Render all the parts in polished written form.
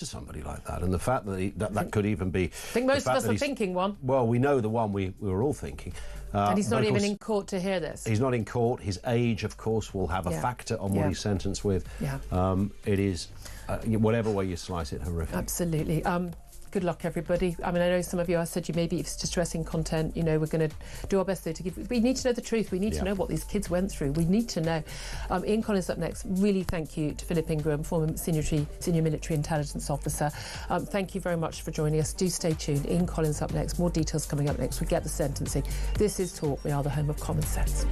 to somebody like that, and the fact that that could even be... I think most of us are thinking one. Well, we know the one we were all thinking. And he's not even in court to hear this. He's not in court. His age, of course, will have a factor on what he's sentenced with. It is, whatever way you slice it, horrific. Absolutely. Good luck, everybody. I mean, I know some of you, I said, maybe if it's distressing content, you know, we're going to do our best to give... We need to know the truth. We need to know what these kids went through. We need to know. Ian Collins up next. Really thank you to Philip Ingram, former senior military intelligence officer. Thank you very much for joining us. Do stay tuned. Ian Collins up next. More details coming up next. We get the sentencing. This is Talk. We are the home of common sense.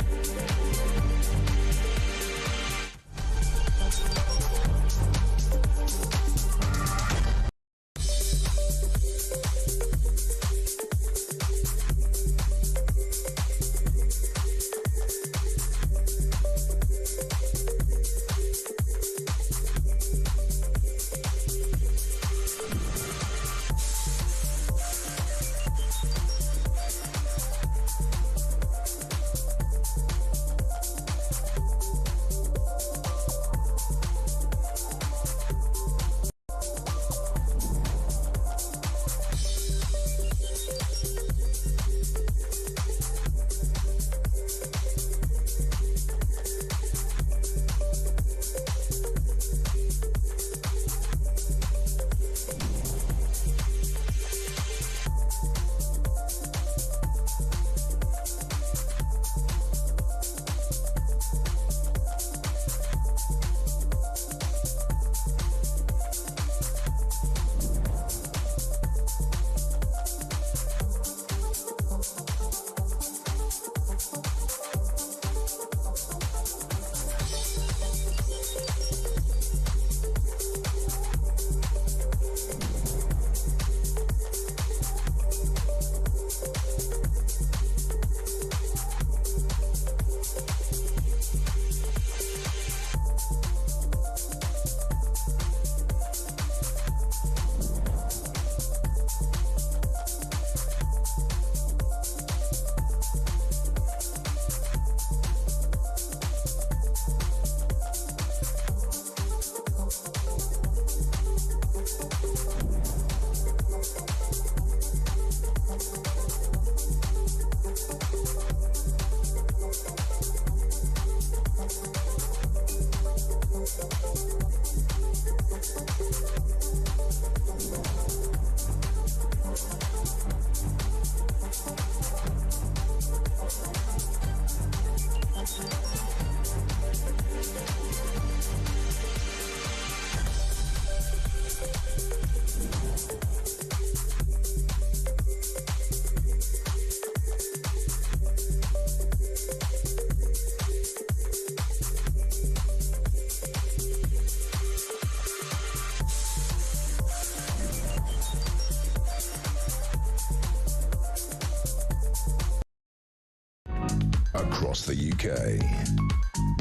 Across the UK,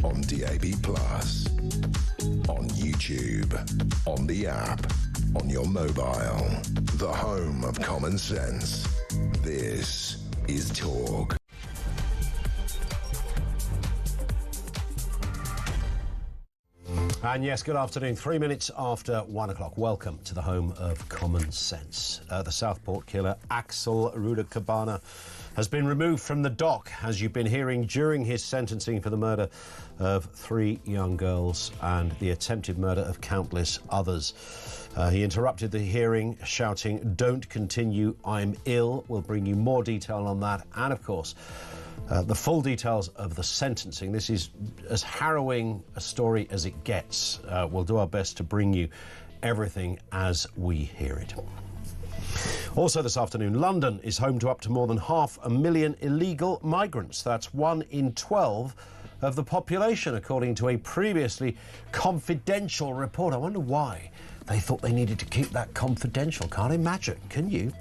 on DAB+, on YouTube, on the app, on your mobile, the home of common sense. This is Talk. And yes, good afternoon. 3 minutes after 1 o'clock. Welcome to the home of common sense. The Southport killer, Axel Rudakabana, has been removed from the dock, as you've been hearing, during his sentencing for the murder of 3 young girls and the attempted murder of countless others. He interrupted the hearing, shouting, "Don't continue, I'm ill." We'll bring you more detail on that. And, of course, the full details of the sentencing. This is as harrowing a story as it gets. We'll do our best to bring you everything as we hear it. Also this afternoon, London is home to up to more than 500,000 illegal migrants. That's 1 in 12 of the population, according to a previously confidential report. I wonder why they thought they needed to keep that confidential. Can't imagine, can you?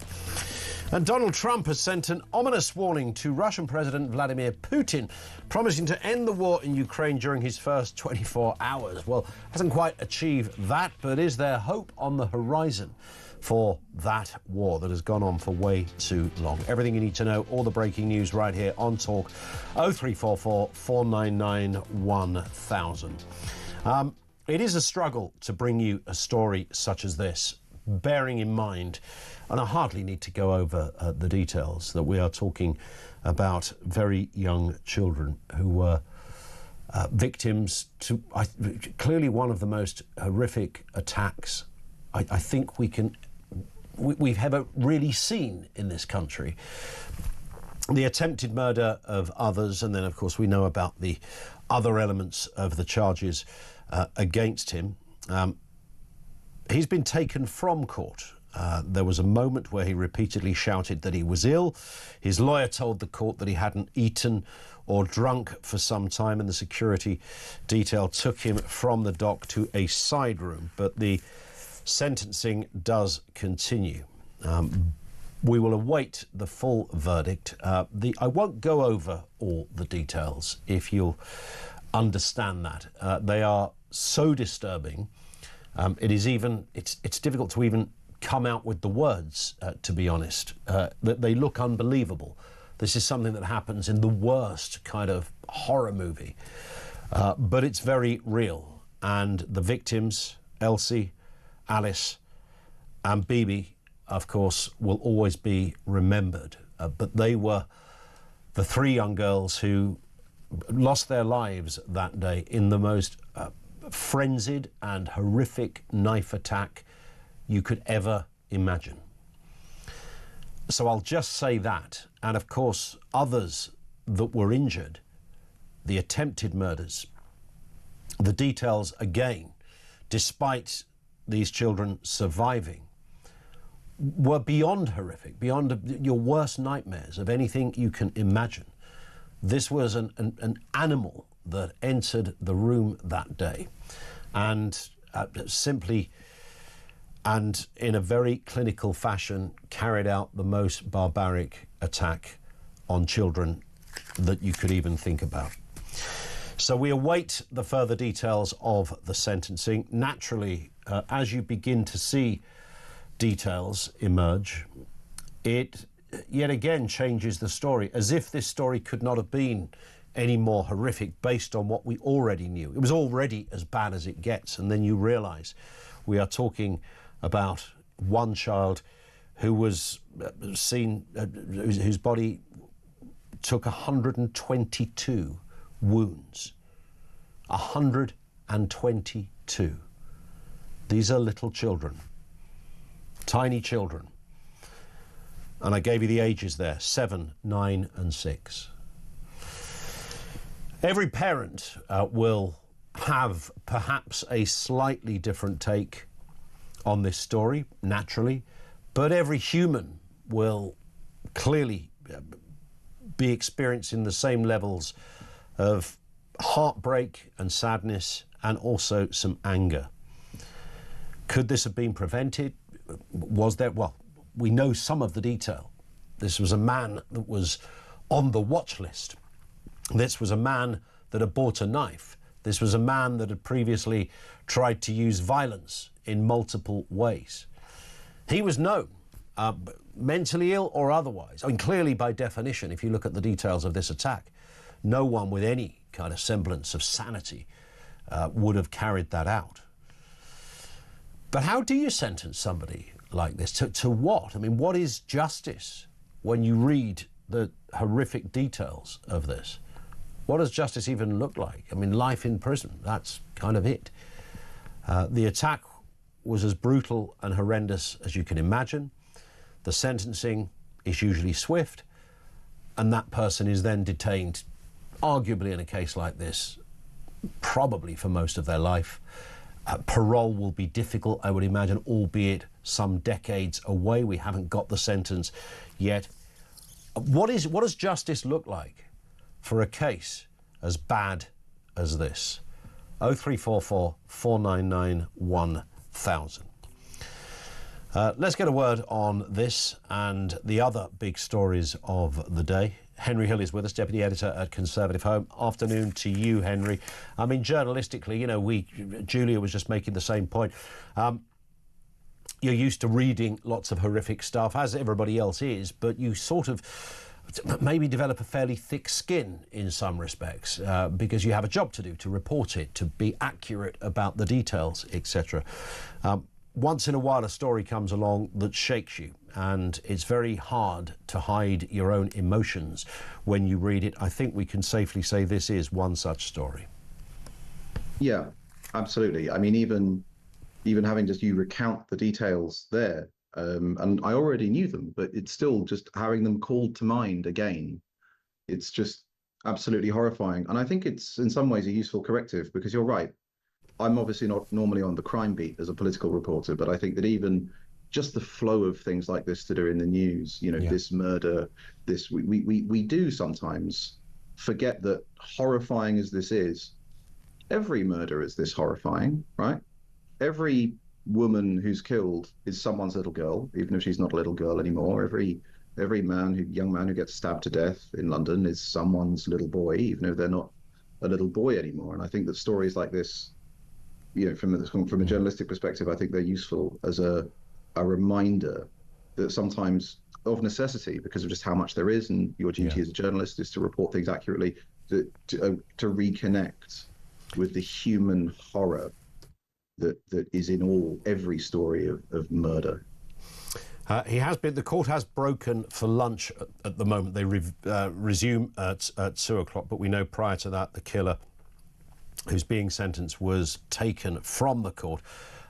And Donald Trump has sent an ominous warning to Russian President Vladimir Putin, promising to end the war in Ukraine during his first 24 hours. Well, hasn't quite achieved that, but is there hope on the horizon for that war that has gone on for way too long? Everything you need to know, all the breaking news right here on Talk. 0344 499 1000. It is a struggle to bring you a story such as this, bearing in mind, and I hardly need to go over the details, that we are talking about very young children who were victims to clearly one of the most horrific attacks I think we've ever really seen in this country. The attempted murder of others, and then of course we know about the other elements of the charges against him. He's been taken from court. There was a moment where he repeatedly shouted that he was ill. His lawyer told the court that he hadn't eaten or drunk for some time, and the security detail took him from the dock to a side room. But the sentencing does continue. We will await the full verdict. I won't go over all the details, if you'll understand that. They are so disturbing. It's difficult to even come out with the words, to be honest. That they look unbelievable. This is something that happens in the worst kind of horror movie, but it's very real. And the victims, Elsie, Alice and Bibi, of course, will always be remembered. But they were the three young girls who lost their lives that day in the most frenzied and horrific knife attack you could ever imagine. So I'll just say that. And of course, others that were injured, the attempted murders, the details again, despite these children surviving, were beyond horrific, beyond your worst nightmares of anything you can imagine. This was an animal that entered the room that day and simply and in a very clinical fashion carried out the most barbaric attack on children that you could even think about. So we await the further details of the sentencing. Naturally, as you begin to see details emerge, it yet again changes the story, as if this story could not have been any more horrific based on what we already knew. It was already as bad as it gets, and then you realise we are talking about one child who was seen, whose body took 122 wounds. 122. These are little children, tiny children. And I gave you the ages there, 7, 9 and 6. Every parent will have perhaps a slightly different take on this story, naturally, but every human will clearly be experiencing the same levels of heartbreak and sadness and also some anger. Could this have been prevented? Was there? Well, we know some of the detail. This was a man that was on the watch list. This was a man that had bought a knife. This was a man that had previously tried to use violence in multiple ways. He was known, mentally ill or otherwise. I mean, clearly by definition, if you look at the details of this attack, no one with any kind of semblance of sanity would have carried that out. But how do you sentence somebody like this? To what? I mean, what is justice when you read the horrific details of this? What does justice even look like? I mean, life in prison, that's kind of it. The attack was as brutal and horrendous as you can imagine. The sentencing is usually swift, and that person is then detained, arguably in a case like this, probably for most of their life. Parole will be difficult, I would imagine, albeit some decades away. We haven't got the sentence yet. What does justice look like for a case as bad as this? 0344 499 1000. Let's get a word on this and the other big stories of the day. Henry Hill is with us, Deputy Editor at Conservative Home. Afternoon to you, Henry. I mean, journalistically, you know, Julia was just making the same point. You're used to reading lots of horrific stuff, as everybody else is, but you sort of maybe develop a fairly thick skin in some respects, because you have a job to do, to report it, to be accurate about the details, etc. Once in a while a story comes along that shakes you, and it's very hard to hide your own emotions when you read it. I think we can safely say this is one such story. Yeah, absolutely. I mean, even having just you recount the details there, and I already knew them, but it's still just having them called to mind again. It's just absolutely horrifying. And I think it's in some ways a useful corrective, because you're right. I'm obviously not normally on the crime beat as a political reporter, but I think that even just the flow of things like this that are in the news, this murder, this, we do sometimes forget that, horrifying as this is, every murder is this horrifying, right? Every woman who's killed is someone's little girl, even if she's not a little girl anymore. Every young man who gets stabbed to death in London is someone's little boy, even if they're not a little boy anymore. And I think that stories like this, from a journalistic perspective, I think they're useful as a reminder that sometimes, of necessity, because of just how much there is, and your duty as a journalist is to report things accurately, to reconnect with the human horror that is in every story of murder. The court has broken for lunch at the moment. They resume at 2 o'clock, but we know prior to that the killer who's being sentenced was taken from the court.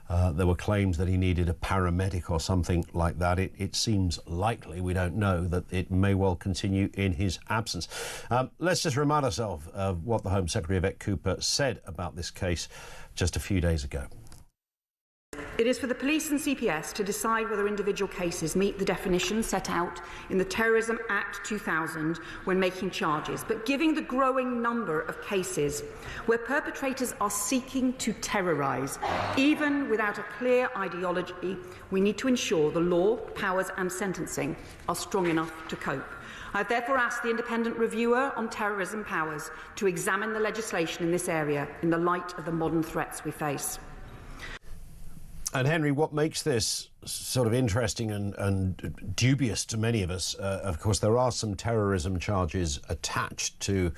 There were claims that he needed a paramedic or something like that. It seems likely, we don't know, that it may well continue in his absence. Let's just remind ourselves of what the Home Secretary, Yvette Cooper, said about this case just a few days ago. It is for the police and CPS to decide whether individual cases meet the definition set out in the Terrorism Act 2000 when making charges. But given the growing number of cases where perpetrators are seeking to terrorise, even without a clear ideology, we need to ensure the law, powers and sentencing are strong enough to cope. I have therefore asked the independent reviewer on terrorism powers to examine the legislation in this area in the light of the modern threats we face. And Henry, what makes this sort of interesting and dubious to many of us, of course, there are some terrorism charges attached to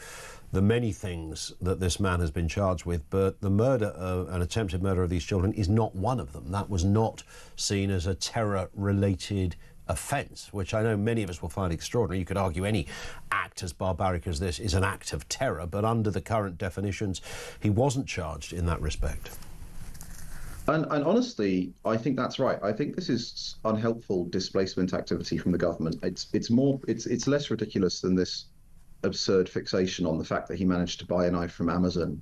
the many things that this man has been charged with, but the murder, an attempted murder of these children, is not one of them. That was not seen as a terror-related offence, which I know many of us will find extraordinary. You could argue any act as barbaric as this is an act of terror, but under the current definitions, he wasn't charged in that respect. And honestly, I think that's right. I think this is unhelpful displacement activity from the government. It's less ridiculous than this absurd fixation on the fact that he managed to buy a knife from Amazon,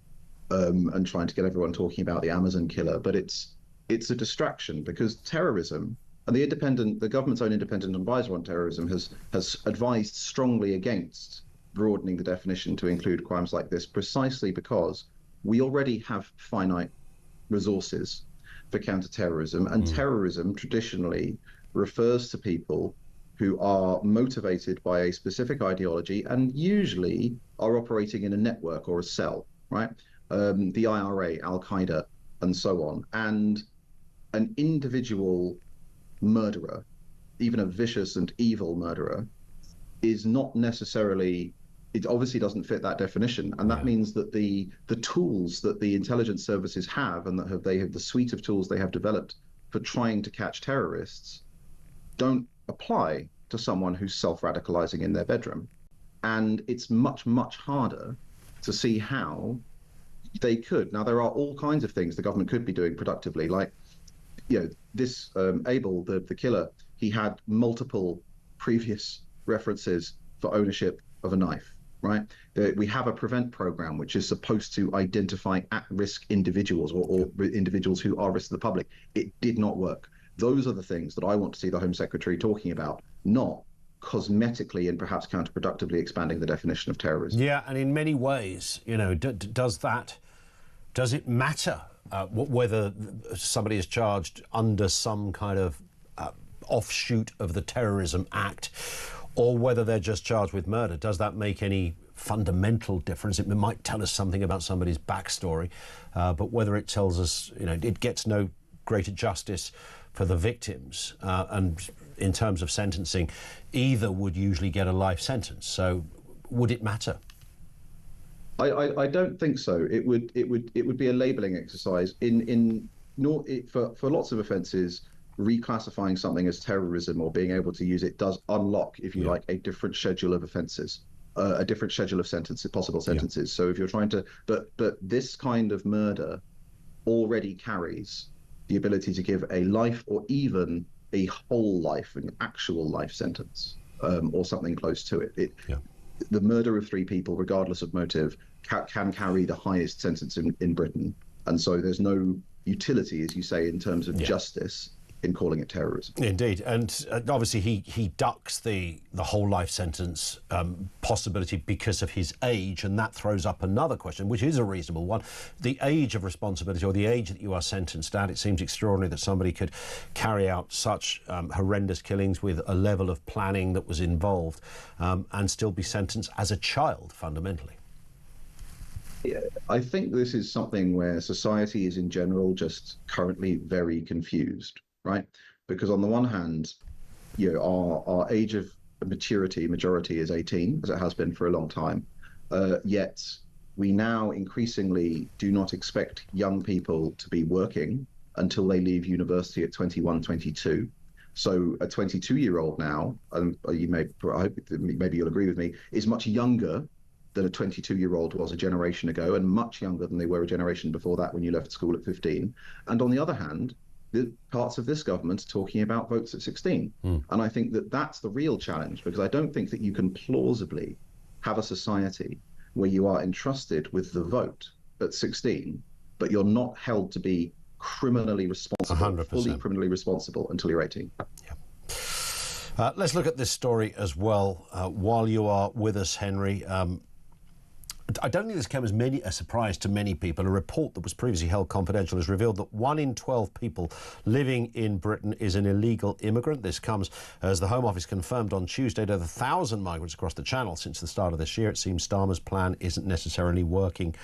and trying to get everyone talking about the Amazon killer. But it's a distraction, because terrorism, and the government's own independent advisor on terrorism has advised strongly against broadening the definition to include crimes like this, precisely because we already have finite resources for counter-terrorism, and terrorism traditionally refers to people who are motivated by a specific ideology and usually are operating in a network or a cell, right? The IRA, Al-Qaeda, and so on. And an individual murderer, even a vicious and evil murderer, is not necessarily, it obviously doesn't fit that definition. And that means that the tools that the intelligence services have, and that they have the suite of tools they have developed for trying to catch terrorists, don't apply to someone who's self-radicalizing in their bedroom. And it's much, much harder to see how they could. Now, there are all kinds of things the government could be doing productively, like, this Abel, the killer, he had multiple previous references for ownership of a knife, right? We have a PREVENT program, which is supposed to identify at-risk individuals or individuals who are risk to the public. It did not work. Those are the things that I want to see the Home Secretary talking about, not cosmetically and perhaps counterproductively expanding the definition of terrorism. Yeah, and in many ways, does it matter whether somebody is charged under some kind of offshoot of the Terrorism Act, or whether they're just charged with murder? Does that make any fundamental difference? It might tell us something about somebody's backstory, but whether it tells us, it gets no greater justice for the victims, and in terms of sentencing, either would usually get a life sentence. So would it matter? I don't think so. It would be a labelling exercise. For lots of offences, reclassifying something as terrorism or being able to use it does unlock, if you like, a different schedule of offences, a different schedule of sentences, possible sentences. So if you're trying to, but this kind of murder already carries the ability to give a life or even a whole life, an actual life sentence, or something close to it. The murder of 3 people, regardless of motive, can carry the highest sentence in Britain. And so there's no utility, as you say, in terms of justice in calling it terrorism. Indeed. And obviously he ducks the whole life sentence possibility because of his age, and that throws up another question, which is a reasonable one. The age of responsibility, or the age that you are sentenced at. It seems extraordinary that somebody could carry out such horrendous killings with a level of planning that was involved, and still be sentenced as a child, fundamentally. I think this is something where society is in general just currently very confused, right? Because on the one hand, our age of majority is 18, as it has been for a long time. Yet we now increasingly do not expect young people to be working until they leave university at 21, 22. So a 22-year-old now, and I hope maybe you'll agree with me, is much younger than a 22-year-old was a generation ago, and much younger than they were a generation before that when you left school at 15. And on the other hand, the parts of this government are talking about votes at 16. And I think that that's the real challenge, because I don't think that you can plausibly have a society where you are entrusted with the vote at 16, but you're not held to be criminally responsible, 100%. fully criminally responsible until you're 18. Yeah. Let's look at this story as well while you are with us, Henry. I don't think this came as a surprise to many people. A report that was previously held confidential has revealed that 1 in 12 people living in Britain is an illegal immigrant. This comes as the Home Office confirmed on Tuesday that 1,000 migrants across the Channel since the start of this year. It seems Starmer's plan isn't necessarily working.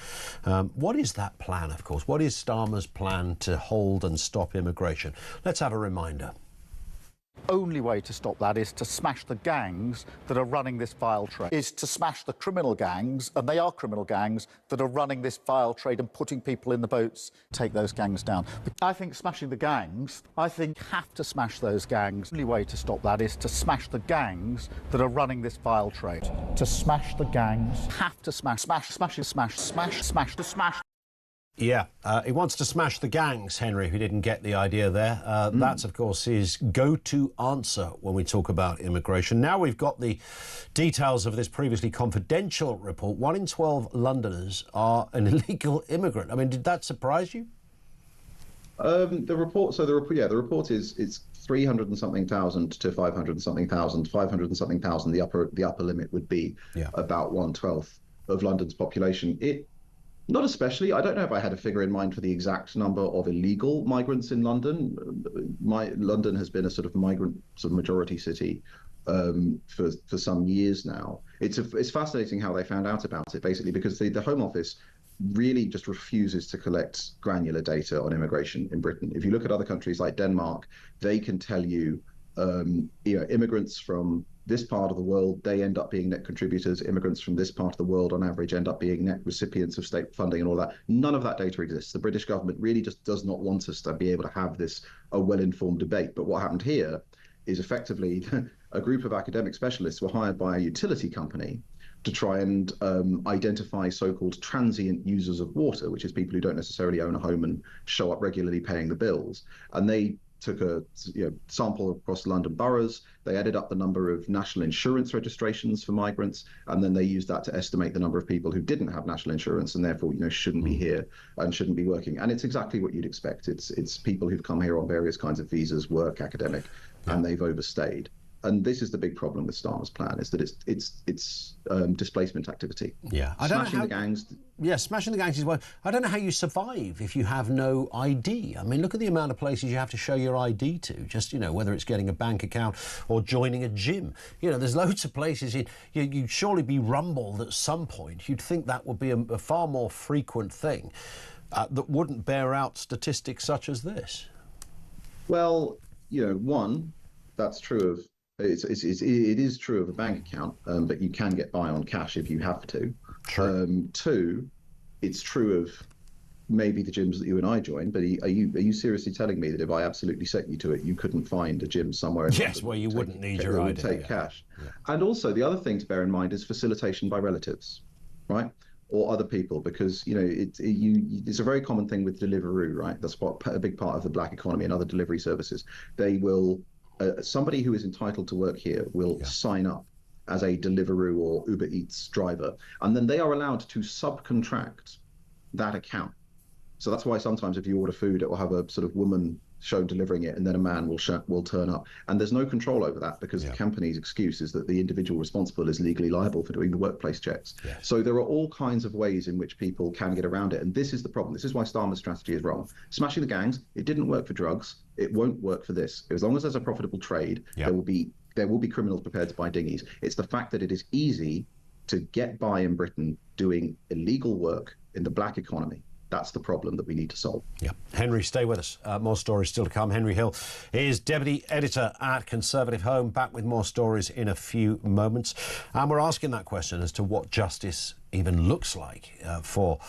What is that plan, of course? What is Starmer's plan to hold and stop immigration? Let's have a reminder. Only way to stop that is to smash the gangs that are running this vile trade, is to smash the criminal gangs, and they are criminal gangs, that are running this vile trade and putting people in the boats, take those gangs down. I think smashing the gangs, I think have to smash those gangs. The only way to stop that is to smash the gangs that are running this vile trade. To smash the gangs, have to smash. Yeah, he wants to smash the gangs, Henry, if you didn't get the idea there. That's, of course, his go-to answer when we talk about immigration. Now we've got the details of this previously confidential report. 1 in 12 Londoners are an illegal immigrant. I mean, did that surprise you? The report is it's 300 and something thousand to 500 and something thousand. 500 and something thousand. The upper limit would be about 1/12 of London's population. Not especially. I don't know if I had a figure in mind for the exact number of illegal migrants in London. London has been a sort of migrant majority city for some years now. It's fascinating how they found out about it, basically, because the Home Office really just refuses to collect granular data on immigration in Britain. If you look at other countries like Denmark, they can tell you, immigrants from this part of the world, they end up being net contributors. Immigrants from this part of the world, on average, end up being net recipients of state funding and all that. None of that data exists. The British government really just does not want us to be able to have a well-informed debate. But what happened here is effectively a group of academic specialists were hired by a utility company to try and identify so-called transient users of water, which is people who don't necessarily own a home and show up regularly paying the bills. And they took a sample across London boroughs. They added up the number of national insurance registrations for migrants, and then they used that to estimate the number of people who didn't have national insurance and therefore shouldn't be here and shouldn't be working. And it's exactly what you'd expect. It's people who've come here on various kinds of visas, work, academic, and they've overstayed. And this is the big problem with Starmer's plan, is that it's displacement activity. Yeah, smashing the gangs. Yeah, smashing the gangs is one. I don't know how you survive if you have no ID. I mean, look at the amount of places you have to show your ID to. Just whether it's getting a bank account or joining a gym. There's loads of places. You'd surely be rumbled at some point. You'd think that would be a far more frequent thing that wouldn't bear out statistics such as this. Well, one, that's true of it is true of a bank account, but you can get by on cash if you have to. True. Two, it's true of maybe the gyms that you and I joined, but are you seriously telling me that if I absolutely set you to it, you couldn't find a gym somewhere in Yes, London where you that would wouldn't need your ID. take cash? And also the other thing to bear in mind is facilitation by relatives, right? Or other people, because it's a very common thing with Deliveroo, right? That's what a big part of the black economy and other delivery services. They will somebody who is entitled to work here will sign up as a Deliveroo or Uber Eats driver, and then they are allowed to subcontract that account. So that's why sometimes if you order food, it will have a sort of woman shown delivering it, and then a man will turn up. And there's no control over that because the company's excuse is that the individual responsible is legally liable for doing the workplace checks. Yes. So there are all kinds of ways in which people can get around it. And this is the problem. This is why Starmer's strategy is wrong. Smashing the gangs, it didn't work for drugs. It won't work for this. As long as there's a profitable trade, there will be criminals prepared to buy dinghies. It's the fact that it is easy to get by in Britain doing illegal work in the black economy. That's the problem that we need to solve. Yeah. Henry, stay with us. More stories still to come. Henry Hill is Deputy Editor at Conservative Home. Back with more stories in a few moments. And we're asking that question as to what justice even looks like for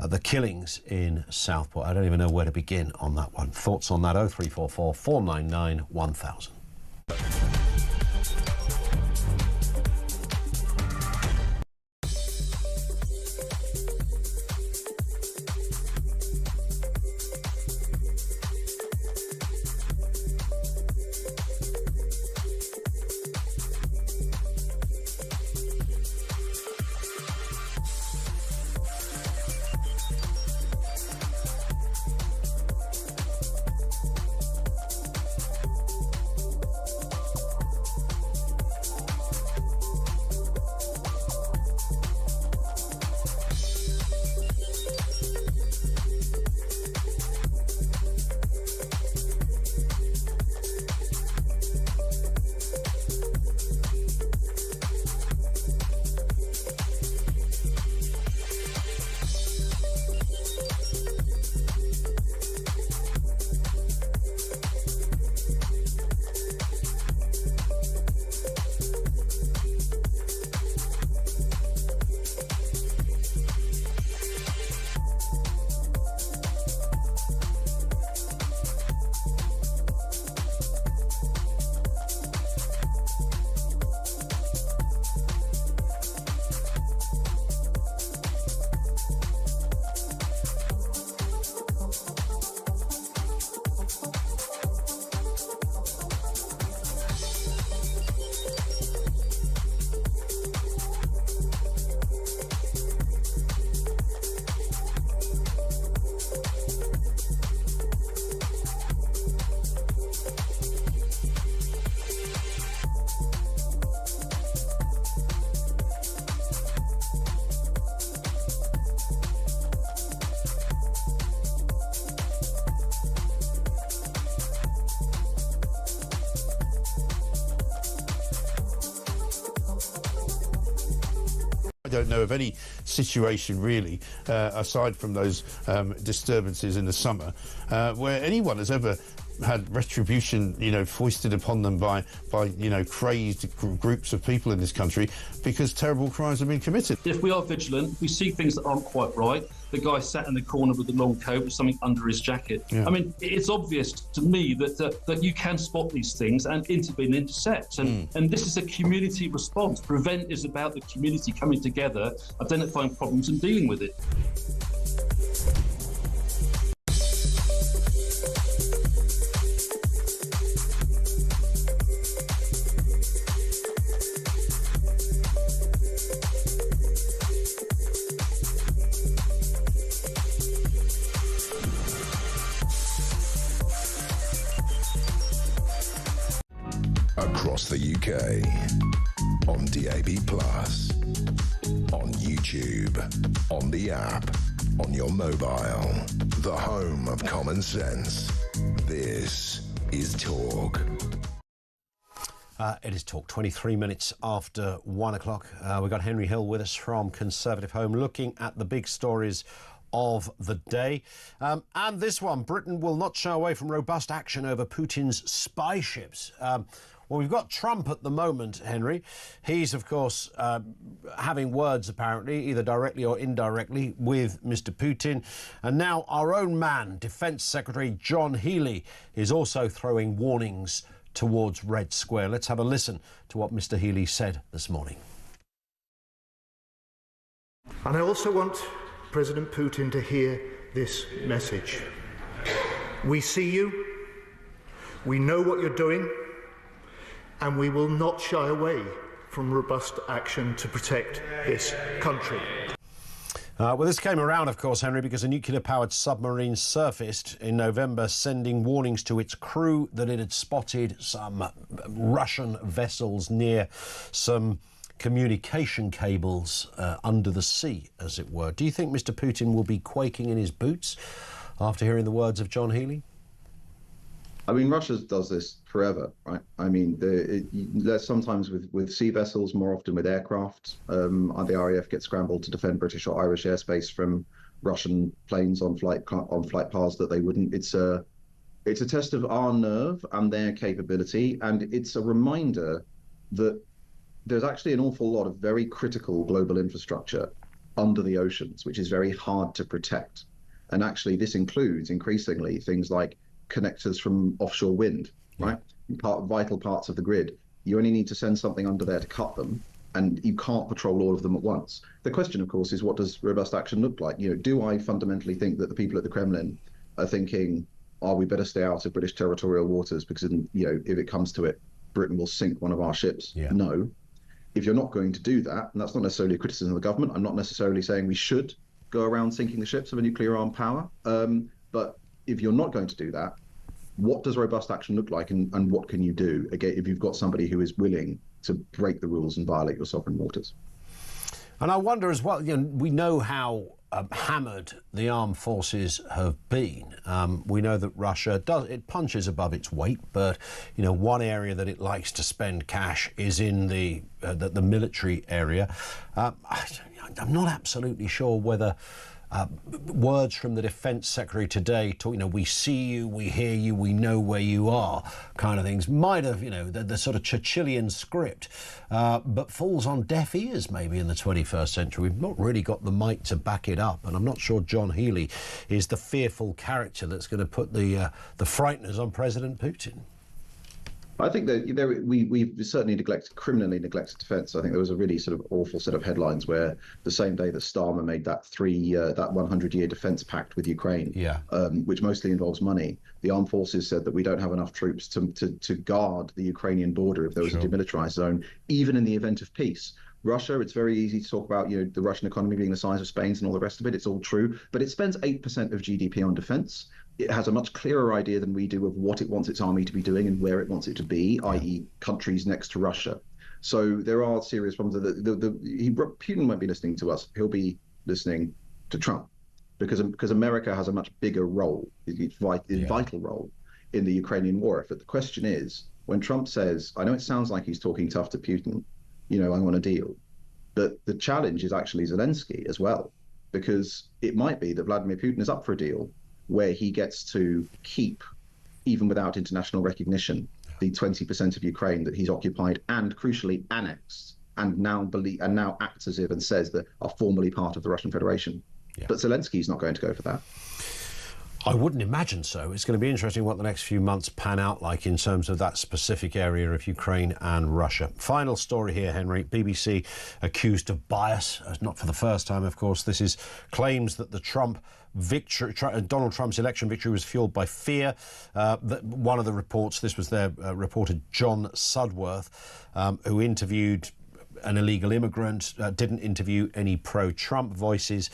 the killings in Southport. I don't even know where to begin on that one. Thoughts on that? 0344 499 1000. I don't know of any situation really, aside from those disturbances in the summer, where anyone has ever had retribution, foisted upon them by crazed groups of people in this country because terrible crimes have been committed. If we are vigilant, we see things that aren't quite right. The guy sat in the corner with the long coat with something under his jacket. Yeah. I mean, it's obvious to me that you can spot these things and intervene, intercept. And this is a community response. Prevent is about the community coming together, identifying problems and dealing with it. Across the UK, on DAB+, on YouTube, on the app, on your mobile, the home of common sense. This is Talk. It is Talk, 23 minutes after 1 o'clock. We've got Henry Hill with us from Conservative Home, looking at the big stories of the day. And this one, Britain will not shy away from robust action over Putin's spy ships. Well, we've got Trump at the moment, Henry. He's, of course, having words, apparently, either directly or indirectly, with Mr. Putin. And now our own man, Defence Secretary John Healey, is also throwing warnings towards Red Square. Let's have a listen to what Mr. Healey said this morning. And I also want President Putin to hear this message. We see you, we know what you're doing, and we will not shy away from robust action to protect this country. Well, this came around, of course, Henry, because a nuclear-powered submarine surfaced in November, sending warnings to its crew that it had spotted some Russian vessels near some communication cables under the sea, as it were. Do you think Mr. Putin will be quaking in his boots after hearing the words of John Healey? I mean, Russia does this forever, right? I mean, sometimes with sea vessels, more often with aircraft. The RAF gets scrambled to defend British or Irish airspace from Russian planes on flight paths that they wouldn't. It's a test of our nerve and their capability, and it's a reminder that there's actually an awful lot of very critical global infrastructure under the oceans, which is very hard to protect. And actually, this includes increasingly things like connectors from offshore wind, right? Vital parts of the grid. You only need to send something under there to cut them, and you can't patrol all of them at once. The question, of course, is what does robust action look like? Do I fundamentally think that the people at the Kremlin are thinking, oh, we better stay out of British territorial waters because, if it comes to it, Britain will sink one of our ships? Yeah. No. If you're not going to do that, and that's not necessarily a criticism of the government, I'm not necessarily saying we should go around sinking the ships of a nuclear armed power, but if you're not going to do that, what does robust action look like, and what can you do, again, if you've got somebody who is willing to break the rules and violate your sovereign waters? And I wonder as well, we know how hammered the armed forces have been. We know that Russia it punches above its weight, but one area that it likes to spend cash is in the military area. I'm not absolutely sure whether words from the Defence Secretary today, we see you, we hear you, we know where you are, kind of things, might have, the sort of Churchillian script, but falls on deaf ears maybe in the 21st century. We've not really got the might to back it up, and I'm not sure John Healey is the fearful character that's going to put the frighteners on President Putin. I think that we've certainly criminally neglected defence. I think there was a really sort of awful set of headlines where the same day that Starmer made that 100-year defence pact with Ukraine, which mostly involves money, the armed forces said that we don't have enough troops to guard the Ukrainian border if there was a demilitarised zone, even in the event of peace. Russia, it's very easy to talk about, the Russian economy being the size of Spain's and all the rest of it. It's all true, but it spends 8% of GDP on defence. It has a much clearer idea than we do of what it wants its army to be doing and where it wants it to be, i.e. countries next to Russia. So there are serious problems. Putin won't be listening to us. He'll be listening to Trump because America has a much bigger role, vital role in the Ukrainian war effort. The question is, when Trump says, I know it sounds like he's talking tough to Putin, I want a deal. But the challenge is actually Zelensky as well, because it might be that Vladimir Putin is up for a deal where he gets to keep, even without international recognition, the 20% of Ukraine that he's occupied and crucially annexed, and now acts as if and says that are formally part of the Russian Federation. Yeah. But Zelensky's not going to go for that. I wouldn't imagine so. It's going to be interesting what the next few months pan out like in terms of that specific area of Ukraine and Russia. Final story here, Henry. BBC accused of bias, not for the first time, of course. This is claims that the Donald Trump's election victory was fueled by fear. One of the reports, this was their reporter John Sudworth, who interviewed an illegal immigrant, didn't interview any pro-Trump voices.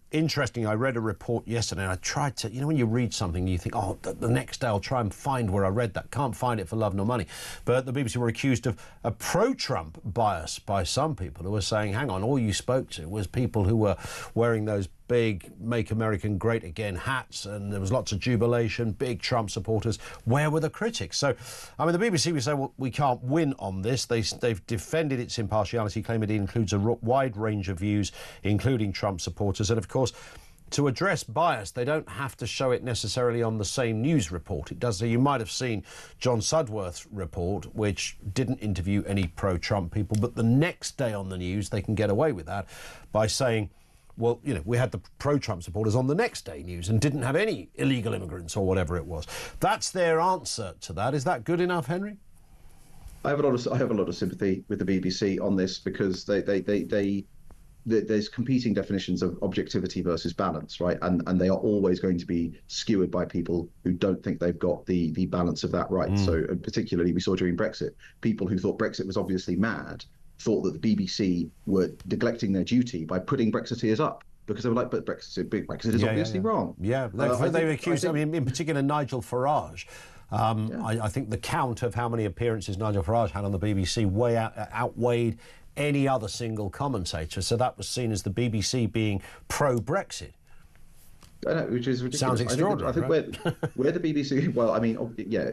Interesting, I read a report yesterday and I tried to, when you read something you think, oh, the next day I'll try and find where I read that. Can't find it for love nor money. But the BBC were accused of a pro-Trump bias by some people who were saying, hang on, all you spoke to was people who were wearing those big Make American Great Again hats, and there was lots of jubilation, big Trump supporters. Where were the critics? So, the BBC would say, well, we can't win on this. They've defended its impartiality, claiming it includes a wide range of views, including Trump supporters. And of course, to address bias, they don't have to show it necessarily on the same news report. It does. So you might have seen John Sudworth's report, which didn't interview any pro-Trump people, but the next day on the news, they can get away with that by saying, well, you know, we had the pro-Trump supporters on the next day news and didn't have any illegal immigrants or whatever it was. That's their answer to that. Is that good enough, Henry? I have a lot of sympathy with the BBC on this, because there's competing definitions of objectivity versus balance, right? And they are always going to be skewered by people who don't think they've got the balance of that right. So particularly we saw during Brexit, people who thought Brexit was obviously mad thought that the BBC were neglecting their duty by putting Brexiteers up, because they were like, but Brexit is obviously wrong. Yeah, they accused, I mean, in particular, Nigel Farage. I think the count of how many appearances Nigel Farage had on the BBC outweighed any other single commentator. So that was seen as the BBC being pro-Brexit. I know, which is ridiculous. Sounds extraordinary. I think where the BBC, well, I mean, yeah,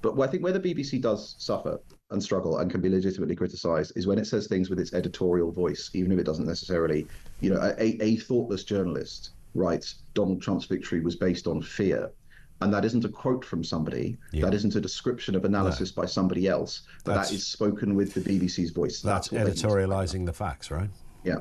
but I think where the BBC does suffer and struggle and can be legitimately criticised is when it says things with its editorial voice, even if it doesn't necessarily, you know, a thoughtless journalist writes Donald Trump's victory was based on fear. And that isn't a quote from somebody. Yeah. That isn't a description of analysis by somebody else. But that is spoken with the BBC's voice. That's editorialising the facts, right? Yeah,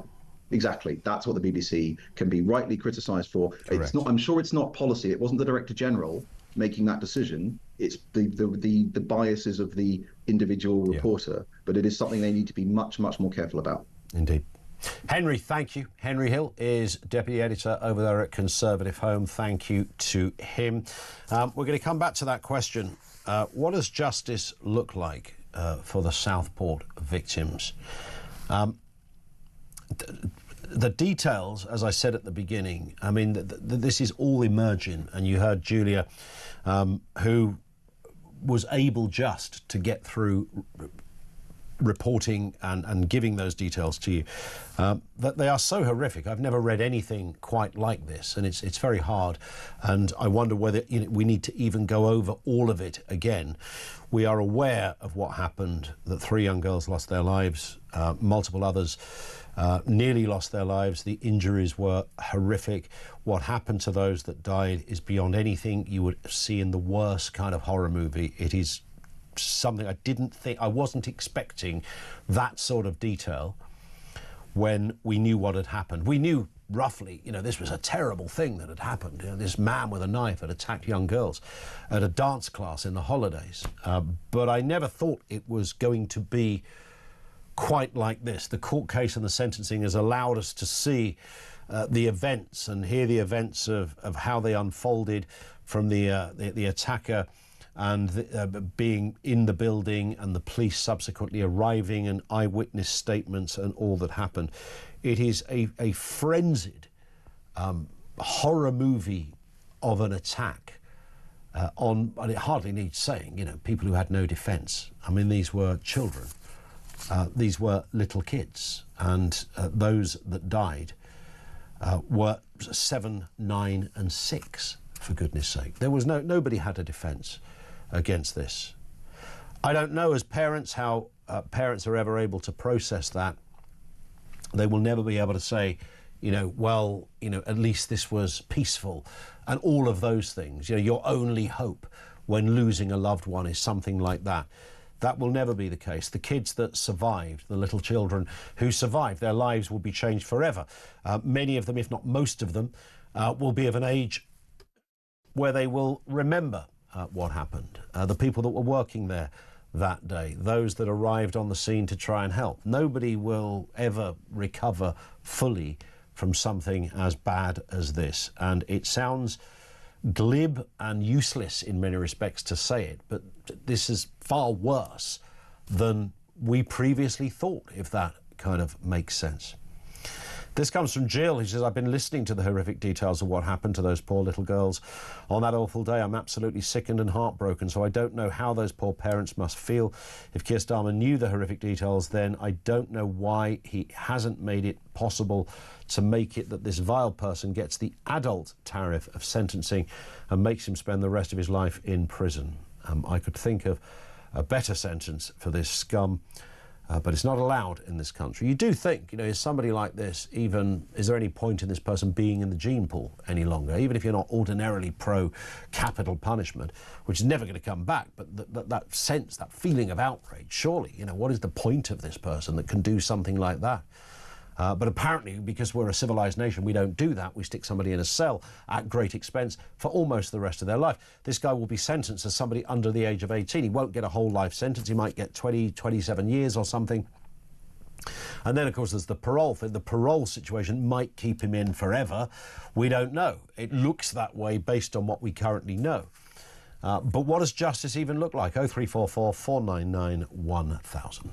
exactly. That's what the BBC can be rightly criticised for. Correct. It's not. I'm sure it's not policy. It wasn't the Director General making that decision. It's the biases of the individual reporter. But it is something they need to be much more careful about. Indeed. Henry, thank you. Henry Hill is Deputy Editor over there at Conservative Home. Thank you to him. We're going to come back to that question. What does justice look like for the Southport victims? The details, as I said at the beginning, I mean, this is all emerging. And you heard Julia, who was able just to get through reporting and giving those details to you, that they are so horrific. I've never read anything quite like this, and it's very hard. And I wonder whether we need to even go over all of it again. We are aware of what happened, that 3 young girls lost their lives, multiple others nearly lost their lives. The injuries were horrific. What happened to those that died is beyond anything you would see in the worst kind of horror movie. It is something I wasn't expecting that sort of detail when we knew what had happened. We knew roughly, this was a terrible thing that had happened. This man with a knife had attacked young girls at a dance class in the holidays. But I never thought it was going to be quite like this. The court case and the sentencing has allowed us to see the events and hear the events of how they unfolded, from the attacker and being in the building and the police subsequently arriving and eyewitness statements and all that happened. It is a frenzied horror movie of an attack and it hardly needs saying, people who had no defence. I mean, these were children. These were little kids, and those that died were 7, 9 and 6, for goodness sake. There was nobody had a defence against this. I don't know as parents how parents are ever able to process that. They will never be able to say, at least this was peaceful, and all of those things. Your only hope when losing a loved one is something like that. That will never be the case. The kids that survived, the little children who survived, their lives will be changed forever. Many of them, if not most of them, will be of an age where they will remember what happened. The people that were working there that day, those that arrived on the scene to try and help. Nobody will ever recover fully from something as bad as this. And it sounds glib and useless in many respects to say it, but this is far worse than we previously thought, if that kind of makes sense. This comes from Jill, who says, I've been listening to the horrific details of what happened to those poor little girls on that awful day. I'm absolutely sickened and heartbroken, so I don't know how those poor parents must feel. If Keir Starmer knew the horrific details, then I don't know why he hasn't made it possible to make it that this vile person gets the adult tariff of sentencing and makes him spend the rest of his life in prison. I could think of a better sentence for this scum. But it's not allowed in this country. You do think, is somebody like this is there any point in this person being in the gene pool any longer, even if you're not ordinarily pro-capital punishment, which is never going to come back, but that sense, that feeling of outrage, surely, what is the point of this person that can do something like that? But apparently, because we're a civilised nation, we don't do that. We stick somebody in a cell at great expense for almost the rest of their life. This guy will be sentenced as somebody under the age of 18. He won't get a whole life sentence. He might get 20, 27 years or something. And then, of course, there's the parole thing. The parole situation might keep him in forever. We don't know. It looks that way based on what we currently know. But what does justice even look like? 0344 499 1000.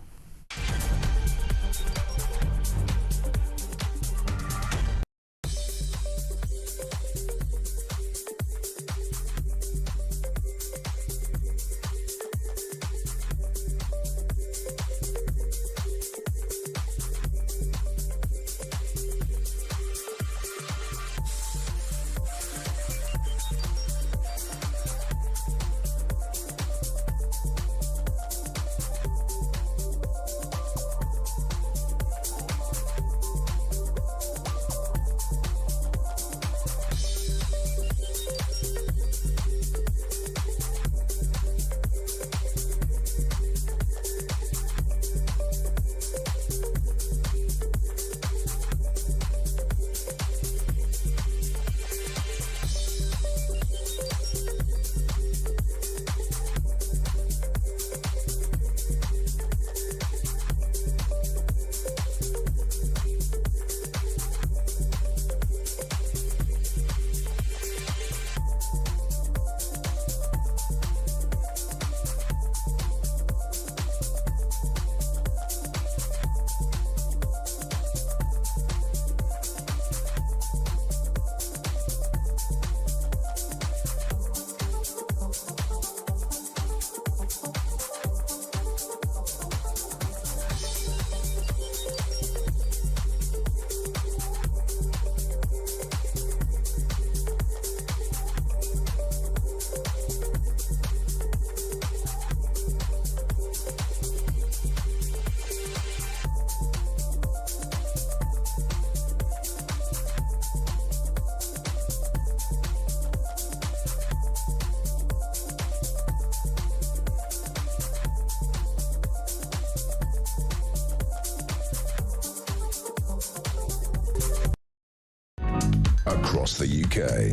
Across the UK,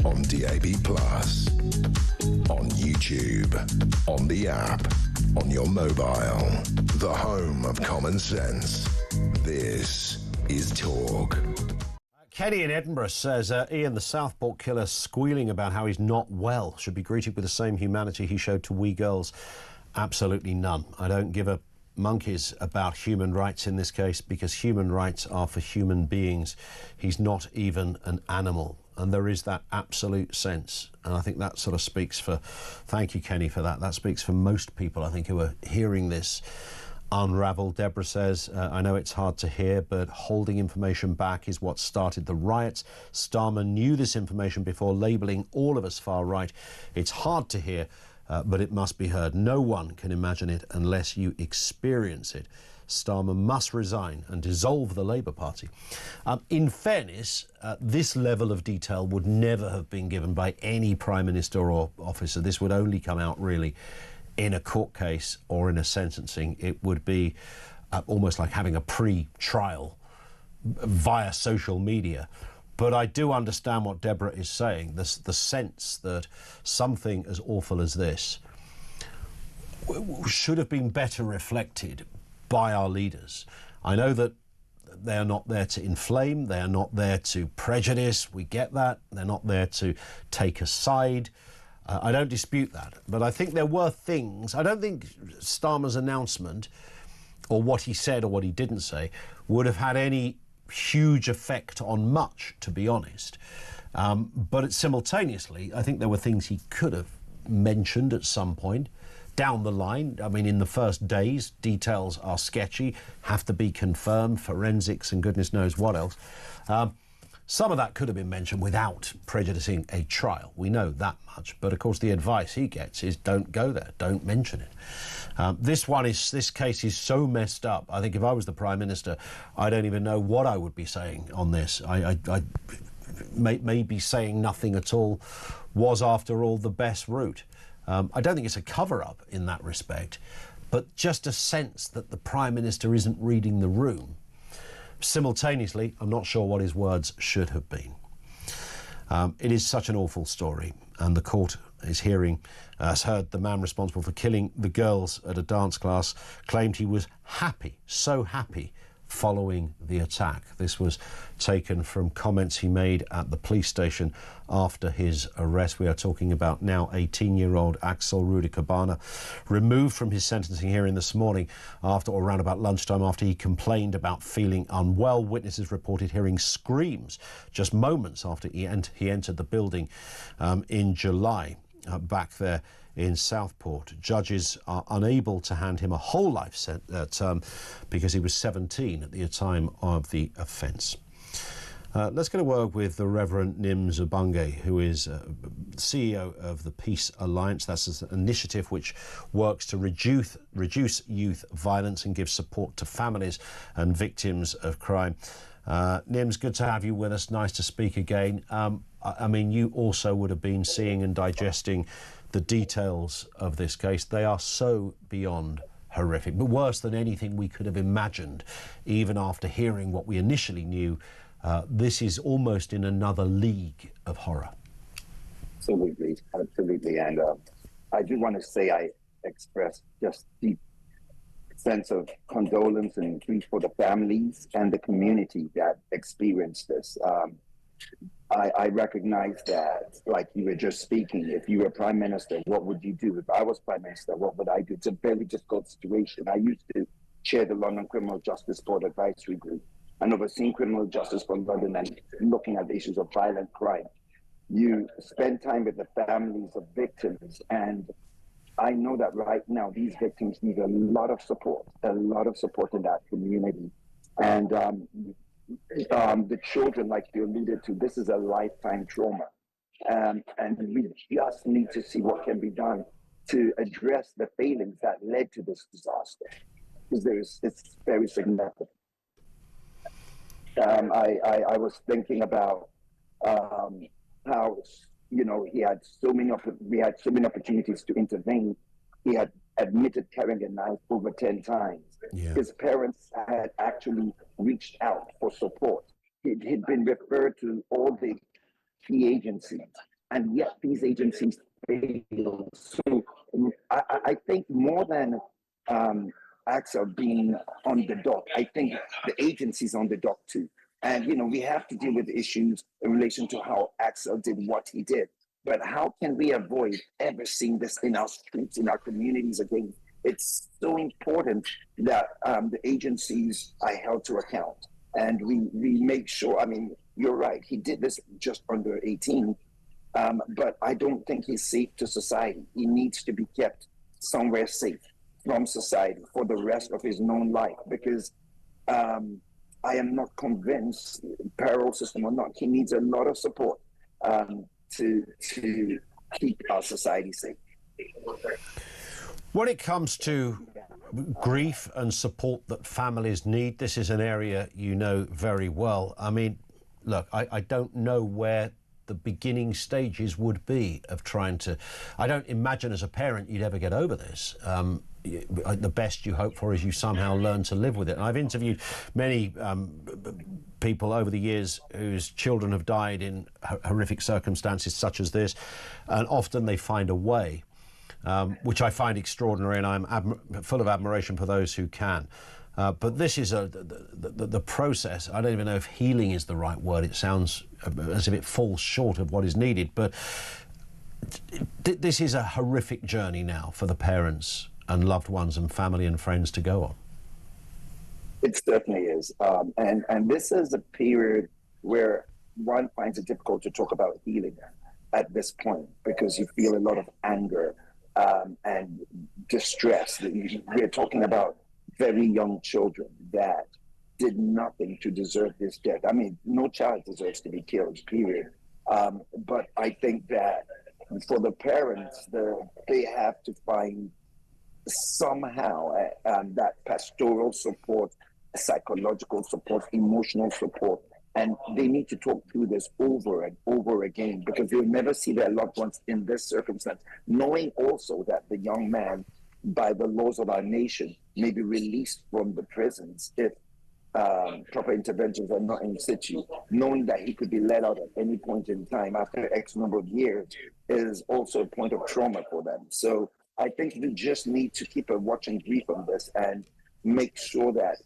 on DAB+, on YouTube, on the app, on your mobile, the home of common sense. This is Talk. Kenny in Edinburgh says Ian, the Southport killer, squealing about how he's not well, should be greeted with the same humanity he showed to wee girls. Absolutely none. I don't give a monkeys about human rights in this case, because human rights are for human beings. He's not even an animal, and there is that absolute sense, and I think that sort of speaks for, thank you Kenny for that, that speaks for most people I think who are hearing this unravel. Deborah says, I know it's hard to hear, but holding information back is what started the riots. Starmer knew this information before labelling all of us far right. It's hard to hear, but it must be heard. No one can imagine it unless you experience it. Starmer must resign and dissolve the Labour Party. In fairness, this level of detail would never have been given by any Prime Minister or officer. This would only come out really in a court case or in a sentencing. It would be almost like having a pre-trial via social media. But I do understand what Deborah is saying, the sense that something as awful as this should have been better reflected by our leaders. I know that they are not there to inflame, they are not there to prejudice, we get that, they're not there to take a side. I don't dispute that, but I think there were things, I don't think Starmer's announcement or what he said or what he didn't say would have had any huge effect on much, to be honest. But simultaneously, I think there were things he could have mentioned at some point down the line. I mean, in the first days, details are sketchy, have to be confirmed, forensics and goodness knows what else. Some of that could have been mentioned without prejudicing a trial. We know that much. But of course, the advice he gets is don't go there, don't mention it. This case is so messed up. I think if I was the Prime Minister, I don't even know what I would be saying on this. I maybe saying nothing at all was, after all, the best route. I don't think it's a cover-up in that respect, but just a sense that the Prime Minister isn't reading the room. Simultaneously, I'm not sure what his words should have been. It is such an awful story, and the court has heard the man responsible for killing the girls at a dance class claimed he was happy, so happy, following the attack. This was taken from comments he made at the police station after his arrest. We are talking about now 18-year-old Axel Rudikabana, removed from his sentencing hearing this morning around about lunchtime after he complained about feeling unwell. Witnesses reported hearing screams just moments after he entered the building in July back there in Southport. Judges are unable to hand him a whole life term because he was 17 at the time of the offence. Let's get a word with the Reverend Nims Obange, who is CEO of the Peace Alliance. That's an initiative which works to reduce youth violence and give support to families and victims of crime. Nims, good to have you with us. Nice to speak again. I mean, you also would have been seeing and digesting the details of this case. They are so beyond horrific, but worse than anything we could have imagined, even after hearing what we initially knew. This is almost in another league of horror. Absolutely. And I do want to say I express just deep sense of condolence and grief for the families and the community that experienced this. I recognize that, like you were just speaking, if you were Prime Minister, what would you do? If I was Prime Minister, what would I do? It's a very difficult situation. I used to chair the London Criminal Justice Board Advisory Group and overseeing criminal justice for London and looking at the issues of violent crime. You spend time with the families of victims, and I know that right now these victims need a lot of support in that community. And the children, like you alluded to, this is a lifetime trauma. And we just need to see what can be done to address the failings that led to this disaster, because it's very significant. I was thinking about how, you know, we had so many opportunities to intervene. He had admitted carrying a knife over 10 times. Yeah. His parents had actually reached out for support. He'd been referred to all the key agencies, and yet these agencies failed. So I think more than Axel being on the dock, I think the agency's on the dock too. And, you know, we have to deal with issues in relation to how Axel did what he did. But how can we avoid ever seeing this in our streets, in our communities again? It's so important that the agencies are held to account. And we make sure, I mean, you're right, he did this just under 18, but I don't think he's safe to society. He needs to be kept somewhere safe from society for the rest of his known life, because I am not convinced, parole system or not, he needs a lot of support to keep our society safe. When it comes to grief and support that families need, this is an area you know very well. I mean, look, I don't know where the beginning stages would be of trying to... I don't imagine as a parent you'd ever get over this. The best you hope for is you somehow learn to live with it. And I've interviewed many people over the years whose children have died in horrific circumstances such as this, and often they find a way, which I find extraordinary, and I'm full of admiration for those who can. But this is the process. I don't even know if healing is the right word. It sounds as if it falls short of what is needed. But this is a horrific journey now for the parents and loved ones and family and friends to go on. It certainly is. And this is a period where one finds it difficult to talk about healing at this point, because you feel a lot of anger and distress. We're talking about very young children that did nothing to deserve this death. I mean, no child deserves to be killed, period. But I think that for the parents, they have to find somehow that pastoral support, psychological support, emotional support. And they need to talk through this over and over again, because they'll never see their loved ones in this circumstance, knowing also that the young man, by the laws of our nation, may be released from the prisons if proper interventions are not in situ. Knowing that he could be let out at any point in time after X number of years is also a point of trauma for them. So I think we just need to keep a watching brief on this and make sure that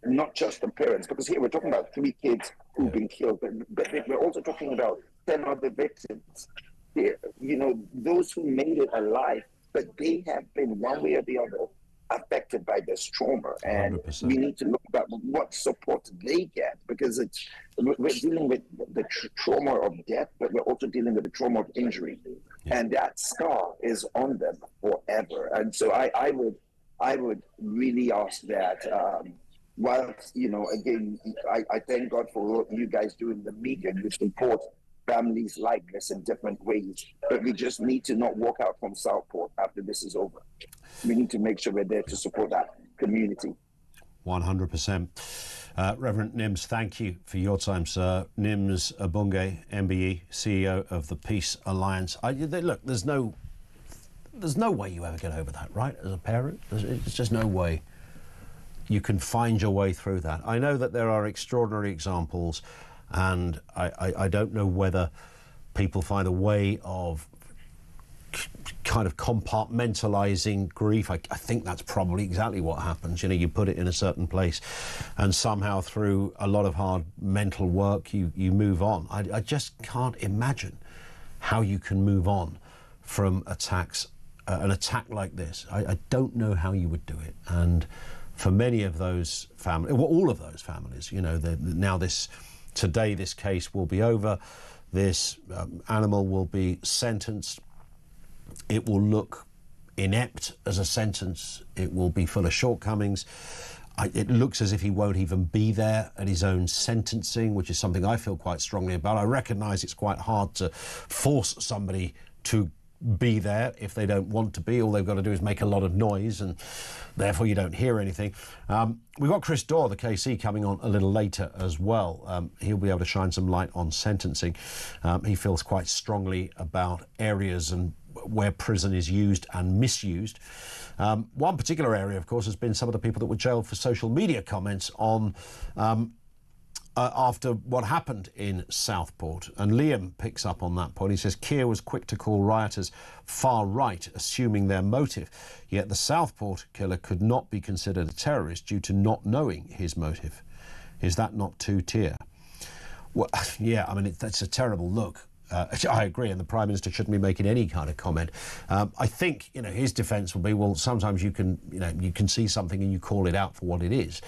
not just the parents, because here we're talking about 3 kids who've been killed, but we're also talking about 10 other victims. You know, those who made it alive, but they have been one way or the other affected by this trauma, and 100%. We need to look at what support they get, because we're dealing with the trauma of death, but we're also dealing with the trauma of injury, and that scar is on them forever. And so I would really ask that. Whilst, you know, again, I thank God for what you guys do in the media, and you support families like this in different ways, but we just need to not walk out from Southport after this is over. We need to make sure we're there to support that community. 100%. Reverend Nims, thank you for your time, sir. Nims Abunge, MBE, CEO of the Peace Alliance. Look, there's no way you ever get over that, right? As a parent, there's just no way you can find your way through that. I know that there are extraordinary examples, and I don't know whether people find a way of kind of compartmentalizing grief. I think that's probably exactly what happens. You know, you put it in a certain place, and somehow through a lot of hard mental work, you move on. I just can't imagine how you can move on from attacks, an attack like this. I don't know how you would do it. And for many of those families, well, all of those families, you know, now today this case will be over. This animal will be sentenced. It will look inept as a sentence. It will be full of shortcomings. It looks as if he won't even be there at his own sentencing, which is something I feel quite strongly about. I recognise it's quite hard to force somebody to be there if they don't want to be. All they've got to do is make a lot of noise, and therefore you don't hear anything. We've got Chris Dorr, the KC, coming on a little later as well. He'll be able to shine some light on sentencing. He feels quite strongly about areas and where prison is used and misused. One particular area, of course, has been some of the people that were jailed for social media comments on after what happened in Southport. And Liam picks up on that point. He says Keir was quick to call rioters far right, assuming their motive. Yet the Southport killer could not be considered a terrorist due to not knowing his motive. Is that not two-tier? Well, yeah, I mean, that's a terrible look. I agree, and the Prime Minister shouldn't be making any kind of comment. I think, you know, his defence will be, well, sometimes you can see something and you call it out for what it is.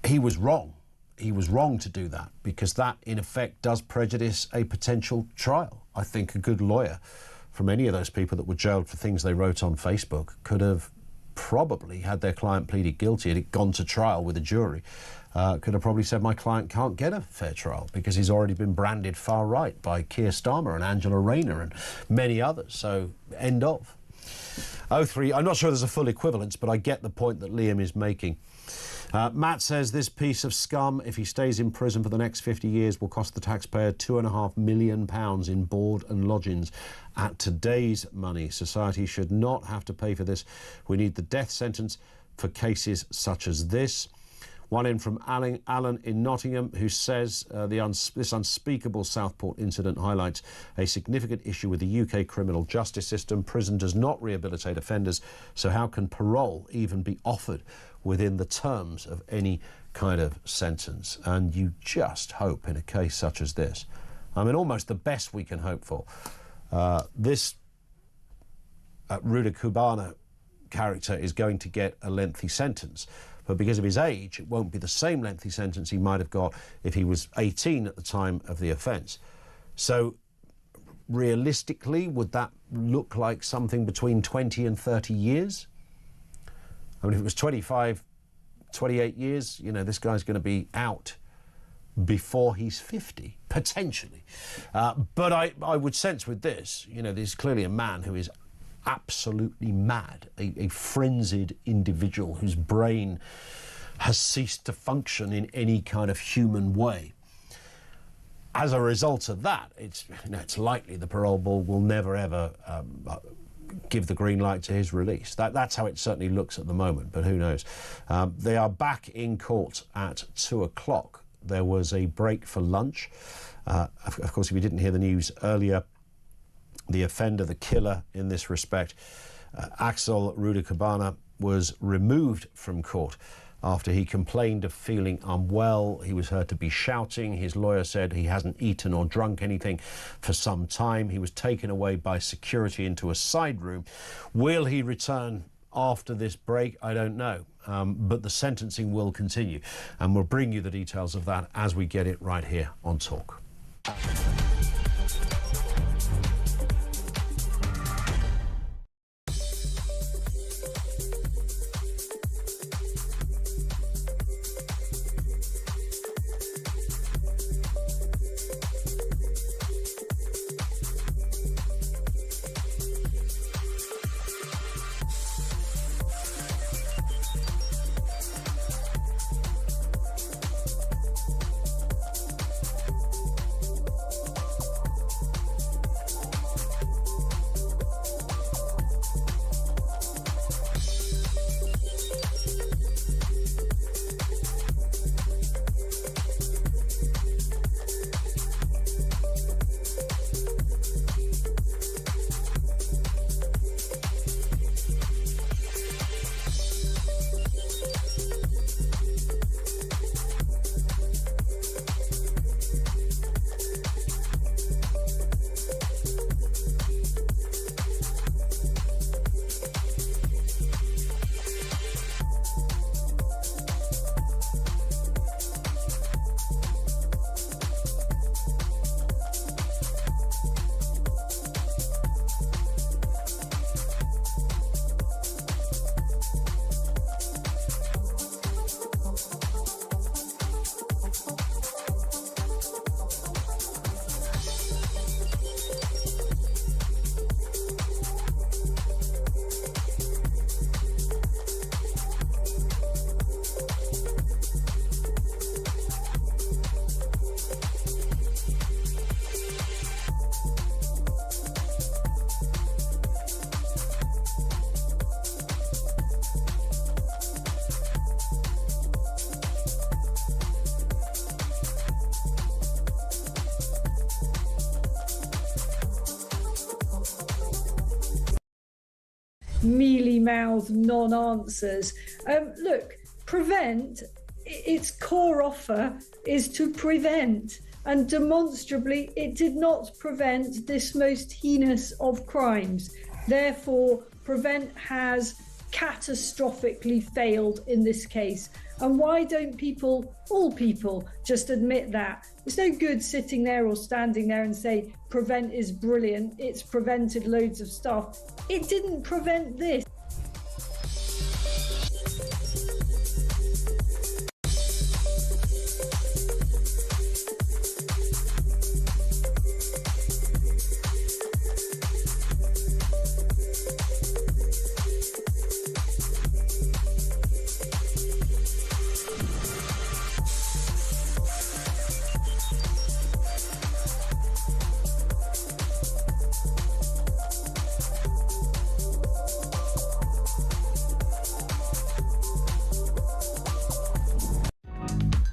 He was wrong. He was wrong to do that, because that, in effect, does prejudice a potential trial. I think a good lawyer from any of those people that were jailed for things they wrote on Facebook could have probably had their client pleaded guilty and it gone to trial with a jury. Could have probably said, my client can't get a fair trial because he's already been branded far right by Keir Starmer and Angela Rayner and many others. So, end of. 03, I'm not sure there's a full equivalence, but I get the point that Liam is making. Matt says this piece of scum, if he stays in prison for the next 50 years, will cost the taxpayer £2.5 million in board and lodgings. At today's money, society should not have to pay for this. We need the death sentence for cases such as this. One in from Alan in Nottingham, who says this unspeakable Southport incident highlights a significant issue with the UK criminal justice system. Prison does not rehabilitate offenders, so how can parole even be offered within the terms of any kind of sentence? And you just hope in a case such as this. I mean, almost the best we can hope for. This Ruda Cubana character is going to get a lengthy sentence. But because of his age, it won't be the same lengthy sentence he might have got if he was 18 at the time of the offence. So, realistically, would that look like something between 20 and 30 years? I mean, if it was 25 28 years, you know, this guy's going to be out before he's 50, potentially. But I would sense with this, you know, there's clearly a man who is absolutely mad, a frenzied individual whose brain has ceased to function in any kind of human way. As a result of that, it's likely the parole board will never ever give the green light to his release. That's how it certainly looks at the moment, but who knows. They are back in court at 2 o'clock. There was a break for lunch. Of course, if you didn't hear the news earlier, the offender, the killer in this respect, Axel Rudakabana, was removed from court after he complained of feeling unwell. He was heard to be shouting. His lawyer said he hasn't eaten or drunk anything for some time. He was taken away by security into a side room. Will he return after this break? I don't know. But the sentencing will continue, and we'll bring you the details of that as we get it right here on Talk. mealy-mouthed non-answers. Look, prevent, its core offer is to prevent, and demonstrably it did not prevent this most heinous of crimes. Therefore, prevent has catastrophically failed in this case. And why don't people, all people, just admit that? It's no good sitting there or standing there and say, prevent is brilliant, it's prevented loads of stuff. It didn't prevent this.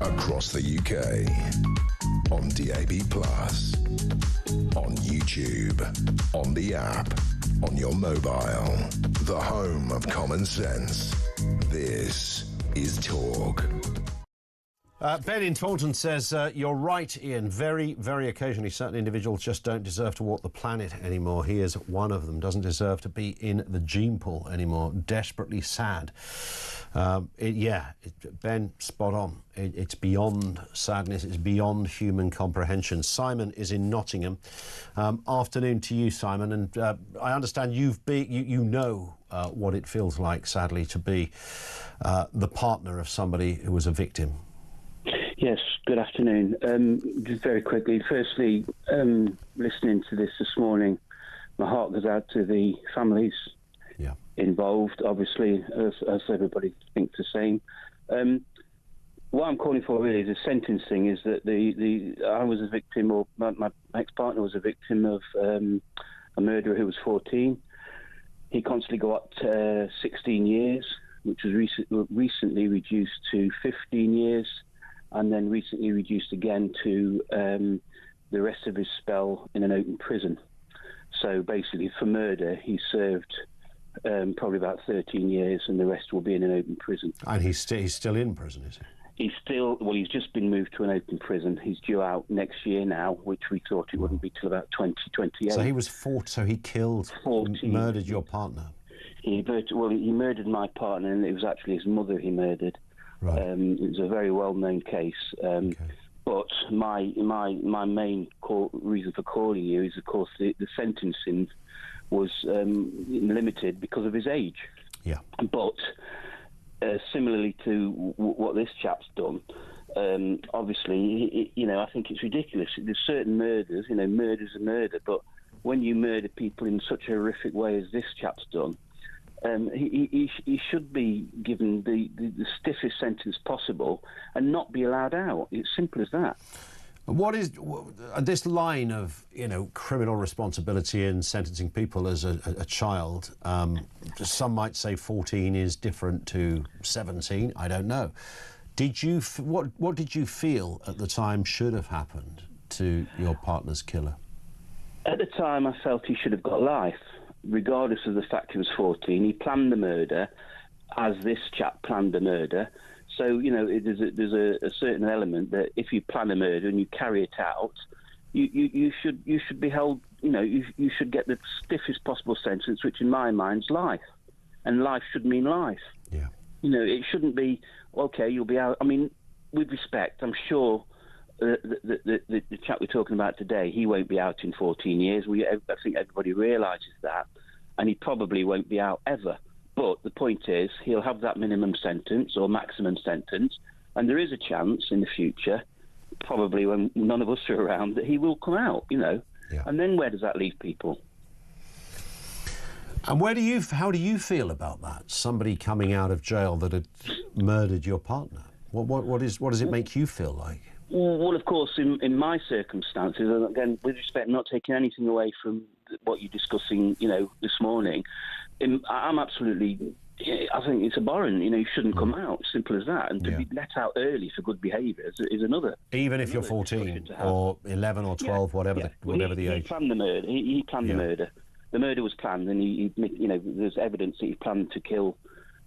Across the UK, on DAB+, on YouTube, on the app, on your mobile, the home of common sense. This is Talk. Ben in Taunton says, you're right, Ian. Very, very occasionally, certain individuals just don't deserve to walk the planet anymore. He is one of them. Doesn't deserve to be in the gene pool anymore. Desperately sad. Ben, spot on. It's beyond sadness. It's beyond human comprehension. Simon is in Nottingham. Afternoon to you, Simon. And I understand you know what it feels like, sadly, to be the partner of somebody who was a victim. Yes, good afternoon. Just very quickly, firstly, listening to this morning, my heart goes out to the families involved, obviously, as everybody thinks the same. What I'm calling for really is a sentencing, is that I was a victim, or my ex-partner was a victim of a murderer who was 14. He constantly got 16 years, which was recently reduced to 15 years, and then recently reduced again to the rest of his spell in an open prison. So basically, for murder, he served probably about 13 years, and the rest will be in an open prison. And he's still in prison, is he? He's just been moved to an open prison. He's due out next year now, which we thought it wouldn't be till about 2028. So he was 40, so he killed, 14. Murdered your partner? He murdered my partner, and it was actually his mother he murdered. Right. It was a very well-known case. But my main reason for calling you is, of course, the sentencing was limited because of his age. Yeah. But similarly to what this chap's done, obviously, I think it's ridiculous. There's certain murders, murder's a murder, but when you murder people in such a horrific way as this chap's done, he should be given the stiffest sentence possible and not be allowed out. It's simple as that. What is this line of criminal responsibility in sentencing people as a child? Some might say 14 is different to 17. I don't know. What did you feel at the time should have happened to your partner's killer? At the time, I felt he should have got life, regardless of the fact he was 14. He planned the murder, as this chap planned the murder. So, there's a certain element that if you plan a murder and you carry it out, you should be held, you should get the stiffest possible sentence, which in my mind is life. And life should mean life. Yeah. It shouldn't be, okay, you'll be out. I mean, with respect, I'm sure the chap we're talking about today, he won't be out in 14 years. I think everybody realises that. And he probably won't be out ever. But the point is, he'll have that minimum sentence or maximum sentence, and there is a chance in the future, probably when none of us are around, that he will come out, Yeah. And then where does that leave people? And how do you feel about that? Somebody coming out of jail that had murdered your partner. What does it make you feel like? Well, of course, in my circumstances, and again, with respect, not taking anything away from what you're discussing, this morning, I'm absolutely, I think it's abhorrent. You shouldn't come out. Simple as that. And to be let out early for good behaviour is another. Even if you're 14 or 11 or 12, whatever the age. He planned the murder. He planned the murder. The murder was planned, and there's evidence that he planned to kill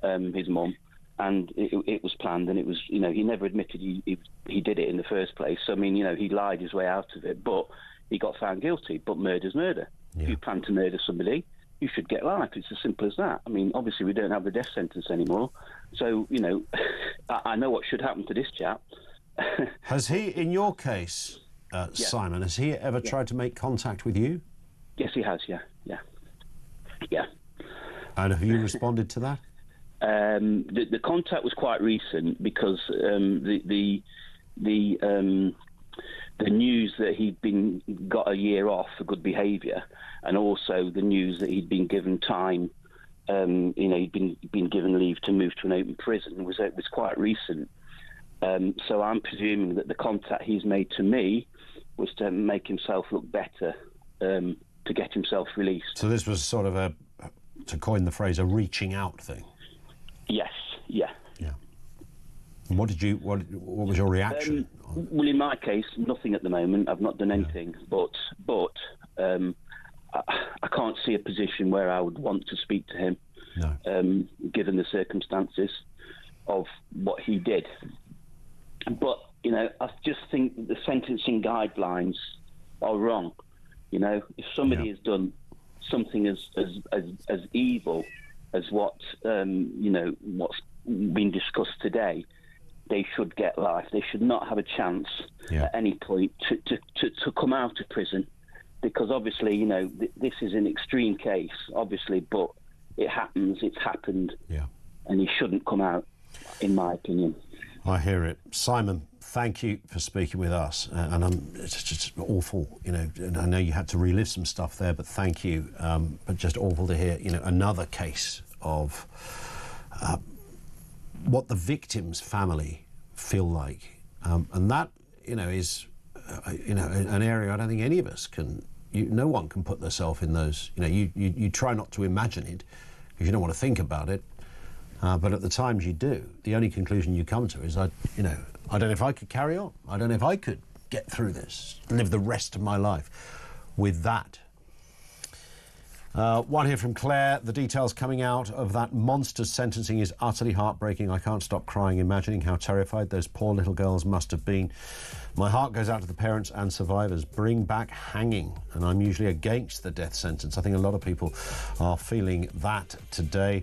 his mum, and it was planned, and it was, he never admitted he did it in the first place. So, I mean, he lied his way out of it, but he got found guilty. But murder's murder. Yeah. If you plan to murder somebody, you should get life. It's as simple as that. I mean, obviously, we don't have the death sentence anymore. So, I know what should happen to this chap. Has he, in your case, Simon, has he ever tried to make contact with you? Yes, he has, yeah. And have you responded to that? The contact was quite recent because the news that he'd got a year off for good behaviour, and also the news that he'd been given time, he'd been given leave to move to an open prison was quite recent. So I'm presuming that the contact he's made to me was to make himself look better, to get himself released. So this was sort of to coin the phrase, a reaching out thing. Yes. Yeah. And what was your reaction? Well, in my case, nothing at the moment. I've not done anything, but I can't see a position where I would want to speak to him, given the circumstances of what he did. But, you know, I just think that the sentencing guidelines are wrong. You know, if somebody has done something as evil as what, you know, what's been discussed today, they should get life. They should not have a chance at any point to come out of prison, because obviously, you know, this is an extreme case, obviously, but it happens, it's happened, and he shouldn't come out, in my opinion. I hear it. Simon, thank you for speaking with us. And it's just awful, you know, and I know you had to relive some stuff there, but thank you. But just awful to hear, you know, another case of what the victim's family feel like. And that, you know, is, you know, an area I don't think any of us can, no one can put themselves in those, you know, you try not to imagine it because you don't want to think about it. But at the times you do, the only conclusion you come to is, you know, I don't know if I could carry on. I don't know if I could get through this, live the rest of my life with that. One here from Claire. The details coming out of that monster sentencing is utterly heartbreaking. I can't stop crying, imagining how terrified those poor little girls must have been. My heart goes out to the parents and survivors. Bring back hanging. And I'm usually against the death sentence. I think a lot of people are feeling that today.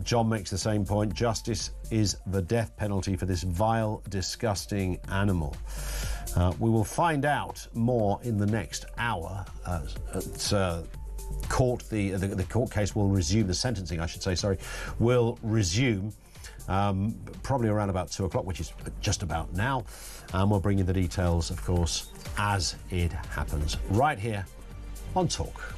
John makes the same point. Justice is the death penalty for this vile, disgusting animal. We will find out more in the next hour. Court, the court case will resume, the sentencing, I should say, sorry, will resume probably around about 2 o'clock, which is just about now. And we'll bring you the details, of course, as it happens, right here on Talk.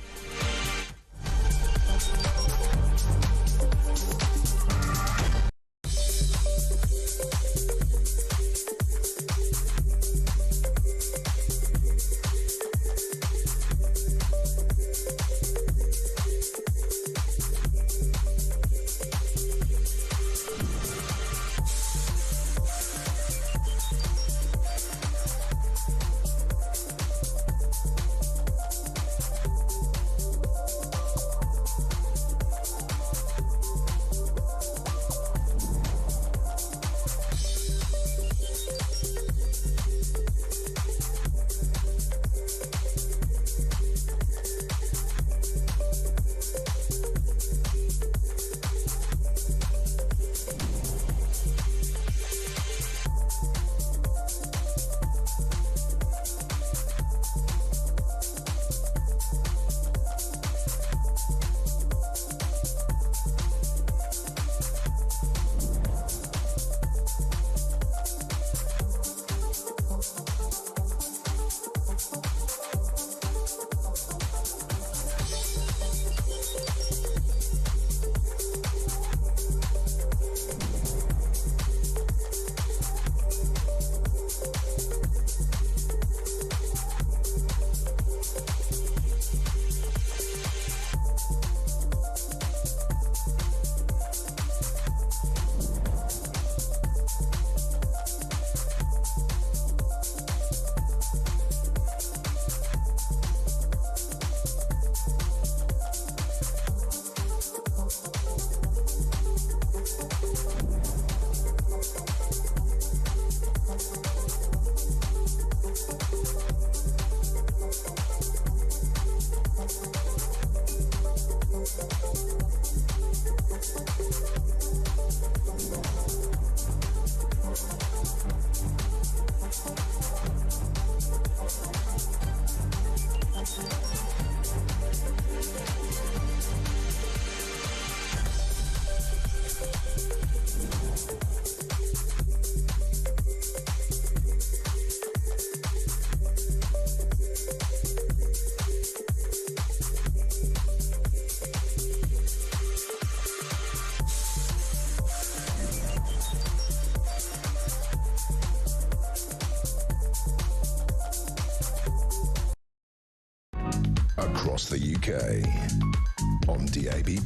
Across the UK, on DAB+,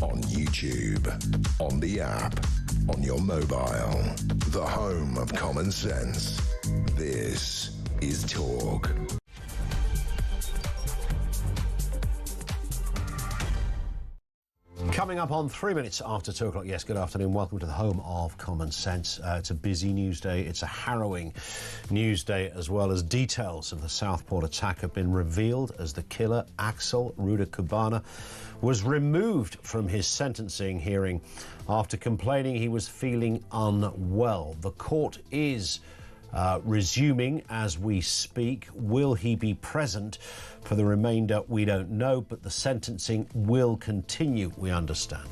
on YouTube, on the app, on your mobile, the home of common sense. This is Talk. coming up on 3 minutes after 2 o'clock. Yes, good afternoon. Welcome to the home of common sense. It's a busy news day. It's a harrowing news day, as well as details of the Southport attack have been revealed as the killer, Axel Rudakubana, was removed from his sentencing hearing after complaining he was feeling unwell. The court is resuming as we speak. Will he be present for the remainder? We don't know, but the sentencing will continue, we understand.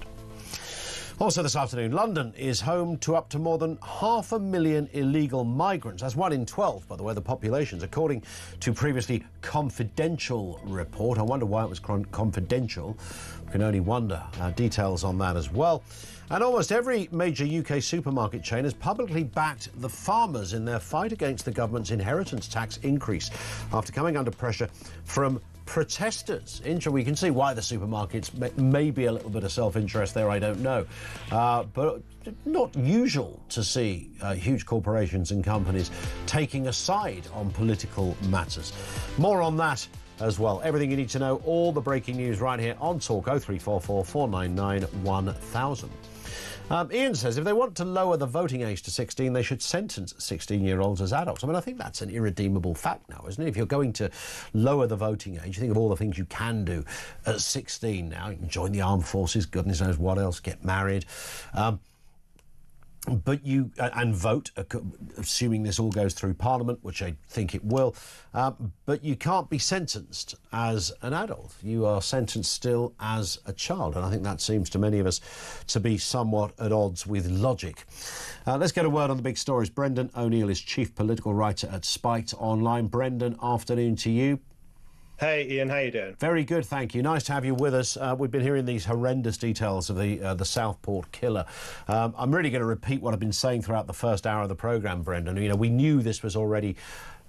Also this afternoon, London is home to up to more than 500,000 illegal migrants. That's 1 in 12, by the way, the populations, according to previously confidential report. I wonder why it was confidential. We can only wonder. Details on that as well. And almost every major UK supermarket chain has publicly backed the farmers in their fight against the government's inheritance tax increase after coming under pressure from protesters. We can see why the supermarkets may be a little bit of self-interest there, I don't know. But not usual to see huge corporations and companies taking a side on political matters. More on that as well. Everything you need to know, all the breaking news right here on Talk 0344 499 1000. Ian says if they want to lower the voting age to 16, they should sentence 16-year-olds as adults. I mean, I think that's an irredeemable fact now, isn't it? If you're going to lower the voting age, you think of all the things you can do at 16 now. You can join the armed forces, goodness knows what else, get married. But you and vote, assuming this all goes through Parliament, which I think it will. But you can't be sentenced as an adult. You are sentenced still as a child, and I think that seems to many of us to be somewhat at odds with logic. Let's get a word on the big stories. Brendan O'Neill is chief political writer at Spiked Online. Brendan, afternoon to you. Hey, Ian, how you doing? Very good, thank you. Nice to have you with us. We've been hearing these horrendous details of the Southport killer. I'm really going to repeat what I've been saying throughout the first hour of the programme, Brendan. You know, we knew this was already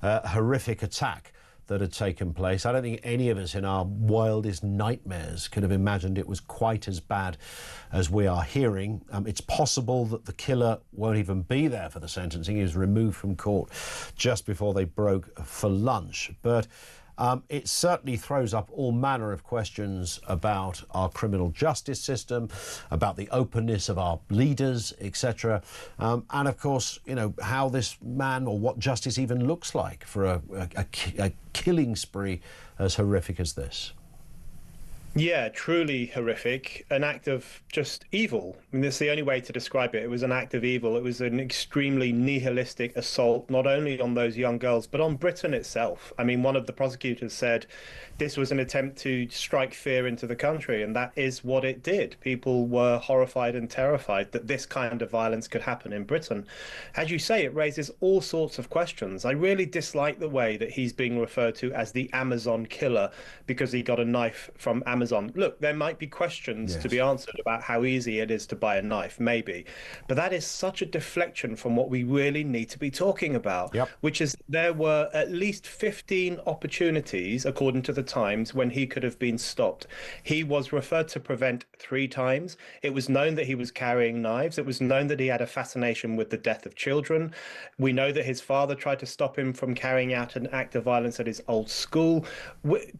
a horrific attack that had taken place. I don't think any of us in our wildest nightmares could have imagined it was quite as bad as we are hearing. It's possible that the killer won't even be there for the sentencing. He was removed from court just before they broke for lunch. But it certainly throws up all manner of questions about our criminal justice system, about the openness of our leaders, etc. And of course, you know, how this man or what justice even looks like for a killing spree as horrific as this. Yeah, truly horrific. An act of just evil. I mean, that's the only way to describe it. It was an act of evil. It was an extremely nihilistic assault, not only on those young girls, but on Britain itself. I mean, one of the prosecutors said this was an attempt to strike fear into the country, and that is what it did. People were horrified and terrified that this kind of violence could happen in Britain. As you say, it raises all sorts of questions. I really dislike the way that he's being referred to as the Amazon killer because he got a knife from Amazon. Look, there might be questions to be answered about how easy it is to buy a knife, maybe. But that is such a deflection from what we really need to be talking about, which is there were at least 15 opportunities, according to the Times, when he could have been stopped. He was referred to prevent 3 times. It was known that he was carrying knives. It was known that he had a fascination with the death of children. We know that his father tried to stop him from carrying out an act of violence at his old school.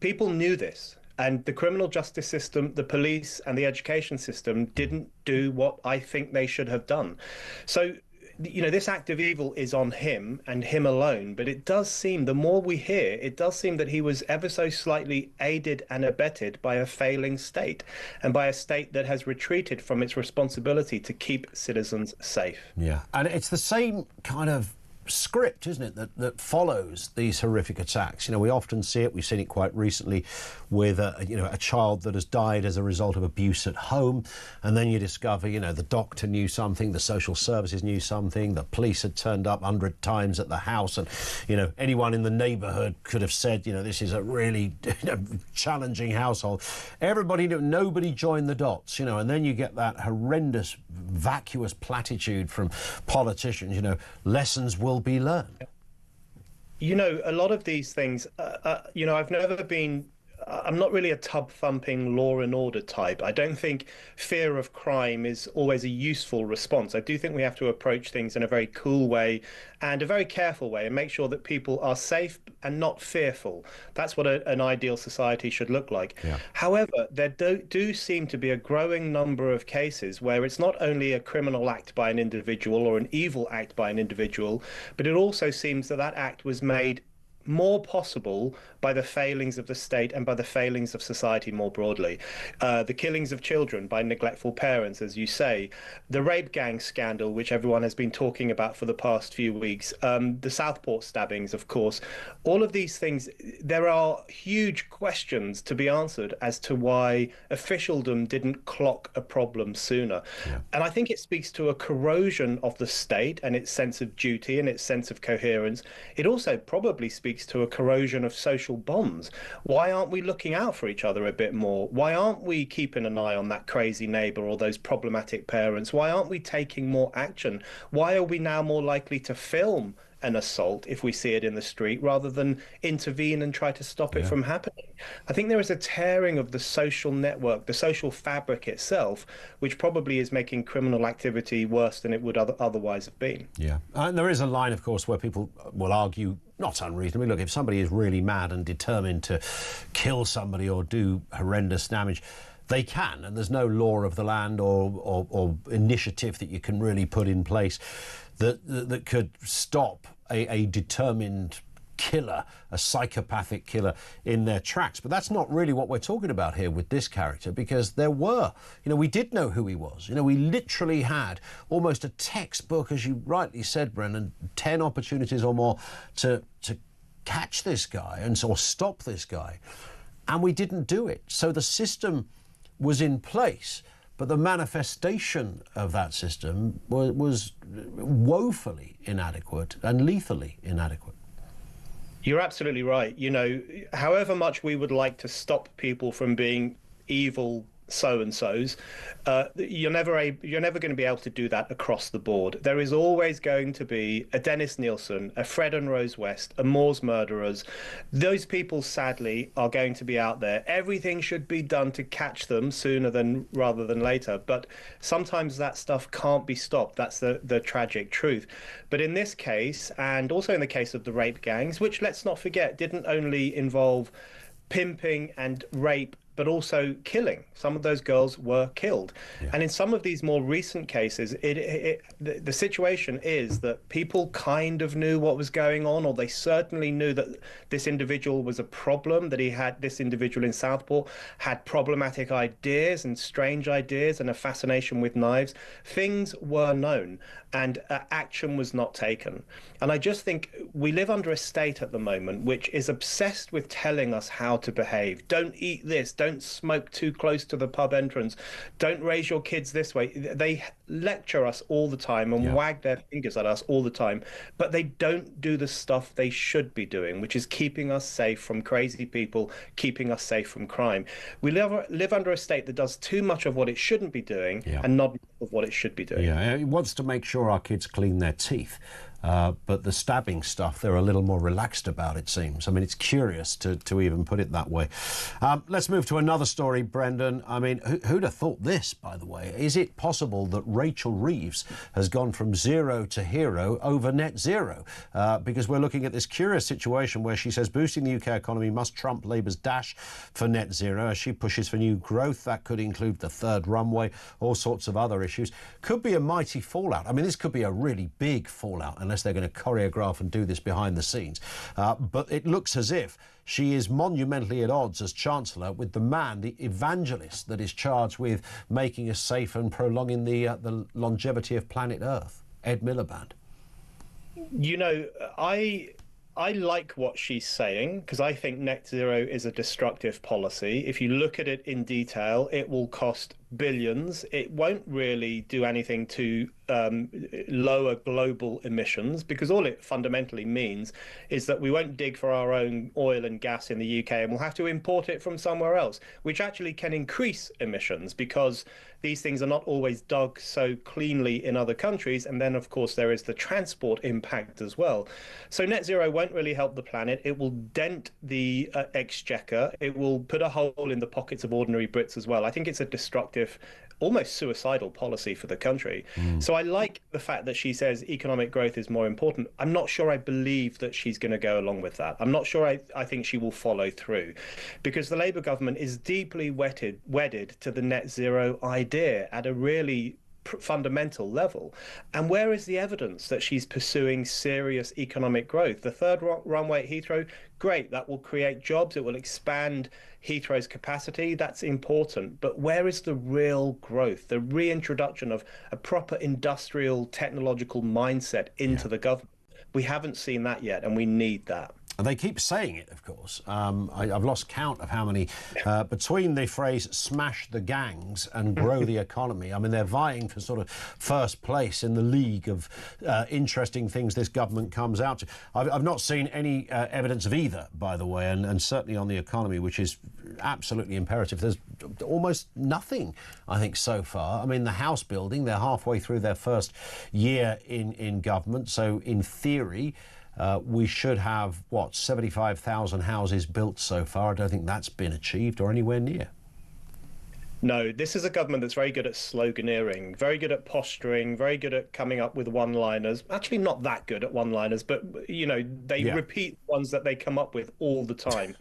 People knew this. And the criminal justice system, the police and the education system didn't do what I think they should have done. So, you know, this act of evil is on him and him alone. But it does seem, the more we hear, it does seem that he was ever so slightly aided and abetted by a failing state and by a state that has retreated from its responsibility to keep citizens safe. Yeah, and it's the same kind of script, isn't it, that follows these horrific attacks. You know, we often see it. We've seen it quite recently with a child that has died as a result of abuse at home, and then you discover, you know, the doctor knew something, the social services knew something, the police had turned up 100 times at the house, and, you know, anyone in the neighbourhood could have said, you know, this is a really challenging household. Everybody knew, nobody joined the dots, you know, and then you get that horrendous vacuous platitude from politicians, you know, lessons will be learned. You know, a lot of these things, you know, I've never been I'm not really a tub-thumping law and order type. I don't think fear of crime is always a useful response. I do think we have to approach things in a very cool way and a very careful way and make sure that people are safe and not fearful. That's what an ideal society should look like. Yeah. However, there do seem to be a growing number of cases where it's not only a criminal act by an individual or an evil act by an individual, but it also seems that that act was made more possible by the failings of the state and by the failings of society more broadly. The killings of children by neglectful parents, as you say, the rape gang scandal, which everyone has been talking about for the past few weeks, the Southport stabbings, of course, all of these things, there are huge questions to be answered as to why officialdom didn't clock a problem sooner. Yeah. And I think it speaks to a corrosion of the state and its sense of duty and its sense of coherence. It also probably speaks to a corrosion of social bonds. Why aren't we looking out for each other a bit more? Why aren't we keeping an eye on that crazy neighbor or those problematic parents? Why aren't we taking more action? Why are we now more likely to film an assault if we see it in the street rather than intervene and try to stop it from happening? I think there is a tearing of the social network, the social fabric itself, which probably is making criminal activity worse than it would otherwise have been. Yeah. And there is a line, of course, where people will argue, not unreasonably, look, if somebody is really mad and determined to kill somebody or do horrendous damage, they can, and there's no law of the land or initiative that you can really put in place that could stop a determined killer, a psychopathic killer, in their tracks. But that's not really what we're talking about here with this character, because there were, we did know who he was. We literally had almost a textbook, as you rightly said, Brendan, 10 opportunities or more to catch this guy or stop this guy, and we didn't do it. So the system was in place, but the manifestation of that system was woefully inadequate and lethally inadequate. You're absolutely right. However much we would like to stop people from being evil so-and-sos, you're never going to be able to do that across the board. There is always going to be a Dennis Nielsen, a Fred and Rose West, a Moore's murderers. Those people, sadly, are going to be out there. Everything should be done to catch them sooner rather than later. But sometimes that stuff can't be stopped. That's the tragic truth. But in this case, and also in the case of the rape gangs, which, let's not forget, didn't only involve pimping and rape, but also killing. Some of those girls were killed. Yeah. And in some of these more recent cases, the situation is that people kind of knew what was going on, or they certainly knew that this individual was a problem, that this individual in Southport had problematic ideas and strange ideas and a fascination with knives. Things were known, and action was not taken. And I just think we live under a state at the moment which is obsessed with telling us how to behave. Don't eat this, don't smoke too close to the pub entrance, don't raise your kids this way. They lecture us all the time and wag their fingers at us all the time, but they don't do the stuff they should be doing, which is keeping us safe from crazy people, keeping us safe from crime. We live under a state that does too much of what it shouldn't be doing and not enough of what it should be doing. Yeah, it wants to make sure our kids clean their teeth. But the stabbing stuff, they're a little more relaxed about, it seems. I mean, it's curious to even put it that way. Let's move to another story, Brendan. I mean, who'd have thought this, by the way? Is it possible that Rachel Reeves has gone from zero to hero over net zero? Because we're looking at this curious situation where she says boosting the UK economy must trump Labour's dash for net zero as she pushes for new growth. That could include the third runway, all sorts of other issues. Could be a mighty fallout. I mean, this could be a really big fallout, unless they're going to choreograph and do this behind the scenes. But it looks as if she is monumentally at odds as Chancellor with the man, the evangelist that is charged with making us safe and prolonging the longevity of planet Earth, Ed Miliband. I like what she's saying, because I think net zero is a destructive policy. If you look at it in detail, it will cost billions. It won't really do anything to lower global emissions, because all it fundamentally means is that we won't dig for our own oil and gas in the UK, and we'll have to import it from somewhere else, which actually can increase emissions because these things are not always dug so cleanly in other countries. And then, of course, there is the transport impact as well. So net zero won't really help the planet. It will dent the exchequer. It will put a hole in the pockets of ordinary Brits as well. I think it's a destructive, almost suicidal policy for the country. So I like the fact that she says economic growth is more important. I'm not sure I believe that she's going to go along with that. I'm not sure I think she will follow through, because the Labour government is deeply wedded to the net zero idea at a really fundamental level. And where is the evidence that she's pursuing serious economic growth? The third runway at Heathrow, great, that will create jobs, it will expand Heathrow's capacity, that's important. But where is the real growth, the reintroduction of a proper industrial technological mindset into the government? We haven't seen that yet, and we need that. And they keep saying it, of course. I've lost count of how many, between the phrase smash the gangs and grow the economy. I mean, they're vying for sort of first place in the league of interesting things this government comes out to. I've not seen any evidence of either, by the way, and certainly on the economy, which is absolutely imperative. There's almost nothing, I think, so far. I mean, the house building, they're halfway through their first year in government. So in theory, we should have, 75,000 houses built so far. I don't think that's been achieved or anywhere near. No, this is a government that's very good at sloganeering, very good at posturing, very good at coming up with one-liners. Actually, not that good at one-liners, but, you know, they repeat ones that they come up with all the time.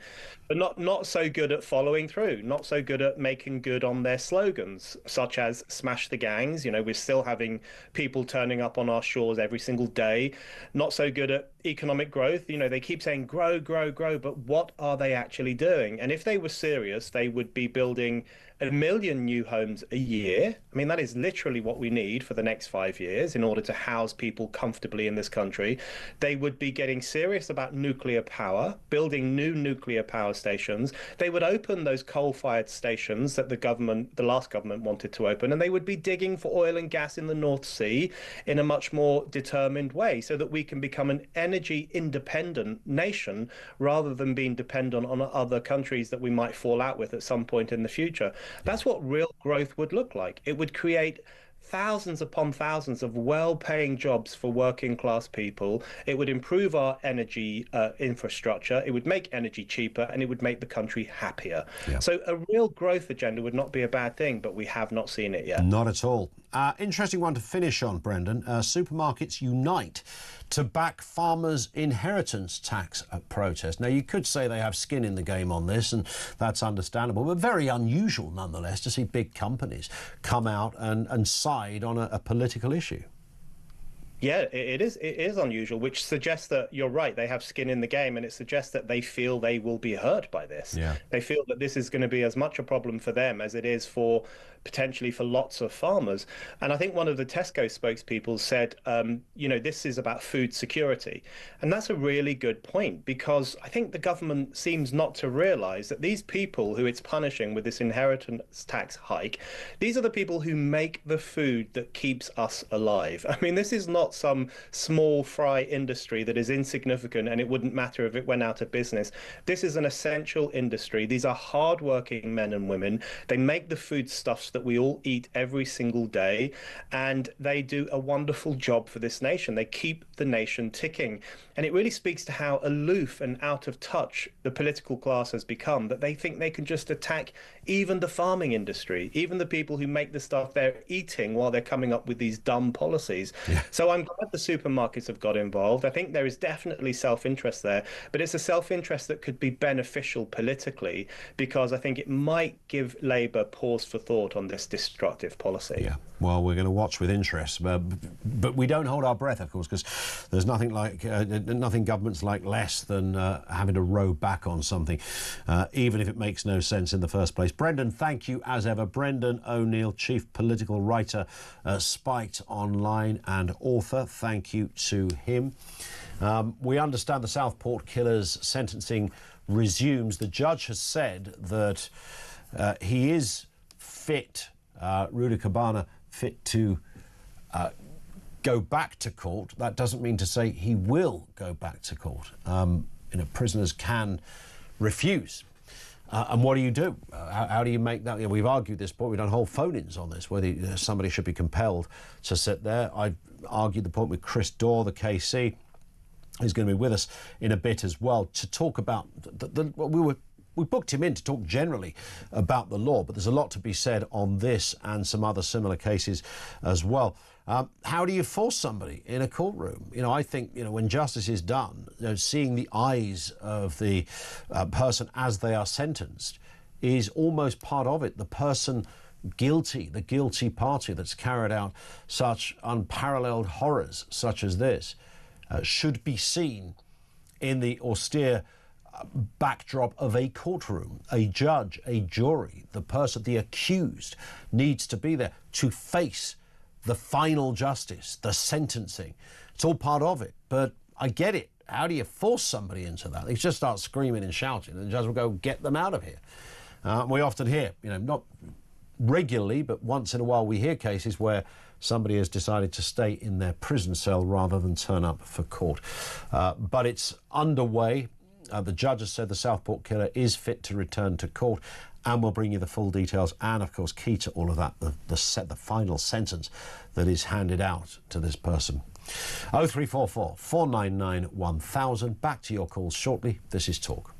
But not so good at following through, not so good at making good on their slogans, such as smash the gangs. You know, we're still having people turning up on our shores every single day. Not so good at economic growth. You know, they keep saying grow, grow, grow, but what are they actually doing? And if they were serious, they would be building 1 million new homes a year. I mean, that is literally what we need for the next 5 years in order to house people comfortably in this country. They would be getting serious about nuclear power, building new nuclear power stations. They would open those coal-fired stations that the last government wanted to open, and they would be digging for oil and gas in the North Sea in a much more determined way, so that we can become an energy independent nation rather than being dependent on other countries that we might fall out with at some point in the future. That's what real growth would look like. It would create thousands upon thousands of well-paying jobs for working class people. It would improve our energy infrastructure. It would make energy cheaper, and it would make the country happier. So a real growth agenda would not be a bad thing, but we have not seen it yet. Not at all. Interesting one to finish on, Brendan. Supermarkets unite to back farmers' inheritance tax protest. Now, you could say they have skin in the game on this, and that's understandable, but very unusual nonetheless to see big companies come out and side on a political issue. Yeah, it is unusual, which suggests that you're right, they have skin in the game, and it suggests that they feel they will be hurt by this. They feel that this is going to be as much a problem for them as it is potentially for lots of farmers. And I think one of the Tesco spokespeople said, you know, this is about food security. And that's a really good point, because I think the government seems not to realise that these people who it's punishing with this inheritance tax hike, these are the people who make the food that keeps us alive. I mean, this is not some small fry industry that is insignificant and it wouldn't matter if it went out of business. This is an essential industry. These are hard-working men and women. They make the foodstuffs that we all eat every single day, and they do a wonderful job for this nation. They keep the nation ticking. And it really speaks to how aloof and out of touch the political class has become, that they think they can just attack even the farming industry, even the people who make the stuff they're eating while they're coming up with these dumb policies. So I'm glad the supermarkets have got involved. I think there is definitely self-interest there, but it's a self-interest that could be beneficial politically, because I think it might give Labour pause for thought on this destructive policy. Well, we're going to watch with interest, but we don't hold our breath, of course, because there's nothing governments like less than having to row back on something, even if it makes no sense in the first place. Brendan, thank you as ever. Brendan O'Neill, chief political writer, Spiked Online, and author. Thank you to him. We understand the Southport killer's sentencing resumes. The judge has said that he is fit Rudakabana fit to go back to court. That doesn't mean to say he will go back to court. Prisoners can refuse. And what do you do? How do you make that? We've argued this point. We've done whole phone-ins on this, whether somebody should be compelled to sit there. I've argued the point with Chris Dorr, the KC, who's going to be with us in a bit as well, to talk about we booked him in to talk generally about the law, but there's a lot to be said on this and some other similar cases as well. How do you force somebody in a courtroom? I think, when justice is done, seeing the eyes of the person as they are sentenced is almost part of it. The person guilty, the guilty party that's carried out such unparalleled horrors such as this, should be seen in the austere backdrop of a courtroom. A judge, a jury, the person, the accused, needs to be there to face the final justice, the sentencing. It's all part of it, but I get it. How do you force somebody into that? They just start screaming and shouting, and the judge will go, get them out of here. We often hear, not regularly, but once in a while we hear cases where somebody has decided to stay in their prison cell rather than turn up for court. But it's underway. The judge has said the Southport killer is fit to return to court, and we'll bring you the full details and, of course, key to all of that, the final sentence that is handed out to this person. 0344 499 1000. Back to your calls shortly. This is Talk.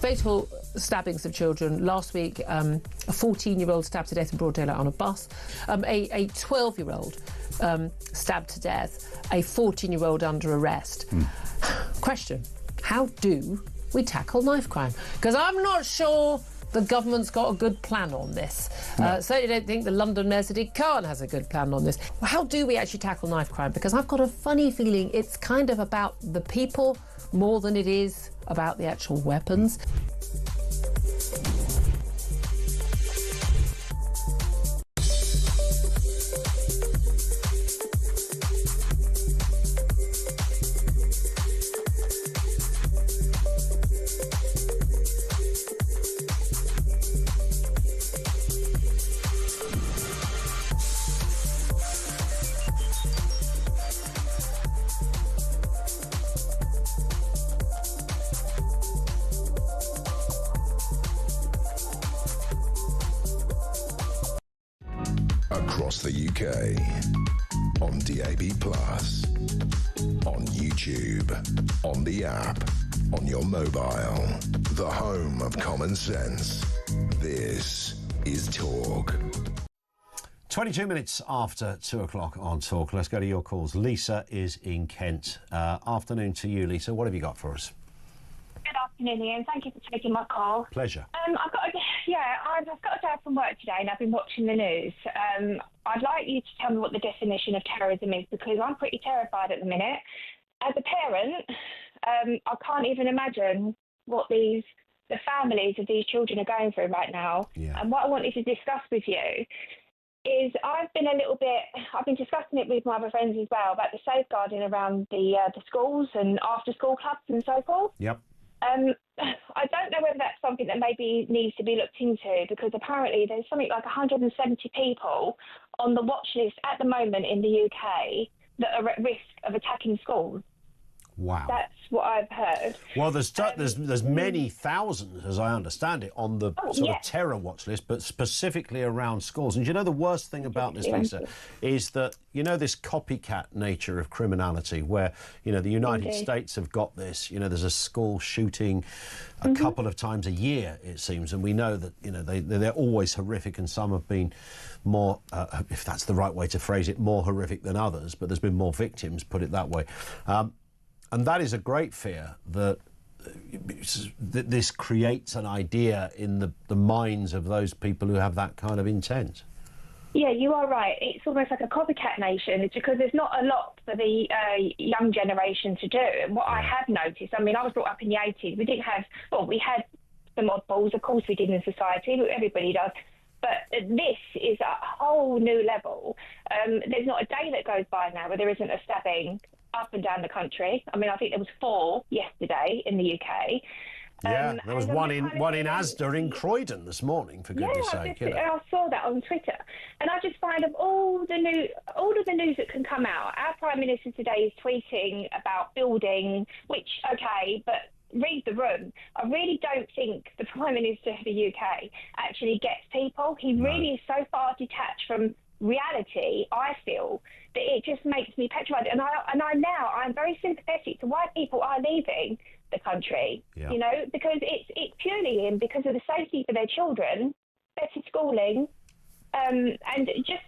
Fatal stabbings of children. Last week, a 14-year-old stabbed to death in broad daylight on a bus. A 12-year-old stabbed to death. A 14-year-old under arrest. Question: how do we tackle knife crime? Because I'm not sure the government's got a good plan on this. No. Certainly don't think the London Mayor Sadiq Khan has a good plan on this. Well, how do we actually tackle knife crime? Because I've got a funny feeling it's kind of about the people more than it is about the actual weapons. Across the UK, on DAB+, on YouTube, on the app, on your mobile, the home of common sense. This is Talk. 22 minutes after 2 o'clock on Talk. Let's go to your calls. Lisa is in Kent. Afternoon to you, Lisa. What have you got for us? Good afternoon, Ian. Thank you for taking my call. Pleasure. I've got a day off from work today and I've been watching the news. I'd like you to tell me what the definition of terrorism is, because I'm pretty terrified at the minute. As a parent, I can't even imagine what the families of these children are going through right now. Yeah. And what I wanted to discuss with you is I've been discussing it with my other friends as well about the safeguarding around the schools and after-school clubs and so forth. Yep. I don't know whether that's something that maybe needs to be looked into, because apparently there's something like 170 people on the watch list at the moment in the UK that are at risk of attacking schools. Wow. That's what I've heard. Well, there's many thousands, as I understand it, on the sort of terror watch list, but specifically around schools. And do you know the worst thing about this, Lisa, is that, you know, this copycat nature of criminality where, you know, the United States have got this, you know, there's a school shooting a couple of times a year, it seems, and we know that, you know, they're always horrific, and some have been more, if that's the right way to phrase it, more horrific than others, but there's been more victims, put it that way. And that is a great fear, that this creates an idea in the minds of those people who have that kind of intent. Yeah, you are right. It's almost like a copycat nation. It's because there's not a lot for the young generation to do. And what I have noticed, I mean, I was brought up in the 80s. We had some oddballs, of course we did in society, everybody does. But this is a whole new level. There's not a day that goes by now where there isn't a stabbing up and down the country. I mean, I think there was 4 yesterday in the UK. Yeah, there was one in Asda in Croydon this morning, for goodness sake. I saw that on Twitter, and I just find of all of the news that can come out, our Prime Minister today is tweeting about building, which, okay, but read the room. I really don't think the Prime Minister of the UK actually gets people. He really is so far detached from reality, I feel, that it just makes me petrified. And I'm very sympathetic to why people are leaving the country, you know, because it's purely because of the safety for their children, better schooling, and just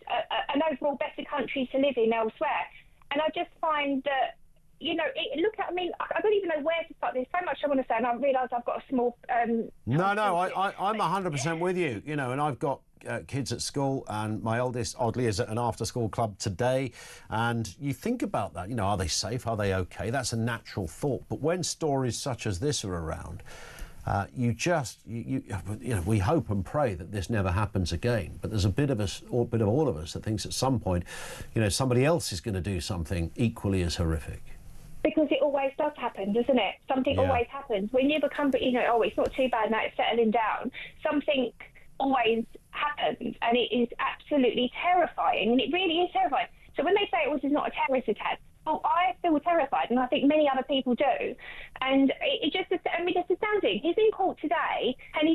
an overall better country to live in elsewhere. And I just find that, you know, I don't even know where to start. There's so much I want to say, and I realise I've got a small... I'm 100% with you, you know, and I've got kids at school, and my eldest, oddly, is at an after-school club today, and you think about that, you know, are they safe, are they okay? That's a natural thought. But when stories such as this are around, you know, we hope and pray that this never happens again. But there's a bit of all of us that thinks at some point, you know, somebody else is going to do something equally as horrific. Because it always does happen, doesn't it? Something always happens. When you become, you know, oh, it's not too bad now, it's settling down. Something always happens, and it is absolutely terrifying, and it really is terrifying. So when they say it was not a terrorist attack, well, I feel terrified, and I think many other people do. And it just, I mean, it's astounding. He's in court today, and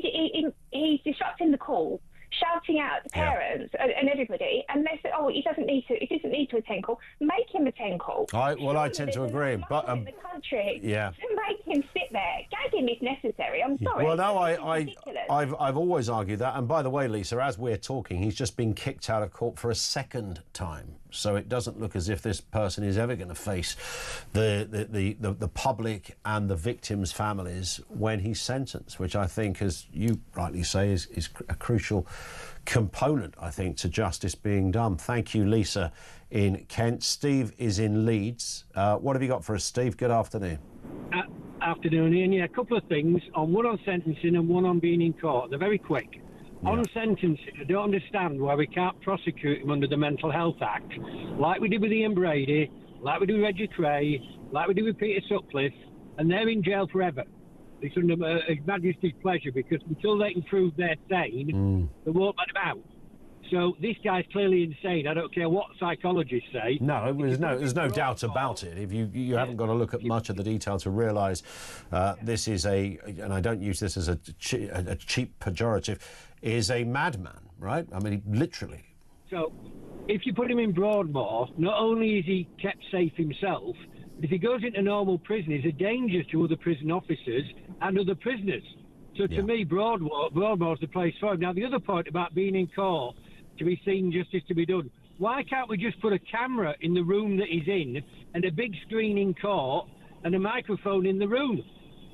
he's disrupting the call, shouting out at the parents and everybody, and they say, oh, he doesn't need to attend court. Make him attend court. I tend to agree, but in the country, yeah, to make him sit there, gag him if necessary. I'm sorry. Well, no, I've always argued that. And by the way, Lisa, as we're talking, he's just been kicked out of court for a second time. So it doesn't look as if this person is ever going to face the public and the victims' families when he's sentenced, which I think, as you rightly say, is a crucial component, I think, to justice being done. Thank you, Lisa, in Kent. Steve is in Leeds. What have you got for us, Steve? Good afternoon. Afternoon, Ian. Yeah, a couple of things. One on sentencing and one on being in court. They're very quick. Yeah. On sentencing, I don't understand why we can't prosecute him under the Mental Health Act, like we did with Ian Brady, like we did with Reggie Cray, like we did with Peter Sutcliffe, and they're in jail forever. It's under His Majesty's pleasure, because until they can prove they're sane, they won't let them out. So this guy's clearly insane. I don't care what psychologists say. No, there's no doubt about it. If you haven't got to look at much of the detail to realise this is and I don't use this as a cheap pejorative, is a madman, right? I mean, literally. So if you put him in Broadmoor, not only is he kept safe himself, but if he goes into normal prison, he's a danger to other prison officers and other prisoners. So to me, Broadmoor's the place for him. Now, the other point about being in court, to be seen, justice to be done, why can't we just put a camera in the room that he's in and a big screen in court and a microphone in the room?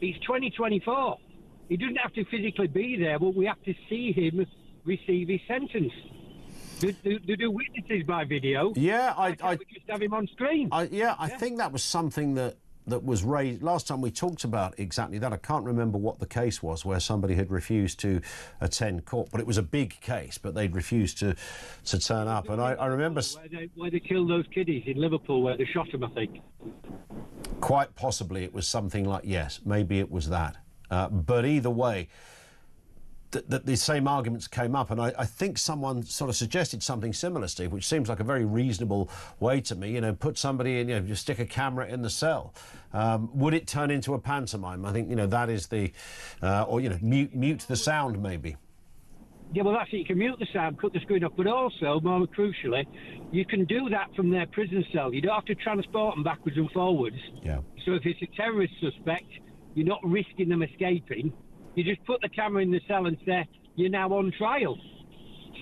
It's 2024. He doesn't have to physically be there, but we have to see him receive his sentence. Do witnesses by video? Yeah, we just have him on screen. I think that was something that was raised last time we talked about exactly that. I can't remember what the case was where somebody had refused to attend court, but it was a big case, but they'd refused to turn up. And I remember... Where they killed those kiddies in Liverpool, where they shot them, I think. Quite possibly it was something like, yes, maybe it was that. But either way, the same arguments came up, and I think someone sort of suggested something similar, Steve, which seems like a very reasonable way to me. Put somebody in, just stick a camera in the cell. Would it turn into a pantomime? I think, that is the... or, mute the sound, maybe. Yeah, well, that's it. You can mute the sound, cut the screen off, but also, more crucially, you can do that from their prison cell. You don't have to transport them backwards and forwards. Yeah. So if it's a terrorist suspect, you're not risking them escaping. You just put the camera in the cell and say, you're now on trial.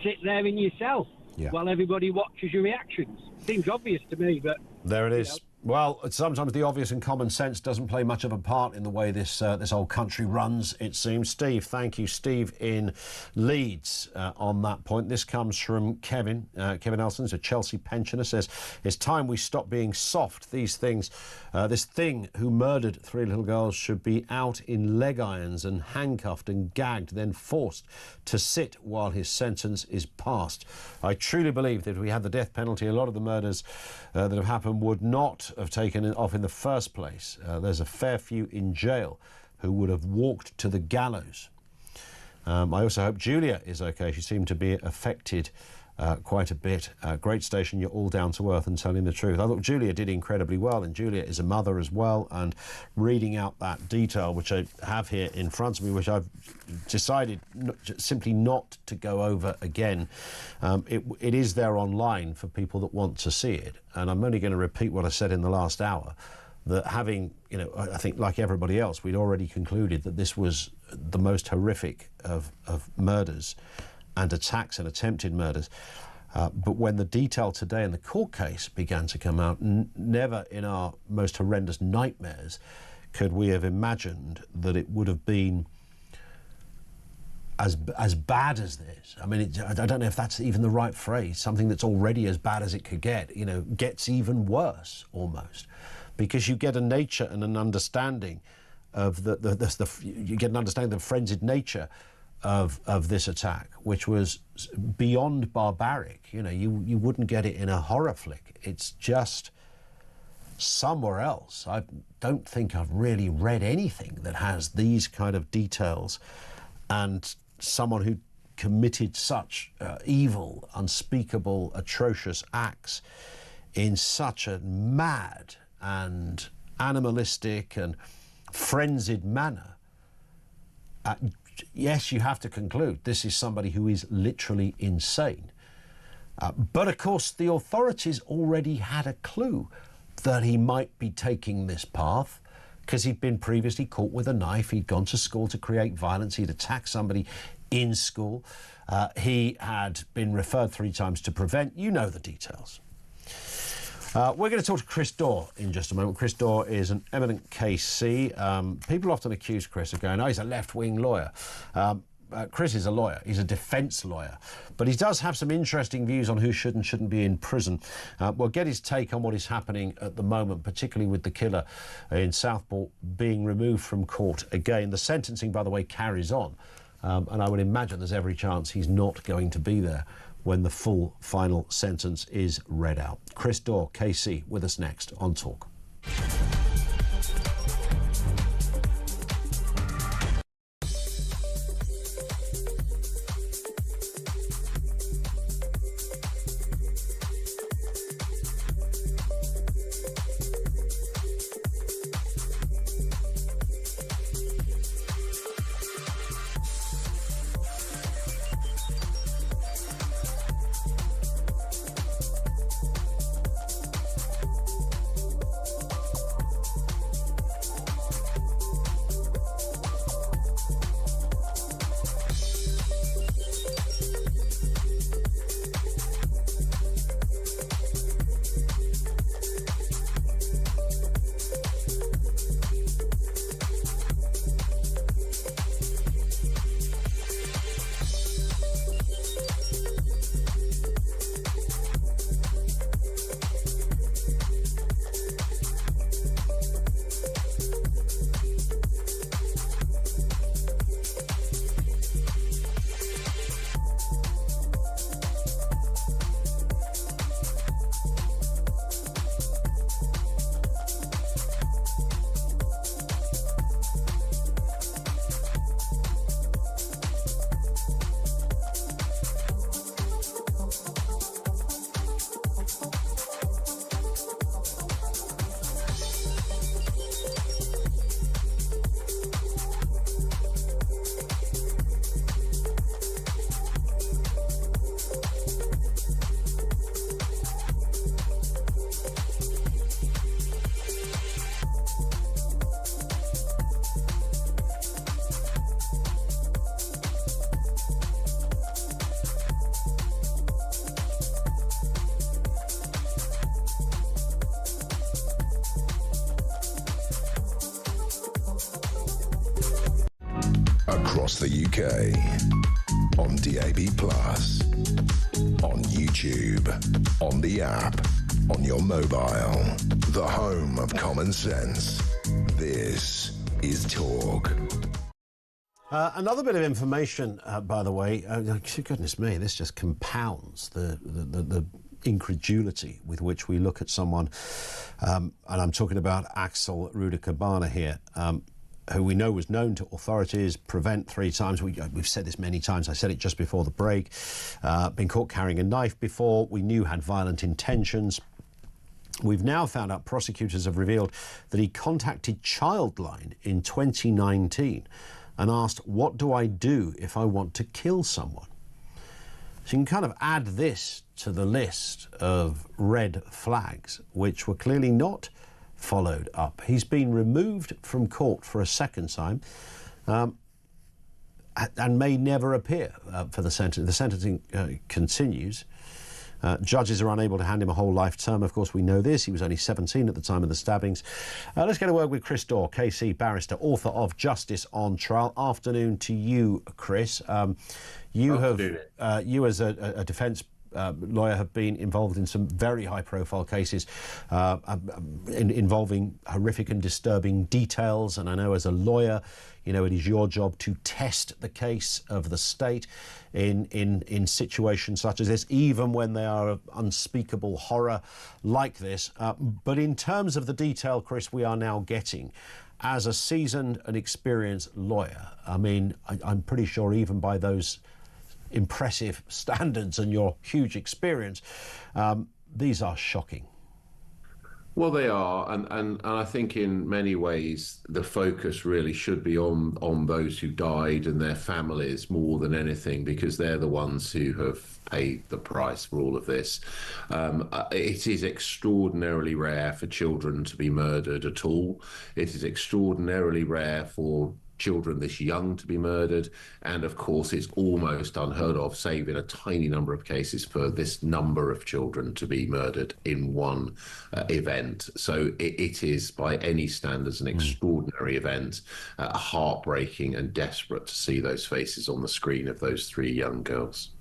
Sit there in your cell while everybody watches your reactions. Seems obvious to me, but... There it is. Well, sometimes the obvious and common sense doesn't play much of a part in the way this old country runs, it seems. Steve, thank you. Steve in Leeds on that point. This comes from Kevin. Kevin Elson's a Chelsea pensioner, says, it's time we stop being soft. These things, this thing who murdered 3 little girls should be out in leg irons and handcuffed and gagged, then forced to sit while his sentence is passed. I truly believe that if we had the death penalty, a lot of the murders that have happened would not have taken it off in the first place. There's a fair few in jail who would have walked to the gallows. I also hope Julia is okay. She seemed to be affected quite a bit. Great station, you're all down to earth and telling the truth. I thought Julia did incredibly well, and Julia is a mother as well, and reading out that detail, which I have here in front of me, which I've decided simply not to go over again. It is there online for people that want to see it, and I'm only going to repeat what I said in the last hour, that having, I think like everybody else, we'd already concluded that this was the most horrific of murders and attacks and attempted murders. But when the detail today in the court case began to come out, never in our most horrendous nightmares could we have imagined that it would have been as bad as this. I mean, I don't know if that's even the right phrase. Something that's already as bad as it could get, gets even worse almost, because you get a nature and an understanding of you get an understanding of the frenzied nature of this attack, which was beyond barbaric. You wouldn't get it in a horror flick. It's just somewhere else. I don't think I've really read anything that has these kind of details, and someone who committed such evil, unspeakable, atrocious acts in such a mad and animalistic and frenzied manner. Yes, you have to conclude this is somebody who is literally insane. But of course, the authorities already had a clue that he might be taking this path, because he'd been previously caught with a knife. He'd gone to school to create violence. He'd attacked somebody in school. He had been referred 3 times to Prevent. You know the details. We're going to talk to Chris Dorr in just a moment. Chris Dorr is an eminent KC. People often accuse Chris of going, he's a left-wing lawyer. Chris is a lawyer. He's a defence lawyer. But he does have some interesting views on who should and shouldn't be in prison. We'll get his take on what is happening at the moment, particularly with the killer in Southport being removed from court again. The sentencing, by the way, carries on. And I would imagine there's every chance he's not going to be there when the full final sentence is read out. Chris Dorr, KC, with us next on Talk. across the UK. On DAB+, on YouTube, on the app, on your mobile. The home of common sense. This is Talk. Another bit of information, by the way, goodness me, this just compounds the incredulity with which we look at someone, and I'm talking about Axel Rudakabana here, who we know was known to authorities, prevent 3 times. We've said this many times. I said it just before the break. Been caught carrying a knife before. We knew had violent intentions. We've now found out prosecutors have revealed that he contacted Childline in 2019 and asked, what do I do if I want to kill someone? So you can kind of add this to the list of red flags, which were clearly not followed up. He's been removed from court for a second time and may never appear for the sentence. The sentencing continues. Judges are unable to hand him a whole life term. Of course, we know this. He was only 17 at the time of the stabbings. Let's get a word with Chris Dorr, KC barrister, author of Justice on Trial. Afternoon to you, Chris. You as a defence lawyer have been involved in some very high-profile cases involving horrific and disturbing details, and I know as a lawyer, you know, it is your job to test the case of the state in situations such as this, even when they are of unspeakable horror like this. But in terms of the detail, Chris, we are now getting, as a seasoned and experienced lawyer, I mean, I'm pretty sure even by those impressive standards and your huge experience, these are shocking. Well, they are, and I think in many ways the focus really should be on those who died and their families more than anything, because they're the ones who have paid the price for all of this. It is extraordinarily rare for children to be murdered at all. It is extraordinarily rare for children this young to be murdered, and of course it's almost unheard of, save in a tiny number of cases, for this number of children to be murdered in one event. So it is by any standards an extraordinary event, heartbreaking and desperate to see those faces on the screen of those 3 young girls.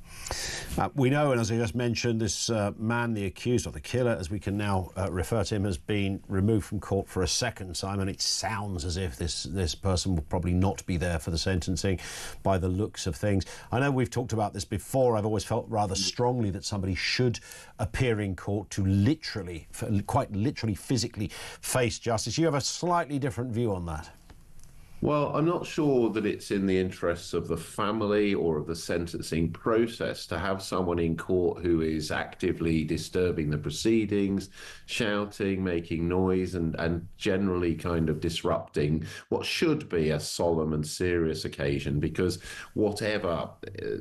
We know, and as I just mentioned, this man, the accused, or the killer, as we can now refer to him, has been removed from court for a second time, and it sounds as if this person will probably not be there for the sentencing by the looks of things. I know we've talked about this before. I've always felt rather strongly that somebody should appear in court to literally, quite literally, physically face justice. You have a slightly different view on that. Well, I'm not sure that it's in the interests of the family or of the sentencing process to have someone in court who is actively disturbing the proceedings, shouting, making noise, and generally kind of disrupting what should be a solemn and serious occasion, because whatever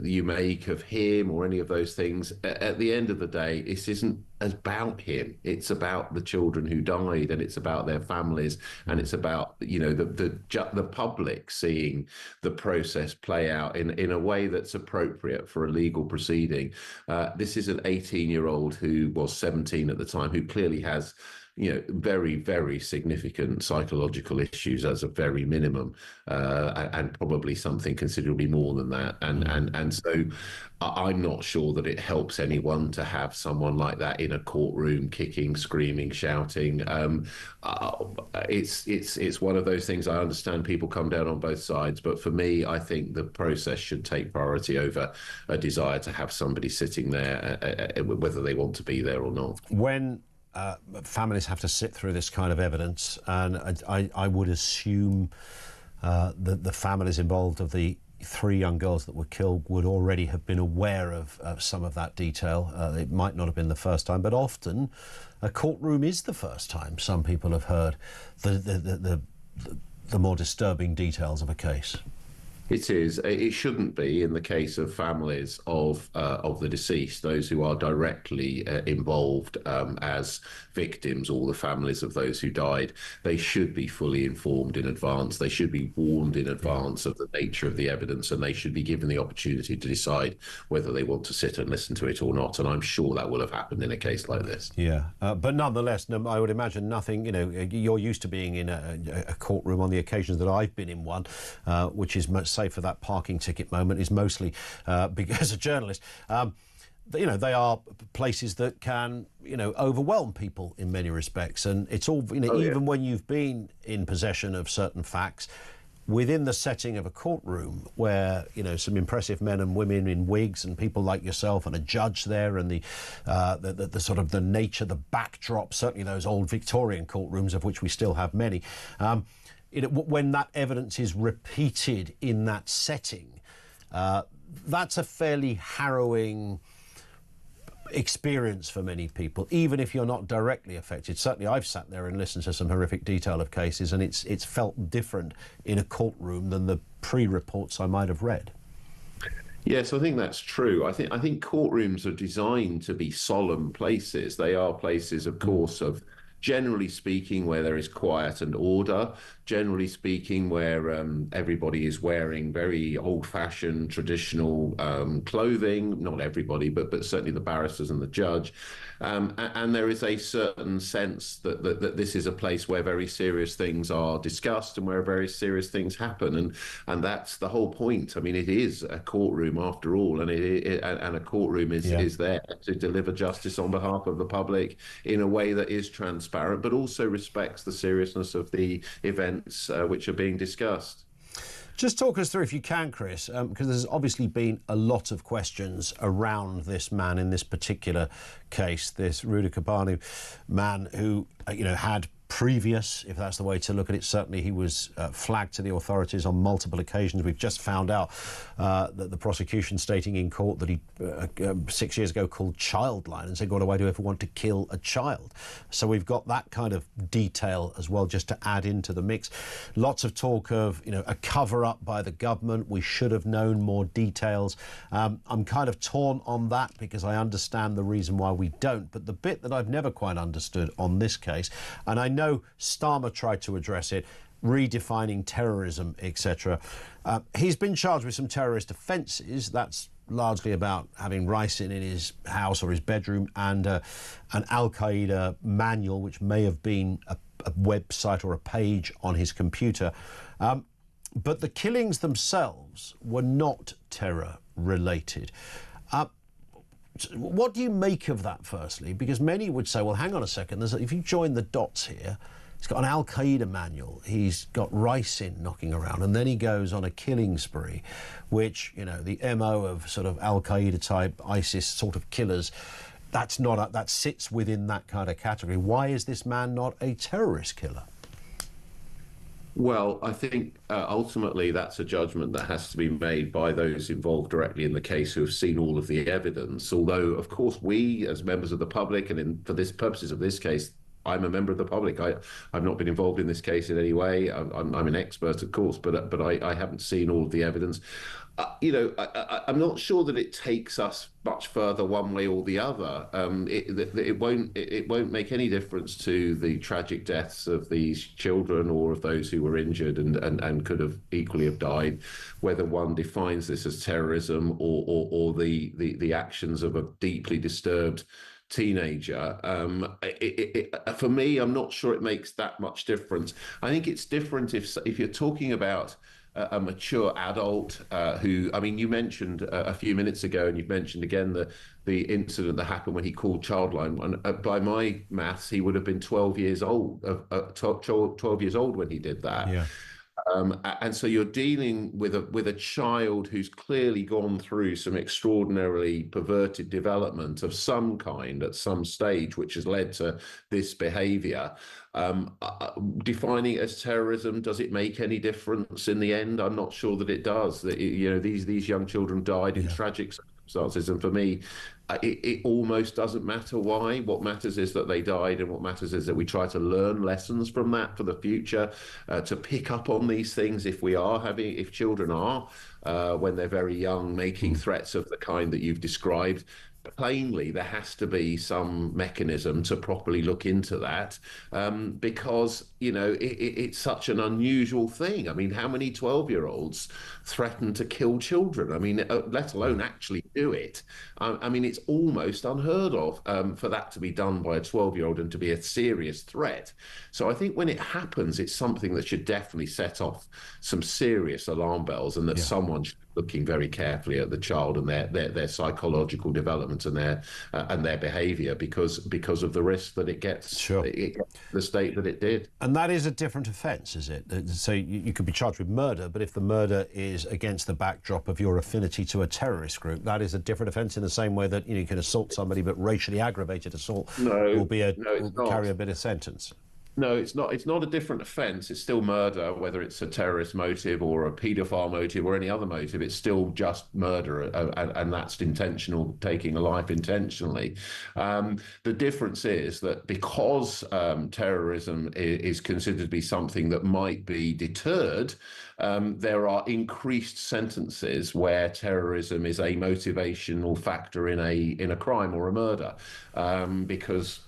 you make of him or any of those things, at the end of the day, this isn't about him. It's about the children who died, and it's about their families, and it's about, you know, the public seeing the process play out in a way that's appropriate for a legal proceeding. This is an 18-year-old who was 17 at the time, who clearly has, you know, very, very significant psychological issues as a very minimum, and probably something considerably more than that. And so I'm not sure that it helps anyone to have someone like that in a courtroom, kicking, screaming, shouting. It's one of those things. I understand people come down on both sides, but for me, I think the process should take priority over a desire to have somebody sitting there, whether they want to be there or not. When families have to sit through this kind of evidence, and I would assume that the families involved of the 3 young girls that were killed would already have been aware of some of that detail. It might not have been the first time, but often a courtroom is the first time some people have heard the more disturbing details of a case. It is. It shouldn't be in the case of families of the deceased, those who are directly involved as victims, or the families of those who died. They should be fully informed in advance. They should be warned in advance of the nature of the evidence, and they should be given the opportunity to decide whether they want to sit and listen to it or not. And I'm sure that will have happened in a case like this. Yeah, but nonetheless, I would imagine nothing, you know, you're used to being in a courtroom on the occasions that I've been in one, which is much say for that parking ticket moment is mostly because as a journalist. They are places that can, overwhelm people in many respects. And it's all, even when you've been in possession of certain facts, within the setting of a courtroom where, some impressive men and women in wigs and people like yourself and a judge there and the sort of the nature, the backdrop, certainly those old Victorian courtrooms of which we still have many, when that evidence is repeated in that setting, that's a fairly harrowing experience for many people, even if you're not directly affected. Certainly I've sat there and listened to some horrific detail of cases, and it's felt different in a courtroom than the pre-reports I might have read. Yes, I think that's true. I think courtrooms are designed to be solemn places. They are places, of course, of generally speaking, where there is quiet and order, generally speaking, where everybody is wearing very old-fashioned, traditional clothing. Not everybody, but certainly the barristers and the judge. And there is a certain sense that this is a place where very serious things are discussed and where very serious things happen. And that's the whole point. I mean, it is a courtroom after all, and a courtroom is there to deliver justice on behalf of the public in a way that is transparent, but also respects the seriousness of the events which are being discussed. Just talk us through, if you can, Chris, because there's obviously been a lot of questions around this man in this particular case, this Ruda Kabanu man who, had previous, if that's the way to look at it. Certainly he was flagged to the authorities on multiple occasions. We've just found out that the prosecution stating in court that he 6 years ago called Childline and said, what do I do if I want to kill a child? So we've got that kind of detail as well, just to add into the mix. Lots of talk of, a cover-up by the government. We should have known more details. I'm kind of torn on that because I understand the reason why we don't. But the bit that I've never quite understood on this case, and I know Starmer tried to address it, redefining terrorism, etc. He's been charged with some terrorist offences. That's largely about having ricin in his house or his bedroom, and an Al-Qaeda manual, which may have been a website or a page on his computer. But the killings themselves were not terror-related. What do you make of that, firstly? Because many would say, well, hang on a second, if you join the dots here, he's got an Al-Qaeda manual, he's got ricin knocking around, and then he goes on a killing spree, which, the MO of sort of Al-Qaeda type, ISIS sort of killers, that sits within that kind of category. Why is this man not a terrorist killer? Well, I think ultimately that's a judgment that has to be made by those involved directly in the case who have seen all of the evidence. Although, of course, we as members of the public, and for this purposes of this case, I'm a member of the public. I've not been involved in this case in any way. I'm an expert, of course, but I haven't seen all of the evidence. I'm not sure that it takes us much further one way or the other. It won't make any difference to the tragic deaths of these children or of those who were injured and could have equally have died, whether one defines this as terrorism or the actions of a deeply disturbed teenager. For me, I'm not sure it makes that much difference. I think it's different if you're talking about a mature adult who, I mean, you mentioned a few minutes ago, and you've mentioned again the incident that happened when he called Childline. And by my maths, he would have been 12 years old. 12 years old when he did that. Yeah. And so you're dealing with a child who's clearly gone through some extraordinarily perverted development of some kind at some stage, which has led to this behaviour. Defining it as terrorism, does it make any difference in the end? I'm not sure that it does. These young children died in tragic circumstances, and for me, it almost doesn't matter why. What matters is that they died, and what matters is that we try to learn lessons from that for the future, to pick up on these things if children are, when they're very young, making threats of the kind that you've described. plainly there has to be some mechanism to properly look into that, because it's such an unusual thing. I mean, how many 12-year-olds threaten to kill children? I mean, let alone actually do it. I mean, it's almost unheard of for that to be done by a 12-year-old and to be a serious threat. So I think when it happens, it's something that should definitely set off some serious alarm bells, and that someone should be looking very carefully at the child and their psychological development and their behaviour, because of the risk that it gets, the state that it did. And that is a different offence, is it? So you could be charged with murder, but if the murder is against the backdrop of your affinity to a terrorist group, that is a different offence, in the same way that you can assault somebody, but racially aggravated assault will carry a bit of sentence. No, it's not. It's not a different offence. It's still murder, whether it's a terrorist motive or a paedophile motive or any other motive. It's still just murder, and that's intentional, taking a life intentionally. The difference is that because terrorism is considered to be something that might be deterred, there are increased sentences where terrorism is a motivational factor in a crime or a murder, because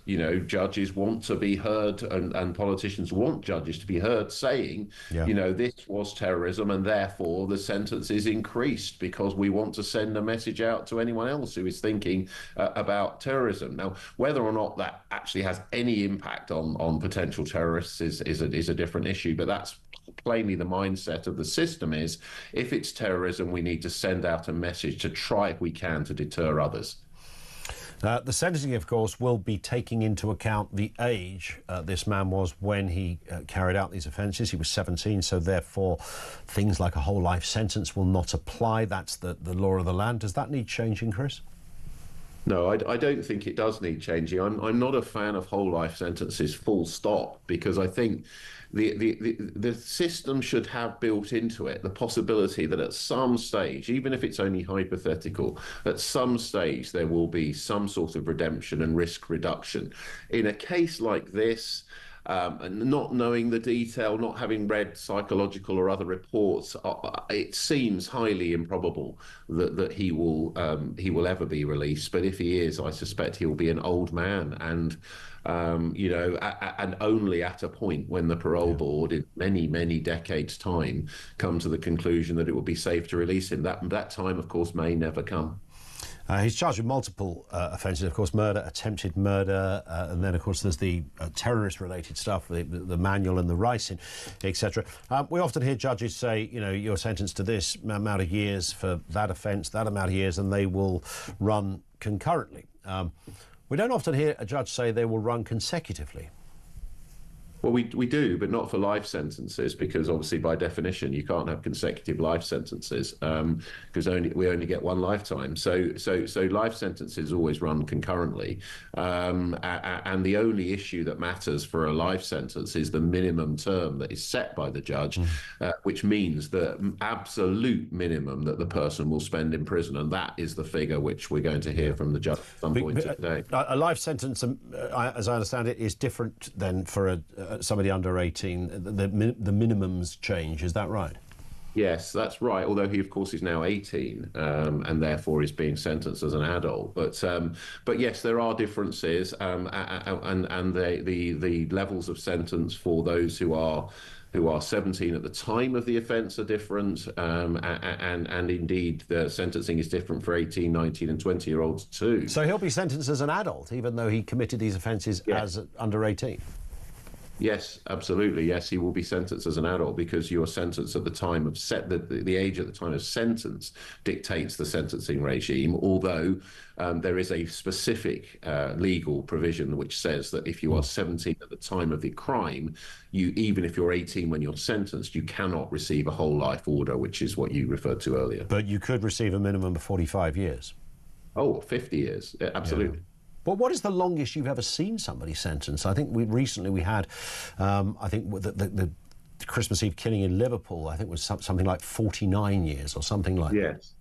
judges want to be heard, and politicians want judges to be heard saying, this was terrorism, and therefore the sentence is increased because we want to send a message out to anyone else who is thinking about terrorism. Now, whether or not that actually has any impact on potential terrorists is a different issue, but that's plainly the mindset of the system. Is if it's terrorism, we need to send out a message to try, if we can, to deter others. The sentencing, of course, will be taking into account the age this man was when he carried out these offences. He was 17, so therefore things like a whole life sentence will not apply. That's the law of the land. Does that need changing, Chris? No, I don't think it does need changing. I'm not a fan of whole life sentences, full stop, because I think the system should have built into it the possibility that at some stage, even if it's only hypothetical, at some stage there will be some sort of redemption and risk reduction. In a case like this, and not knowing the detail, not having read psychological or other reports, it seems highly improbable that he will ever be released. But if he is, I suspect he'll be an old man, and and only at a point when the parole board, in many decades' time, come to the conclusion that it would be safe to release him. That time, of course, may never come. He's charged with multiple offences, of course, murder, attempted murder, and then, of course, there's the terrorist-related stuff, the manual and the ricin, etc. We often hear judges say, you're sentenced to this amount of years for that offence, that amount of years, and they will run concurrently. We don't often hear a judge say they will run consecutively. Well, we do, but not for life sentences, because obviously by definition you can't have consecutive life sentences, because we only get one lifetime. So life sentences always run concurrently, and the only issue that matters for a life sentence is the minimum term that is set by the judge, which means the absolute minimum that the person will spend in prison, and that is the figure which we're going to hear from the judge at some point today. A life sentence, as I understand it, is different than for somebody under 18. The minimums change, is that right? Yes, that's right. Although he, of course, is now 18 and therefore is being sentenced as an adult. But yes, there are differences, and the levels of sentence for those who are 17 at the time of the offence are different, and indeed the sentencing is different for 18, 19 and 20-year-olds too. So he'll be sentenced as an adult, even though he committed these offences as under 18? Yes, absolutely. Yes, he will be sentenced as an adult, because your sentence at the time of the age at the time of sentence dictates the sentencing regime, although there is a specific legal provision which says that if you are 17 at the time of the crime, even if you're 18 when you're sentenced, you cannot receive a whole life order, which is what you referred to earlier. But you could receive a minimum of 45 years. Oh, 50 years. Absolutely. Yeah. Well, what is the longest you've ever seen somebody sentenced? I think we had, I think the Christmas Eve killing in Liverpool, I think was something like 49 years or something like that. Yes.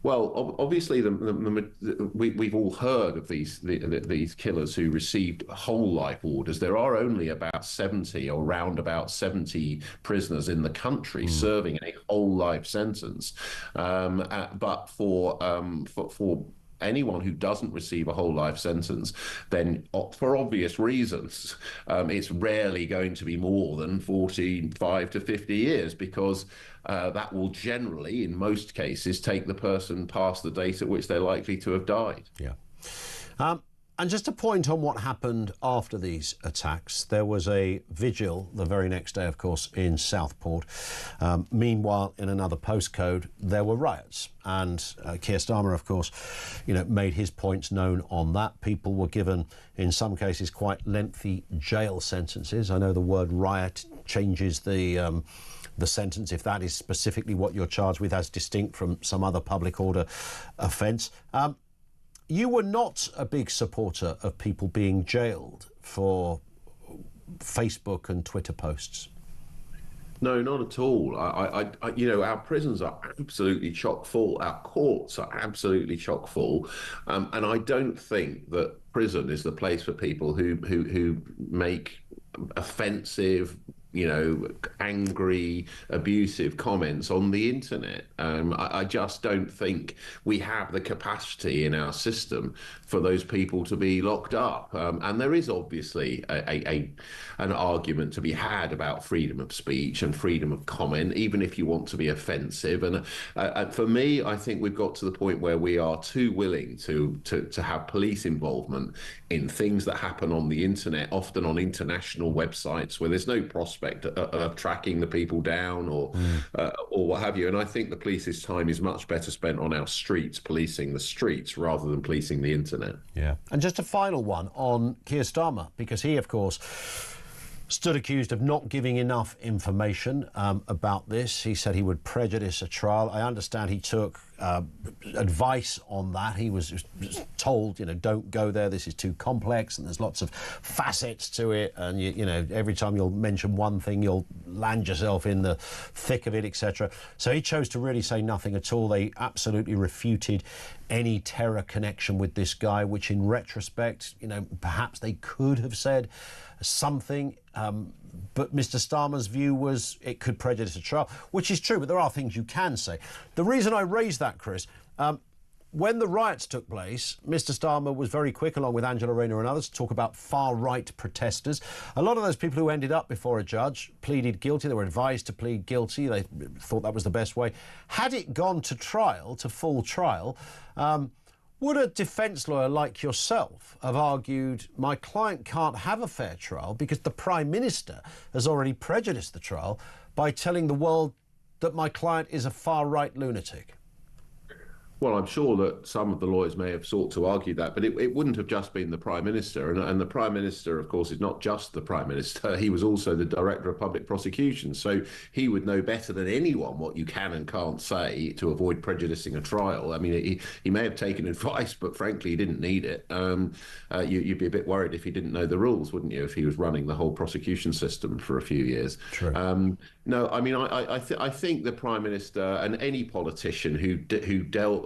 Well, obviously, we've all heard of these killers who received whole life orders. There are only about 70 or round about 70 prisoners in the country serving a whole life sentence. But for anyone who doesn't receive a whole life sentence, then for obvious reasons, it's rarely going to be more than 45 to 50 years, because that will generally, in most cases, take the person past the date at which they're likely to have died. Yeah. And just a point on what happened after these attacks. There was a vigil the very next day, of course, in Southport. Meanwhile, in another postcode, there were riots. And Keir Starmer, of course, made his points known on that. People were given, in some cases, quite lengthy jail sentences. I know the word riot changes the sentence if that is specifically what you're charged with, as distinct from some other public order offence. You were not a big supporter of people being jailed for Facebook and Twitter posts. No, not at all. Our prisons are absolutely chock full. Our courts are absolutely chock full, and I don't think that prison is the place for people who make offensive, angry, abusive comments on the internet. I just don't think we have the capacity in our system for those people to be locked up. And there is obviously an argument to be had about freedom of speech and freedom of comment, even if you want to be offensive. And for me, I think we've got to the point where we are too willing to have police involvement in things that happen on the internet, often on international websites where there's no prospect of tracking the people down or what have you. And I think the police's time is much better spent on our streets, policing the streets, rather than policing the internet. Yeah. And just a final one on Keir Starmer, because he, of course, stood accused of not giving enough information about this. He said he would prejudice a trial. I understand he took advice on that. He was told, don't go there, this is too complex and there's lots of facets to it, and every time you'll mention one thing you'll land yourself in the thick of it, etc. So he chose to really say nothing at all. They absolutely refuted any terror connection with this guy, which in retrospect, perhaps they could have said something, but Mr. Starmer's view was it could prejudice a trial, which is true, but there are things you can say. The reason I raised that, Chris, when the riots took place, Mr. Starmer was very quick, along with Angela Rayner and others, to talk about far-right protesters. A lot of those people who ended up before a judge pleaded guilty. They were advised to plead guilty. They thought that was the best way. Had it gone to trial, to full trial, would a defence lawyer like yourself have argued, my client can't have a fair trial because the Prime Minister has already prejudiced the trial by telling the world that my client is a far-right lunatic? Well, I'm sure that some of the lawyers may have sought to argue that, but it wouldn't have just been the Prime Minister. And the Prime Minister, of course, is not just the Prime Minister. He was also the Director of Public Prosecution. So he would know better than anyone what you can and can't say to avoid prejudicing a trial. I mean, he may have taken advice, but frankly, he didn't need it. You'd be a bit worried if he didn't know the rules, wouldn't you, if he was running the whole prosecution system for a few years? True. No, I mean, I think the Prime Minister and any politician who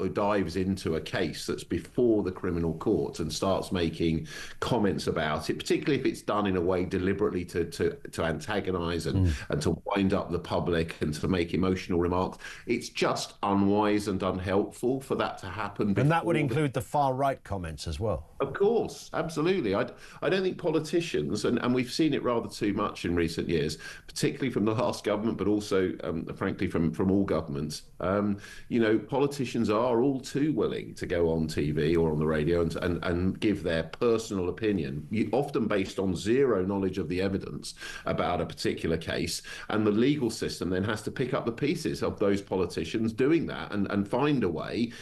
dives into a case that's before the criminal court and starts making comments about it, particularly if it's done in a way deliberately to antagonise and to wind up the public and to make emotional remarks, it's just unwise and unhelpful for that to happen. And that would include the far-right comments as well? Of course, absolutely. I don't think politicians, and we've seen it rather too much in recent years, particularly from the last government, but also, frankly, from all governments, politicians are all too willing to go on TV or on the radio and give their personal opinion, often based on zero knowledge of the evidence about a particular case. And the legal system then has to pick up the pieces of those politicians doing that and find a way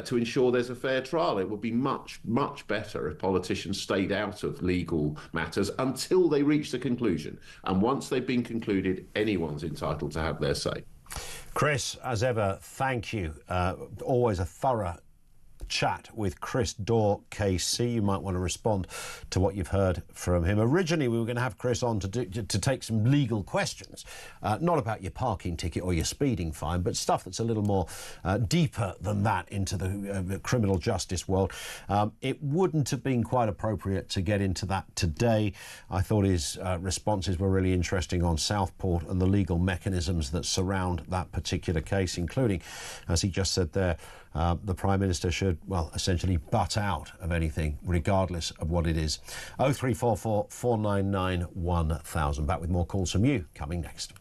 to ensure there's a fair trial. It would be much, much better if politicians stayed out of legal matters until they reach the conclusion. And once they've been concluded, anyone's entitled to have their say. Chris, as ever, thank you. Always a thorough chat with Chris Daw, KC. You might want to respond to what you've heard from him. Originally, we were going to have Chris on to take some legal questions, not about your parking ticket or your speeding fine, but stuff that's a little more deeper than that into the criminal justice world. It wouldn't have been quite appropriate to get into that today. I thought his responses were really interesting on Southport and the legal mechanisms that surround that particular case, including, as he just said there, the Prime Minister should, well, essentially butt out of anything, regardless of what it is. 0344 499 1000. Back with more calls from you coming next.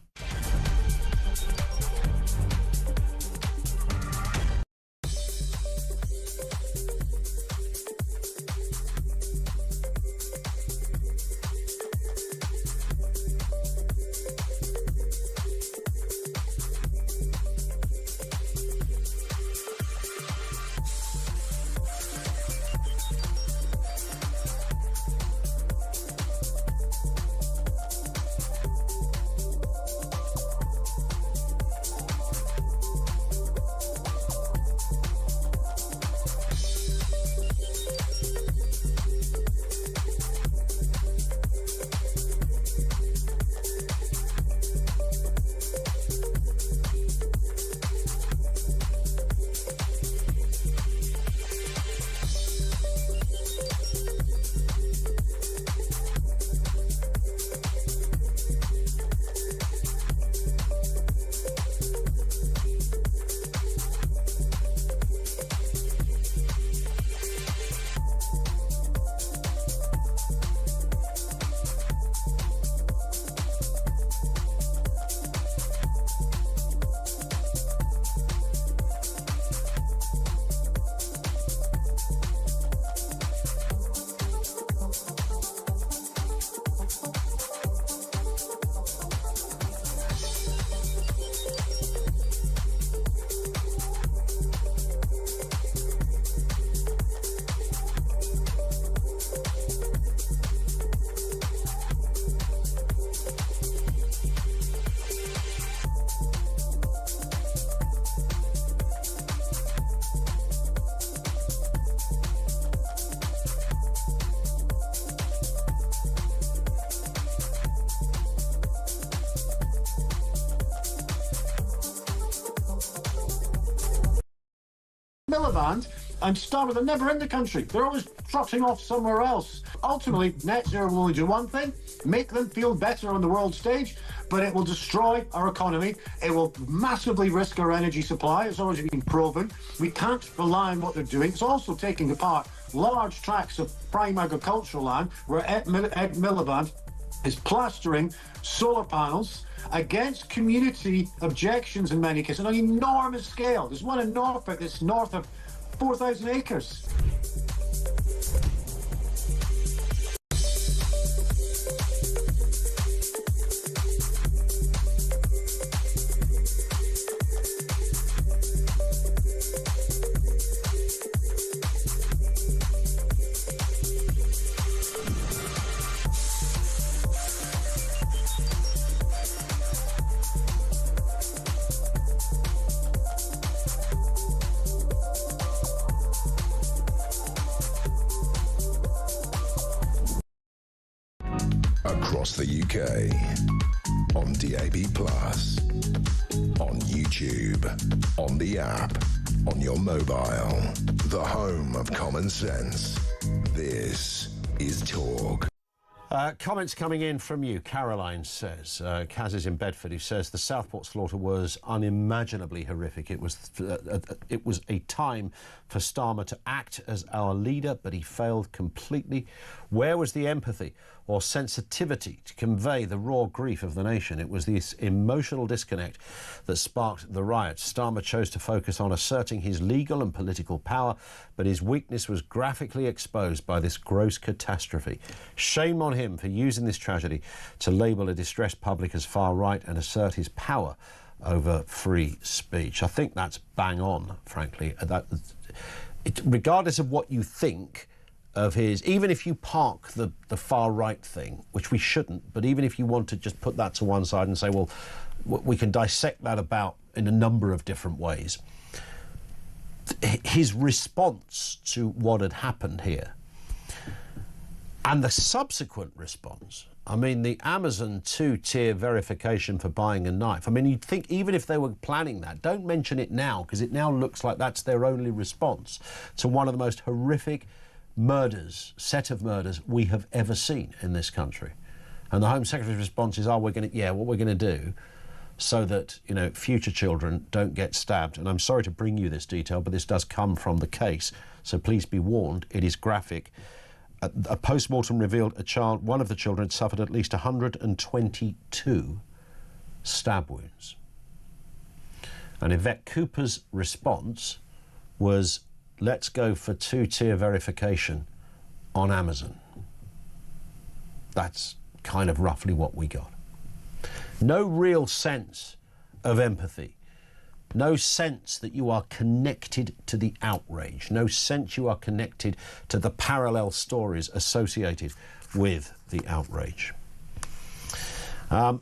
Miliband and Starmer, they're never in the country. They're always trotting off somewhere else. Ultimately, net zero will only do one thing, make them feel better on the world stage, but it will destroy our economy. It will massively risk our energy supply. It's already been proven. We can't rely on what they're doing. It's also taking apart large tracts of prime agricultural land where Ed Miliband is plastering solar panels against community objections in many cases on an enormous scale. There's one in Norfolk that's north of 4,000 acres. Across the UK, on DAB+, on YouTube, on the app, on your mobile, the home of common sense. This is Talk. Comments coming in from you. Caroline says, Kaz is in Bedford, who says the Southport slaughter was unimaginably horrific. It was a time for Starmer to act as our leader, but he failed completely. Where was the empathy or sensitivity to convey the raw grief of the nation? It was this emotional disconnect that sparked the riots. Starmer chose to focus on asserting his legal and political power, but his weakness was graphically exposed by this gross catastrophe. Shame on him for using this tragedy to label a distressed public as far right and assert his power over free speech. I think that's bang on, frankly. Regardless of what you think of his, even if you park the far right thing, which we shouldn't, but even if you want to just put that to one side and say, well, we can dissect that about in a number of different ways. His response to what had happened here and the subsequent response, I mean, the Amazon 2-tier verification for buying a knife. I mean, you'd think even if they were planning that, don't mention it now, because it now looks like that's their only response to one of the most horrific set of murders we have ever seen in this country. And the Home Secretary's response is, what we're going to do, so that, you know, future children don't get stabbed. And I'm sorry to bring you this detail, but this does come from the case, so please be warned, it is graphic. A post-mortem revealed one of the children had suffered at least 122 stab wounds. And Yvette Cooper's response was, let's go for two-tier verification on Amazon. That's kind of roughly what we got. No real sense of empathy. No sense that you are connected to the outrage. No sense you are connected to the parallel stories associated with the outrage.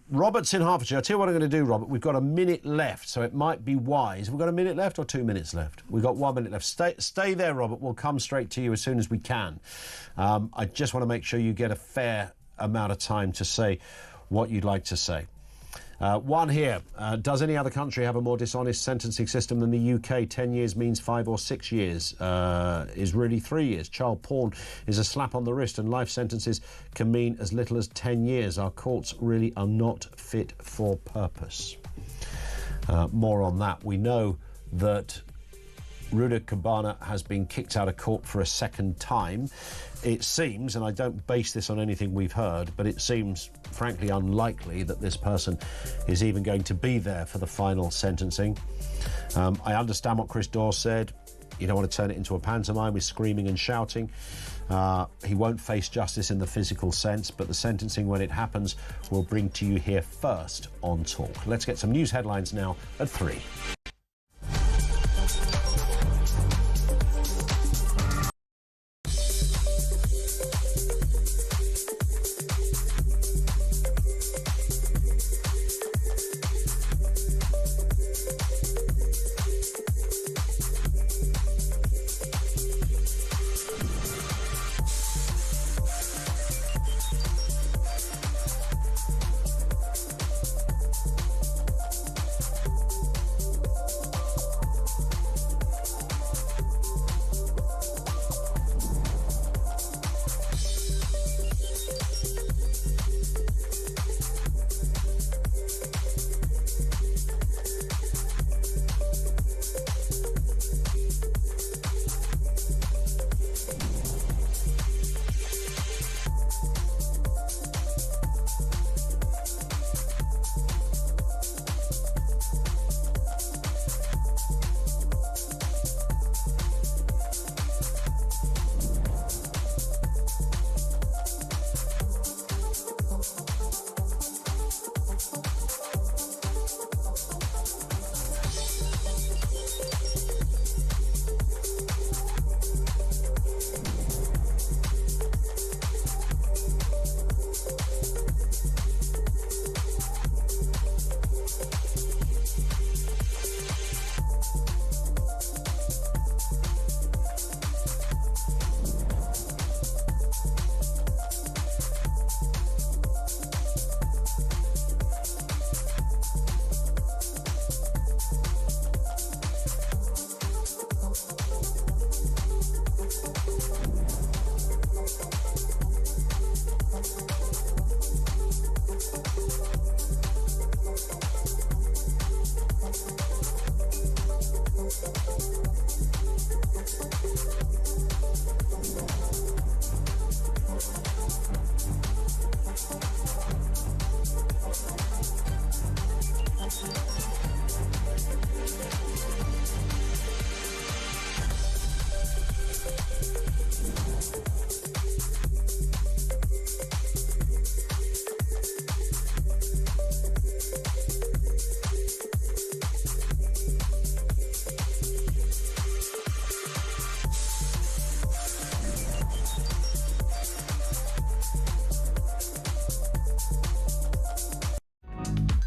Robert's in Hertfordshire. I'll tell you what I'm going to do, Robert. We've got a minute left, so it might be wise. Have we got a minute left or 2 minutes left? We've got 1 minute left. Stay there, Robert. We'll come straight to you as soon as we can. I just want to make sure you get a fair amount of time to say what you'd like to say. One here. Does any other country have a more dishonest sentencing system than the UK? 10 years means 5 or 6 years is really 3 years. Child porn is a slap on the wrist, and life sentences can mean as little as 10 years. Our courts really are not fit for purpose. More on that. We know that Ruda Cabana has been kicked out of court for a second time. It seems, and I don't base this on anything we've heard, but it seems frankly unlikely that this person is even going to be there for the final sentencing. I understand what Chris Dawes said. You don't want to turn it into a pantomime with screaming and shouting. He won't face justice in the physical sense, but the sentencing, when it happens, will bring to you here first on Talk. Let's get some news headlines now at 3.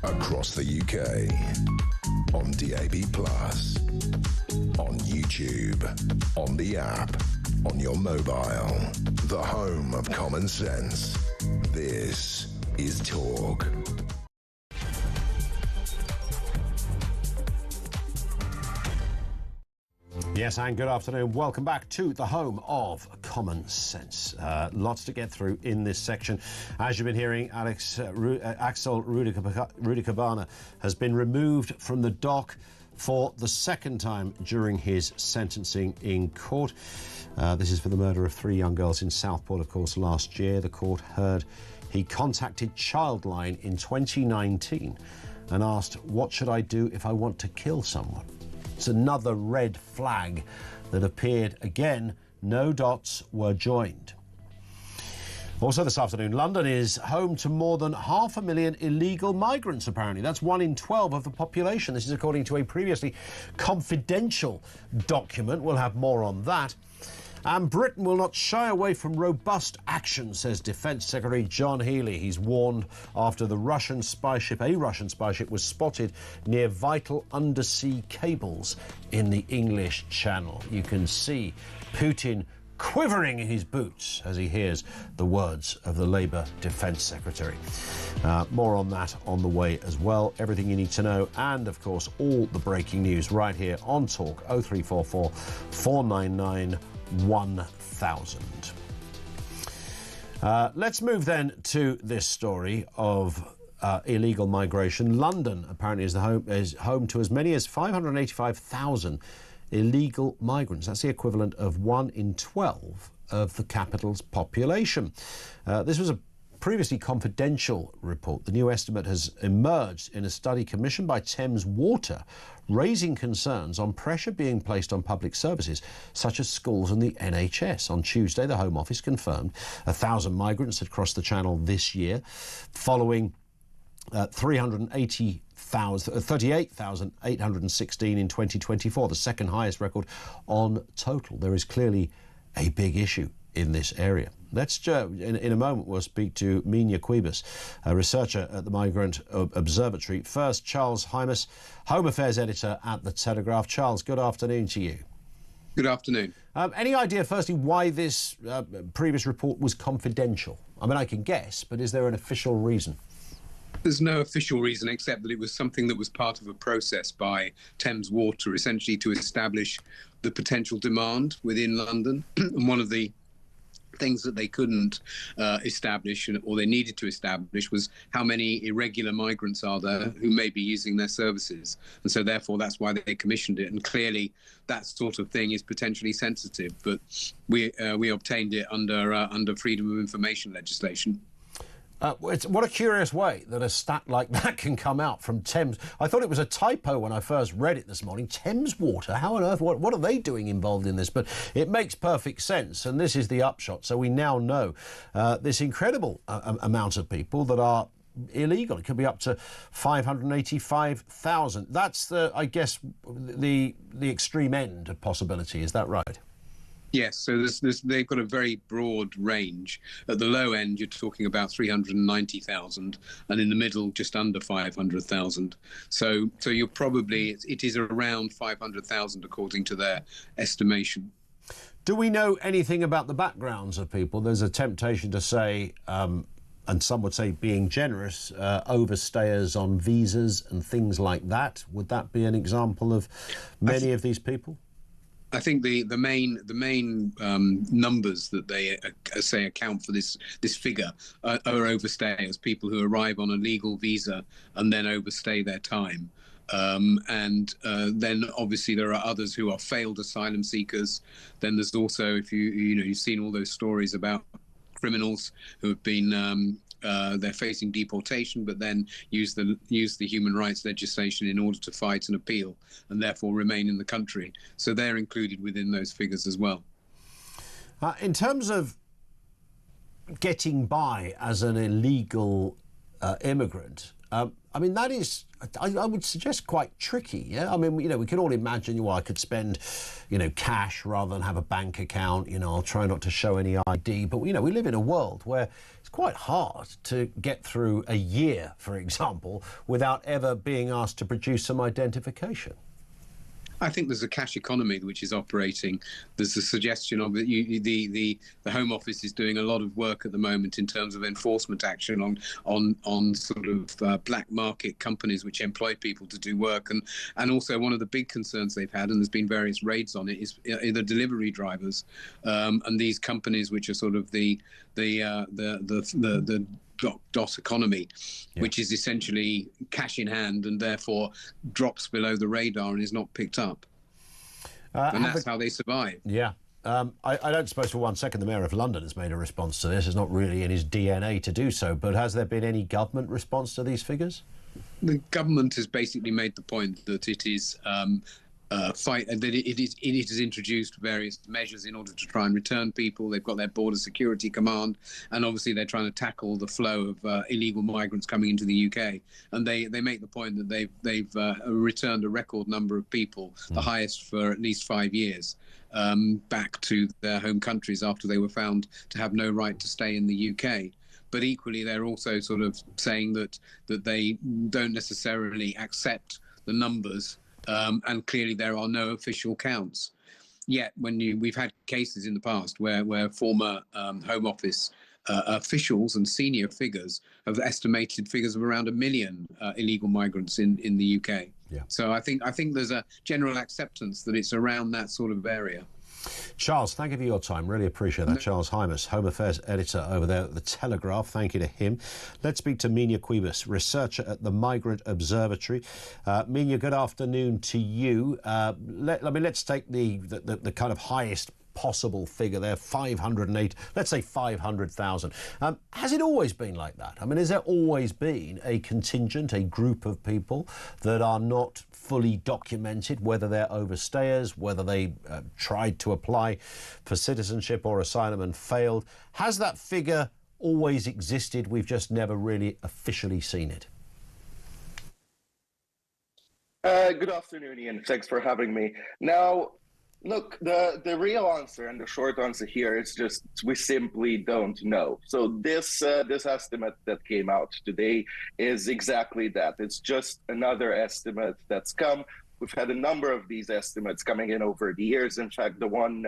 Across the UK, on DAB+, on YouTube, on the app, on your mobile, the home of common sense. This is Talk. Yes, and good afternoon. Welcome back to the home of common sense. Lots to get through in this section. As you've been hearing, Axel Rudikabana has been removed from the dock for the second time during his sentencing in court. This is for the murder of 3 young girls in Southport, of course, last year. The court heard he contacted Childline in 2019 and asked, "What should I do if I want to kill someone?" It's another red flag that appeared again. No dots were joined. Also this afternoon, London is home to more than 500,000 illegal migrants, apparently. That's 1 in 12 of the population. This is according to a previously confidential document. We'll have more on that. And Britain will not shy away from robust action, says Defence Secretary John Healey. He's warned after a Russian spy ship was spotted near vital undersea cables in the English Channel. You can see Putin quivering in his boots as he hears the words of the Labour Defence Secretary. More on that on the way as well. Everything you need to know, and of course all the breaking news right here on Talk 0344 499 1000. Let's move then to this story of illegal migration. London apparently is home to as many as 585,000 illegal migrants. That's the equivalent of 1 in 12 of the capital's population. This was a previously confidential report. The new estimate has emerged in a study commissioned by Thames Water, raising concerns on pressure being placed on public services such as schools and the NHS. On Tuesday, the Home Office confirmed 1,000 migrants had crossed the Channel this year, following 38,816 in 2024, the second highest record on total. There is clearly a big issue in this area. Let's in a moment we'll speak to Mina Quibus, a researcher at the Migrant Observatory. First, Charles Hymas, Home Affairs Editor at The Telegraph. Charles, good afternoon to you. Good afternoon. Any idea, firstly, why this previous report was confidential? I mean, I can guess, but is there an official reason? There's no official reason except that it was something that was part of a process by Thames Water, essentially to establish the potential demand within London. And one of the things that they couldn't establish, or they needed to establish, was how many irregular migrants are there who may be using their services. And so therefore that's why they commissioned it. And clearly that sort of thing is potentially sensitive, but we obtained it under freedom of information legislation. What a curious way that a stat like that can come out from Thames. I thought it was a typo when I first read it this morning. Thames Water, how on earth, what are they doing involved in this? But it makes perfect sense, and this is the upshot. So we now know this incredible amount of people that are illegal. It could be up to 585,000. That's I guess, the extreme end of possibility. Is that right? Yes, so they've got a very broad range. At the low end, you're talking about 390,000, and in the middle, just under 500,000. So you're probably, it is around 500,000 according to their estimation. Do we know anything about the backgrounds of people? There's a temptation to say, and some would say being generous, overstayers on visas and things like that. Would that be an example of many of these people? I think the main numbers that they say account for this figure are overstayers, people who arrive on a legal visa and then overstay their time. Then obviously there are others who are failed asylum seekers. Then there's also, if you've seen all those stories about criminals who have been they're facing deportation, but then use the human rights legislation in order to fight and appeal, and therefore remain in the country. So they're included within those figures as well. In terms of getting by as an illegal immigrant, I mean, that is, I would suggest, quite tricky. Yeah, I mean, we can all imagine. Well, I could spend, cash rather than have a bank account. I'll try not to show any ID. But we live in a world where it's quite hard to get through a year, for example, without ever being asked to produce some identification. I think there's a cash economy which is operating. There's a suggestion of that the Home Office is doing a lot of work at the moment in terms of enforcement action on sort of black market companies which employ people to do work, and also one of the big concerns they've had, and there's been various raids on it, is the delivery drivers and these companies which are sort of the dot economy, which is essentially cash in hand and therefore drops below the radar and is not picked up. And that's how they survive. Yeah. I don't suppose for one second the Mayor of London has made a response to this. It's not really in his DNA to do so, but has there been any government response to these figures? The government has basically made the point that it is it has introduced various measures in order to try and return people. They've got their border security command, and obviously they're trying to tackle the flow of illegal migrants coming into the UK. And they make the point that they've returned a record number of people, the highest for at least 5 years, back to their home countries after they were found to have no right to stay in the UK. But equally, they're also sort of saying that they don't necessarily accept the numbers. And clearly there are no official counts. Yet we've had cases in the past where former Home Office officials and senior figures have estimated figures of around 1 million illegal migrants in the UK. Yeah. So I think there's a general acceptance that it's around that sort of area. Charles, thank you for your time. Really appreciate that. Charles Hymas, Home Affairs Editor over there at The Telegraph. Thank you to him. Let's speak to Minia Quibus, researcher at the Migrant Observatory. Minia, good afternoon to you. Let's take the kind of highest possible figure there, 508, let's say 500,000. Has it always been like that? I mean, has there always been a contingent, a group of people that are not fully documented, whether they're overstayers, whether they tried to apply for citizenship or asylum and failed? Has that figure always existed? We've just never really officially seen it. Good afternoon, Ian. Thanks for having me. Now, look, the real answer and the short answer here is just we simply don't know. So this estimate that came out today is exactly that. It's just another estimate that's come. We've had a number of these estimates coming in over the years. In fact, the one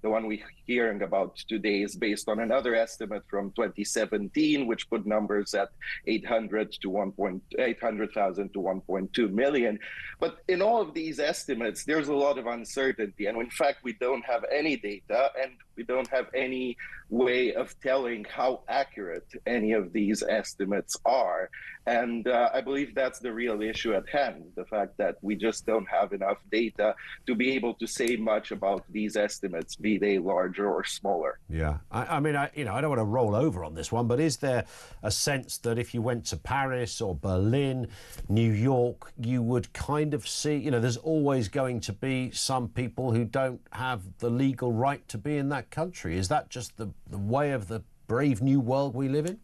we're hearing about today is based on another estimate from 2017, which put numbers at 800,000 to 1.2 million. But in all of these estimates, there's a lot of uncertainty. And in fact, we don't have any data and we don't have any way of telling how accurate any of these estimates are. And I believe that's the real issue at hand, the fact that we just don't have enough data to be able to say much about these estimates, be they larger or smaller. Yeah, I mean, I don't want to roll over on this one, but is there a sense that if you went to Paris or Berlin, New York, you would kind of see, there's always going to be some people who don't have the legal right to be in that country? Is that just the way of the brave new world we live in?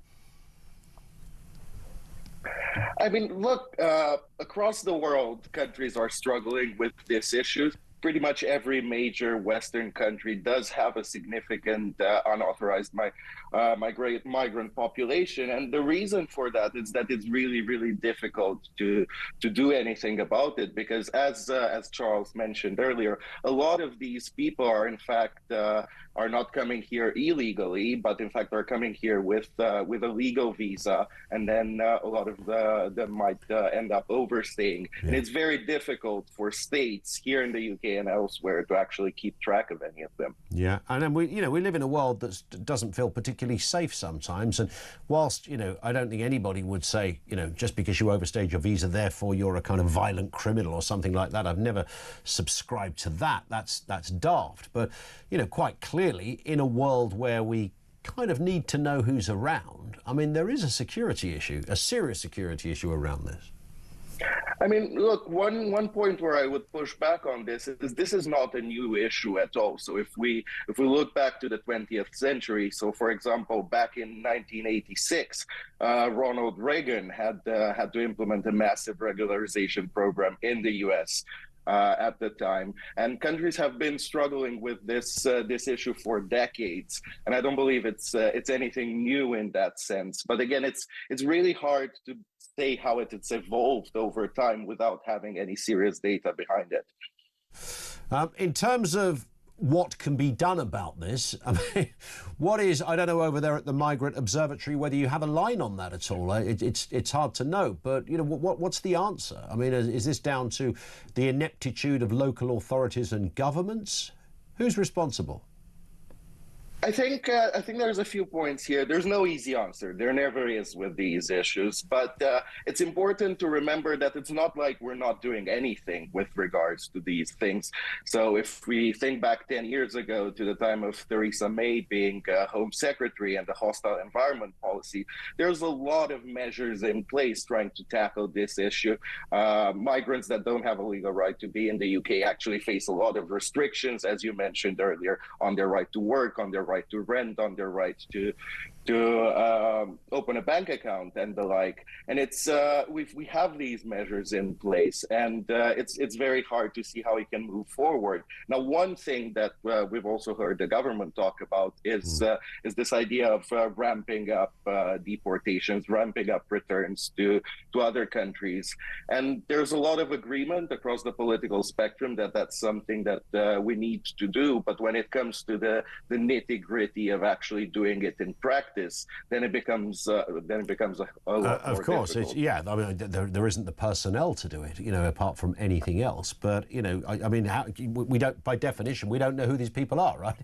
I mean, look, across the world, countries are struggling with this issue. Pretty much every major Western country does have a significant unauthorized migrant population. And the reason for that is that it's really, really difficult to do anything about it, because as Charles mentioned earlier, a lot of these people are in fact are not coming here illegally, but in fact are coming here with a legal visa, and then a lot of them might end up overstaying. Yeah. And it's very difficult for states here in the UK and elsewhere to actually keep track of any of them. Yeah, and then we live in a world that doesn't feel particularly safe sometimes. And whilst I don't think anybody would say just because you overstayed your visa, therefore you're a kind of violent criminal or something like that. I've never subscribed to that. That's daft. But quite clearly, in a world where we kind of need to know who's around, I mean, there is a security issue, a serious security issue around this. I mean, look, one point where I would push back on this is not a new issue at all. So if we look back to the 20th century, so for example, back in 1986, Ronald Reagan had to implement a massive regularization program in the US. At the time, and countries have been struggling with this issue for decades, and I don't believe it's anything new in that sense. But again, it's really hard to say how it's evolved over time without having any serious data behind it. In terms of what can be done about this, I mean, what is, I don't know over there at the Migrant Observatory whether you have a line on that at all. It's hard to know, but, you know, what's the answer? I mean, is this down to the ineptitude of local authorities and governments? Who's responsible? I think there's a few points here. There's no easy answer. There never is with these issues. But it's important to remember that it's not like we're not doing anything with regards to these things. So if we think back 10 years ago to the time of Theresa May being Home Secretary and the hostile environment policy, there's a lot of measures in place trying to tackle this issue. Migrants that don't have a legal right to be in the UK actually face a lot of restrictions, as you mentioned earlier, on their right to work, on their right to rent, on their right to open a bank account and the like. And it's we have these measures in place, and it's very hard to see how we can move forward. Now, one thing that we've also heard the government talk about is this idea of ramping up deportations, ramping up returns to other countries. And there's a lot of agreement across the political spectrum that that's something that we need to do. But when it comes to the nitty-gritty of actually doing it in practice, then it becomes a lot of more course, difficult. yeah. I mean, there isn't the personnel to do it, you know, apart from anything else. But, you know, I mean, we don't, by definition, we don't know who these people are, right?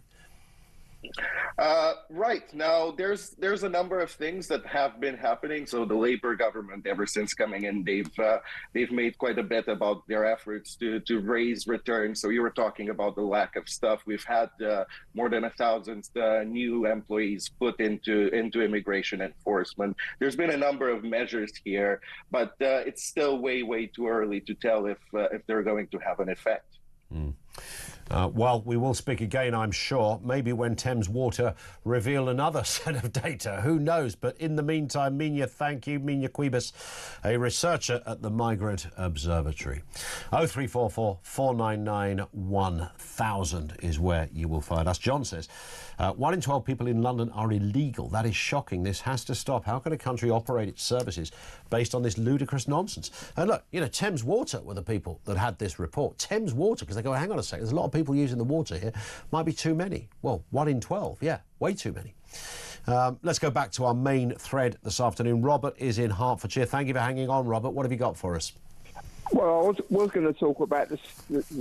Right. Now, there's a number of things that have been happening. So the Labour government, ever since coming in, they've made quite a bit about their efforts to raise returns. So you were talking about the lack of stuff. We've had more than 1,000 new employees put into immigration enforcement. There's been a number of measures here, but it's still way too early to tell if they're going to have an effect. Well, we will speak again, I'm sure, maybe when Thames Water reveal another set of data. Who knows? But in the meantime, Minya, thank you. Minya Quibus, a researcher at the Migrant Observatory. 0344 499 1000 is where you will find us. John says, 1 in 12 people in London are illegal. That is shocking. This has to stop. How can a country operate its services based on this ludicrous nonsense? And look, you know, Thames Water were the people that had this report. Thames Water, because they go, hang on a second, there's a lot of people using the water here. Might be too many. Well, 1 in 12, yeah, way too many. Let's go back to our main thread this afternoon. Robert is in Hertfordshire. Thank you for hanging on, Robert. What have you got for us? Well, I was going to talk about the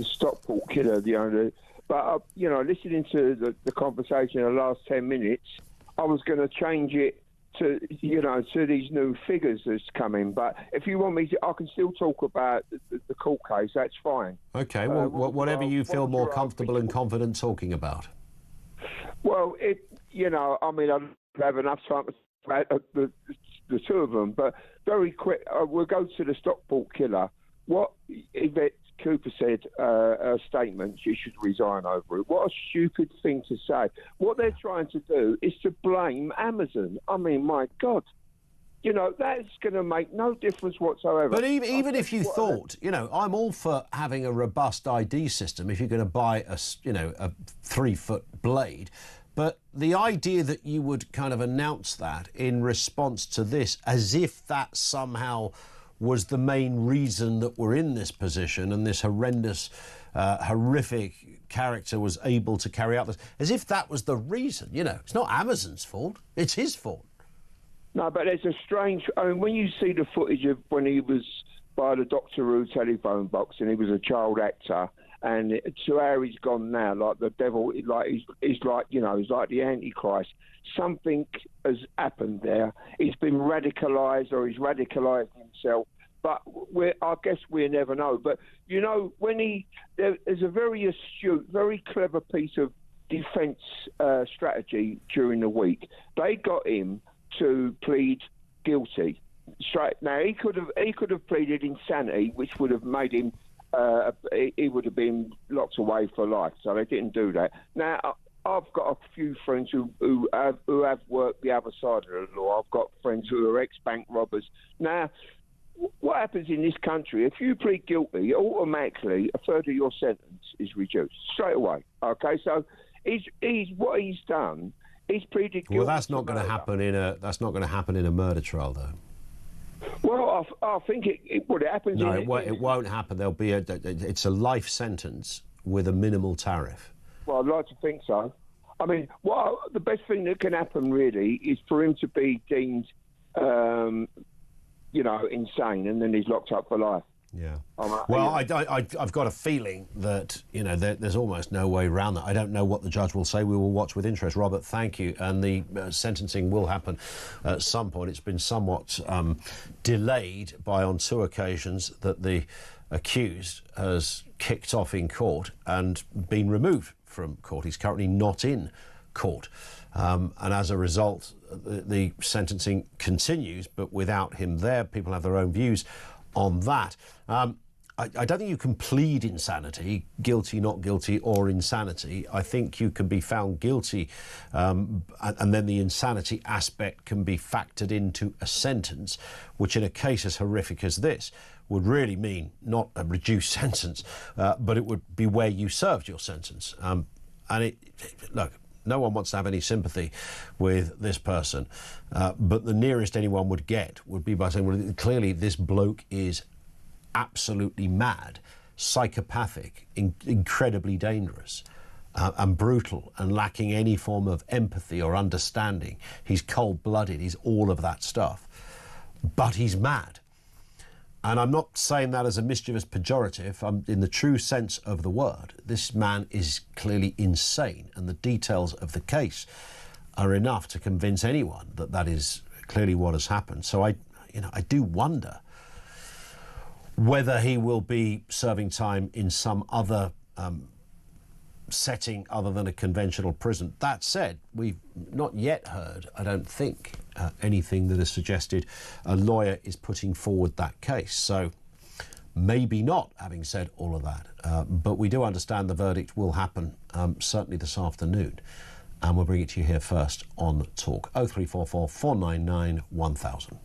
Stockport killer the other day, but, you know, listening to the conversation in the last 10 minutes, I was going to change it to, you know, to these new figures that's coming. But if you want me to, I can still talk about the court case. That's fine. OK, well, whatever you feel more comfortable and confident talking about. Well, you know, I mean, I don't have enough time to talk about the two of them, but very quick, we'll go to the Stockport killer. What Yvette Cooper said, a statement, she should resign over it. What a stupid thing to say. What they're trying to do is to blame Amazon. I mean, my God. You know, that's going to make no difference whatsoever. But even if you thought, you know, I'm all for having a robust ID system if you're going to buy a 3-foot blade. But the idea that you would kind of announce that in response to this, as if that somehow was the main reason that we're in this position and this horrendous, horrific character was able to carry out this, as if that was the reason, you know. It's not Amazon's fault, it's his fault. No, but there's a strange... I mean, when you see the footage of when he was by the Doctor Who telephone box and he was a child actor, and to how he's gone now, like the devil, like he's like, you know, he's like the Antichrist. Something has happened there. He's been radicalised, or he's radicalised himself. But I guess we'll never know. But, you know, there's a very astute, very clever piece of defence strategy during the week. They got him to plead guilty. Straight now, he could have pleaded insanity, which would have made him he would have been locked away for life. So they didn't do that. Now, I've got a few friends who have worked the other side of the law. I've got friends who are ex-bank robbers. Now, what happens in this country, if you plead guilty, automatically a third of your sentence is reduced straight away. Okay, so what he's done. He's pleaded guilty. Well, that's not going to happen in a murder trial, though. Well, I think it would happen. No, it won't happen. There'll be it's a life sentence with a minimal tariff. Well, I'd like to think so. I mean, the best thing that can happen really is for him to be deemed, insane, and then he's locked up for life. Yeah. Well, I've got a feeling that, there's almost no way around that. I don't know what the judge will say. We will watch with interest. Robert, thank you. And the sentencing will happen at some point. It's been somewhat delayed by, on 2 occasions, that the accused has kicked off in court and been removed from court. He's currently not in court. And as a result, the sentencing continues, but without him there. People have their own views on that. I don't think you can plead insanity, guilty, not guilty, or insanity. I think you can be found guilty, and then the insanity aspect can be factored into a sentence, which in a case as horrific as this would really mean not a reduced sentence, but it would be where you served your sentence. Look, no one wants to have any sympathy with this person, but the nearest anyone would get would be by saying, well, clearly this bloke is absolutely mad, psychopathic, incredibly dangerous, and brutal, and lacking any form of empathy or understanding. He's cold-blooded, he's all of that stuff, but he's mad. And I'm not saying that as a mischievous pejorative. I'm in the true sense of the word. This man is clearly insane, and the details of the case are enough to convince anyone that that is clearly what has happened. So I do wonder whether he will be serving time in some other setting other than a conventional prison. That said, we've not yet heard, I don't think, anything that has suggested a lawyer is putting forward that case. So maybe not, having said all of that. But we do understand the verdict will happen certainly this afternoon. And we'll bring it to you here first on Talk. 0344 499 1000.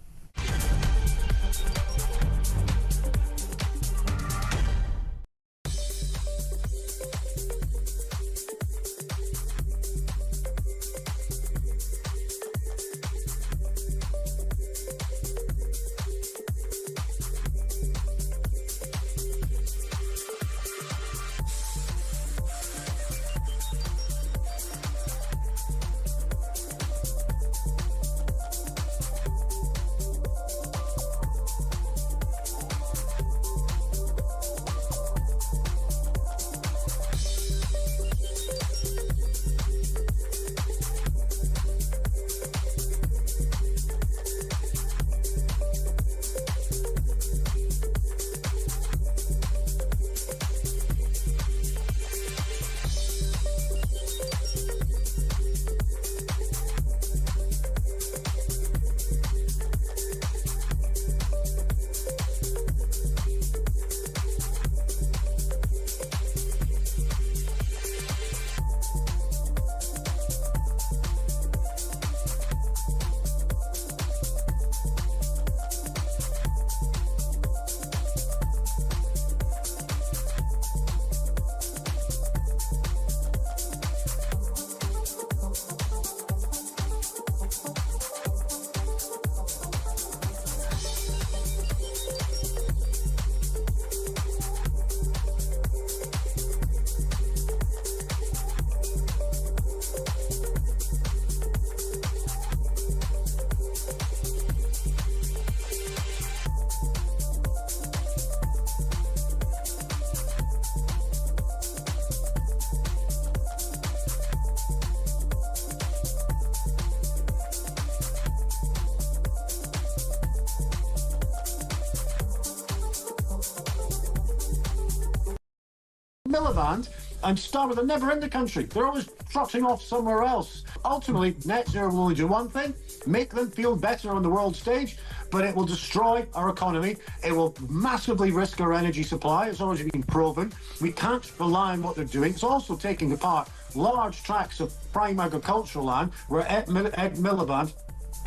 Miliband and Starmer, they're never in the country. They're always trotting off somewhere else. Ultimately, net zero will only do one thing: make them feel better on the world stage, but it will destroy our economy. It will massively risk our energy supply. It's already been proven. We can't rely on what they're doing. It's also taking apart large tracts of prime agricultural land where Ed Miliband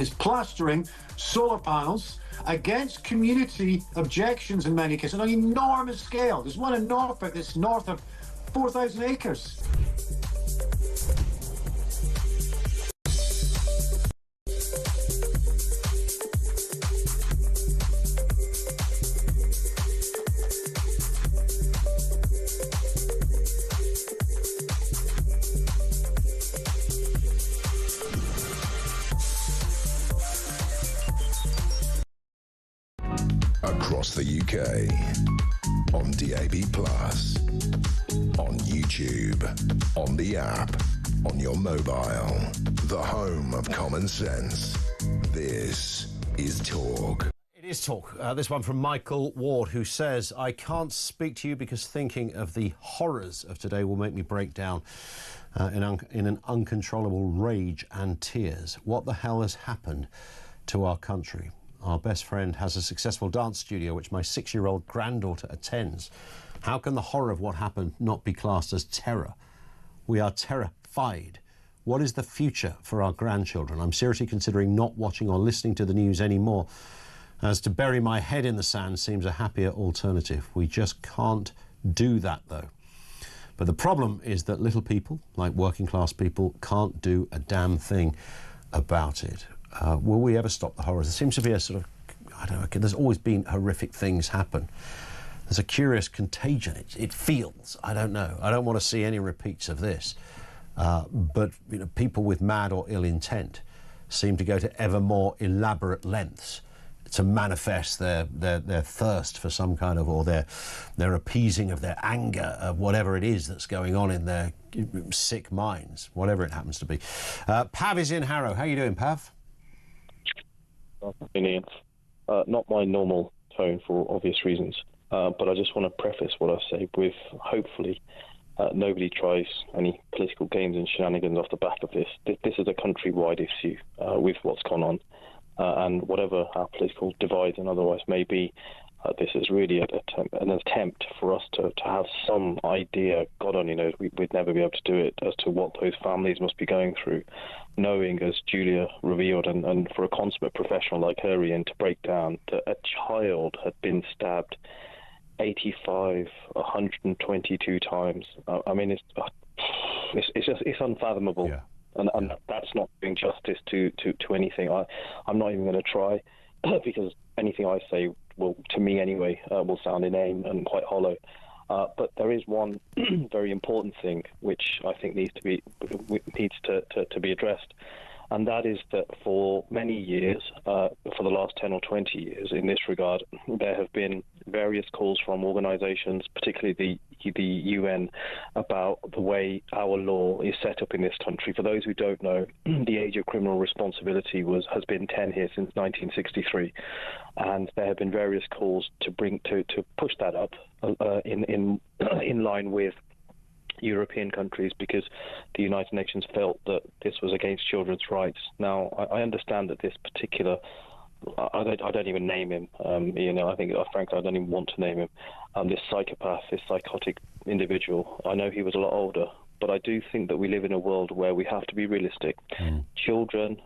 is plastering solar panels against community objections in many cases on an enormous scale. There's one in Norfolk that's north of 4,000 acres. across the UK. On DAB+, on YouTube, on the app, on your mobile. The home of common sense. This is Talk. It is Talk. This one from Michael Ward, who says, I can't speak to you because thinking of the horrors of today will make me break down in an uncontrollable rage and tears. What the hell has happened to our country? Our best friend has a successful dance studio which my 6-year-old granddaughter attends. How can the horror of what happened not be classed as terror? We are terrified. What is the future for our grandchildren? I'm seriously considering not watching or listening to the news anymore, as to bury my head in the sand seems a happier alternative. We just can't do that, though. But the problem is that little people, like working class people, can't do a damn thing about it. Will we ever stop the horrors? There seems to be a sort of, I don't know, there's always been horrific things happen. There's a curious contagion. It feels, I don't know. I don't want to see any repeats of this. But you know, people with mad or ill intent seem to go to ever more elaborate lengths to manifest their thirst for some kind of, or their appeasing of their anger of whatever it is that's going on in their sick minds, whatever it happens to be. Pav is in Harrow. How are you doing, Pav? Ian. Not my normal tone for obvious reasons, but I just want to preface what I say with, hopefully, nobody tries any political games and shenanigans off the back of this. This is a countrywide issue with what's gone on, and whatever our political divides and otherwise may be, this is really an attempt for us to have some idea, God only knows we'd never be able to do it, as to what those families must be going through, knowing, as Julia revealed, and for a consummate professional like her, Ian, to break down that a child had been stabbed 85, 122 times. I mean, it's unfathomable. Yeah. And that's not doing justice to anything. I'm not even going to try, because anything I say will, to me anyway, will sound inane and quite hollow. But there is one very important thing which I think needs to be addressed, and that is that for many years, for the last 10 or 20 years in this regard, there have been various calls from organisations, particularly the UN, about the way our law is set up in this country. For those who don't know, the age of criminal responsibility has been 10 here since 1963, and there have been various calls to push that up in line with European countries, because the United Nations felt that this was against children's rights. Now, I understand that this particular, I don't even name him, I think, frankly, I don't even want to name him, this psychopath, this psychotic individual. I know he was a lot older, but I do think that we live in a world where we have to be realistic. Children,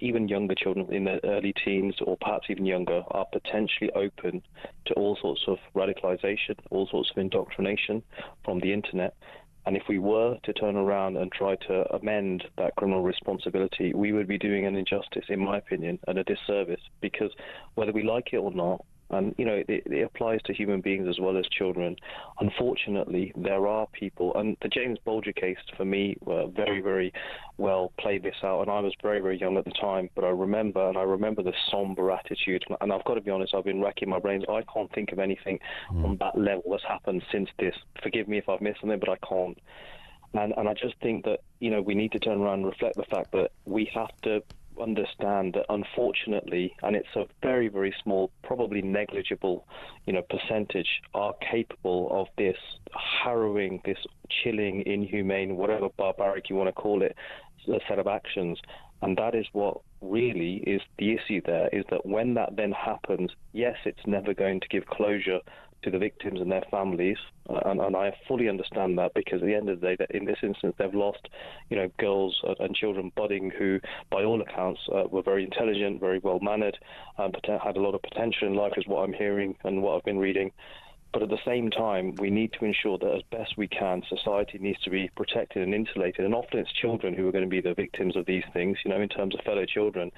even younger children in their early teens or perhaps even younger, are potentially open to all sorts of radicalization, all sorts of indoctrination from the internet. And if we were to turn around and try to amend that criminal responsibility, we would be doing an injustice, in my opinion, and a disservice, because whether we like it or not, and it applies to human beings as well as children, unfortunately there are people, and the James Bulger case for me very, very well played this out, and I was very, very young at the time, but I remember the somber attitude, and I've got to be honest, I've been racking my brains. I can't think of anything on that level that's happened since this. Forgive me if I've missed something, but I can't. And I just think that, we need to turn around and reflect the fact that we have to understand that, unfortunately, and it's a very, very small, probably negligible, percentage, are capable of this harrowing, this chilling, inhumane, whatever barbaric you want to call it, a set of actions. And that is what really is the issue there, is that when that then happens, yes, it's never going to give closure to the victims and their families, and I fully understand that, because at the end of the day, in this instance, they've lost, girls and children budding who, by all accounts, were very intelligent, very well-mannered, had a lot of potential in life, is what I'm hearing and what I've been reading. But at the same time, we need to ensure that as best we can, society needs to be protected and insulated. And often it's children who are going to be the victims of these things, in terms of fellow children.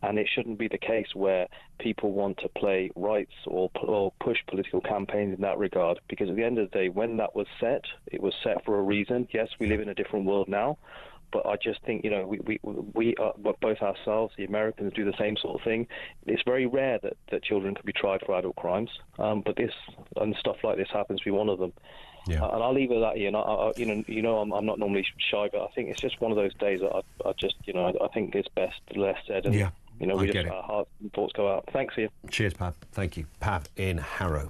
And it shouldn't be the case where people want to play rights or push political campaigns in that regard. Because at the end of the day, when that was set, it was set for a reason. Yes, we live in a different world now, But I just think, we are, both ourselves, the Americans, do the same sort of thing. It's very rare that children can be tried for adult crimes, but this and stuff like this happens to be one of them. Yeah. And I'll leave it at that, Ian. I'm not normally shy, but I think it's just one of those days that I just, I think it's best less said. And, our hearts and thoughts go out. Thanks, Ian. Cheers, Pav. Thank you. Pav in Harrow.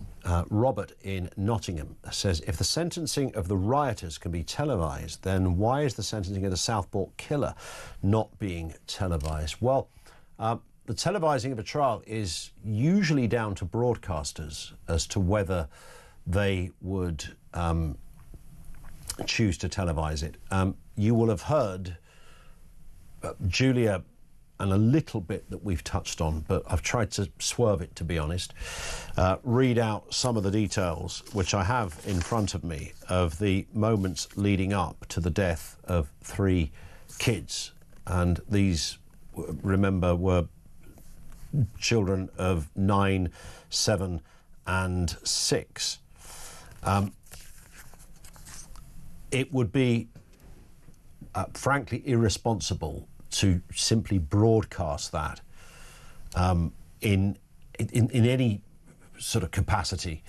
Robert in Nottingham says, if the sentencing of the rioters can be televised, then why is the sentencing of the Southport killer not being televised? Well, the televising of a trial is usually down to broadcasters as to whether they would choose to televise it. You will have heard Julia, and a little bit that we've touched on, but I've tried to swerve it, to be honest, read out some of the details, which I have in front of me, of the moments leading up to the death of 3 kids. And these, remember, were children of 9, 7 and 6. It would be, frankly, irresponsible to simply broadcast that in any sort of capacity.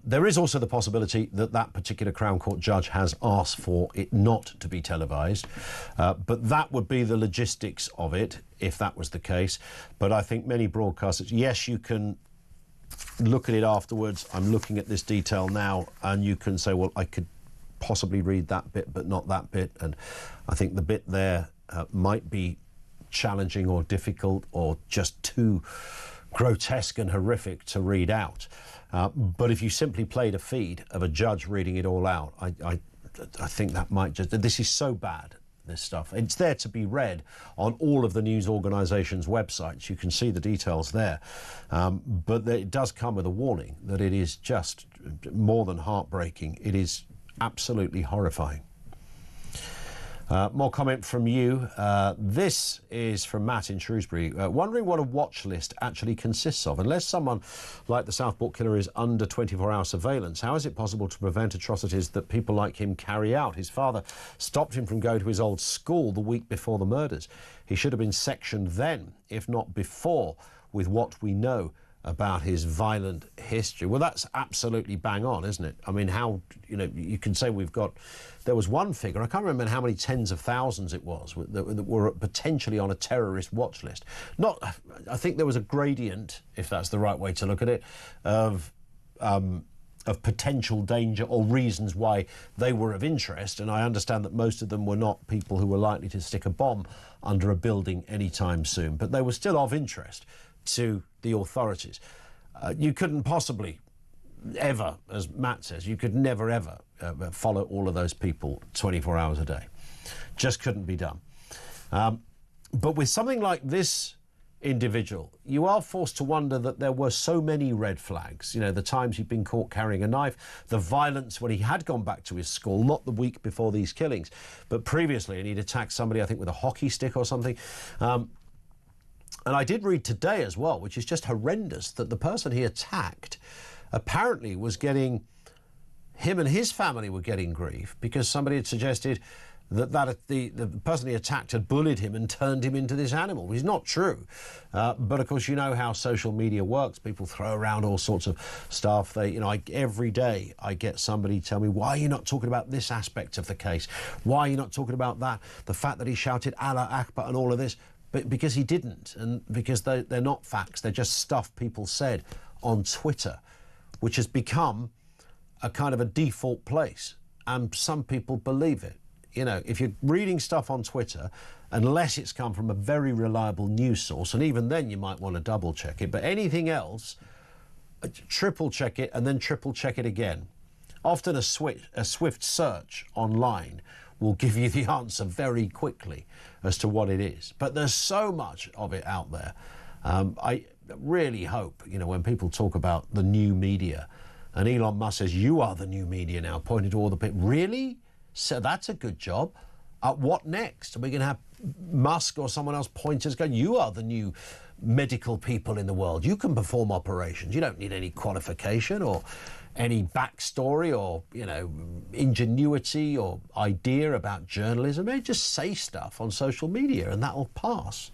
There is also the possibility that that particular Crown Court judge has asked for it not to be televised, but that would be the logistics of it if that was the case. But I think many broadcasters, yes, you can look at it afterwards. I'm looking at this detail now, and you can say, well, I could possibly read that bit, but not that bit. And I think the bit there might be challenging or difficult or just too grotesque and horrific to read out. But if you simply played a feed of a judge reading it all out, I think that might just... This is so bad, this stuff. It's there to be read on all of the news organisations' websites. You can see the details there. But it does come with a warning that it is just more than heartbreaking. It is absolutely horrifying. More comment from you. This is from Matt in Shrewsbury. Wondering what a watch list actually consists of. Unless someone like the Southport killer is under 24-hour surveillance, how is it possible to prevent atrocities that people like him carry out? His father stopped him from going to his old school the week before the murders. He should have been sectioned then, if not before, with what we know about his violent history. Well, that's absolutely bang on, isn't it? I mean, how, you can say there was one figure, I can't remember how many tens of thousands it was, that were potentially on a terrorist watch list. I think there was a gradient, if that's the right way to look at it, of potential danger or reasons why they were of interest, and I understand that most of them were not people who were likely to stick a bomb under a building anytime soon, but they were still of interest to the authorities. You couldn't possibly ever, as Matt says, you could never ever follow all of those people 24 hours a day. Just couldn't be done. But with something like this individual, you are forced to wonder that there were so many red flags. The times he'd been caught carrying a knife, the violence when he had gone back to his school, not the week before these killings, but previously, and he'd attacked somebody, I think, with a hockey stick or something. And I did read today as well, which is just horrendous, that the person he attacked apparently was getting... Him and his family were getting grief because somebody had suggested that the person he attacked had bullied him and turned him into this animal, which is not true. But, of course, you know how social media works. People throw around all sorts of stuff. Every day I get somebody tell me, why are you not talking about this aspect of the case? Why are you not talking about that? The fact that he shouted Allah Akbar and all of this. But because he didn't, and because they're not facts, they're just stuff people said on Twitter, which has become a kind of a default place, and some people believe it. If you're reading stuff on Twitter, unless it's come from a very reliable news source, and even then you might want to double check it, but anything else, triple check it and then triple check it again. Often a swift search online will give you the answer very quickly as to what it is. But there's so much of it out there. I really hope, when people talk about the new media, and Elon Musk says, you are the new media now, pointing to all the people. Really? So that's a good job. What next? Are we going to have Musk or someone else point to us going, you are the new medical people in the world. You can perform operations. You don't need any qualification or any backstory or, you know, ingenuity or idea about journalism. They just say stuff on social media and that'll pass.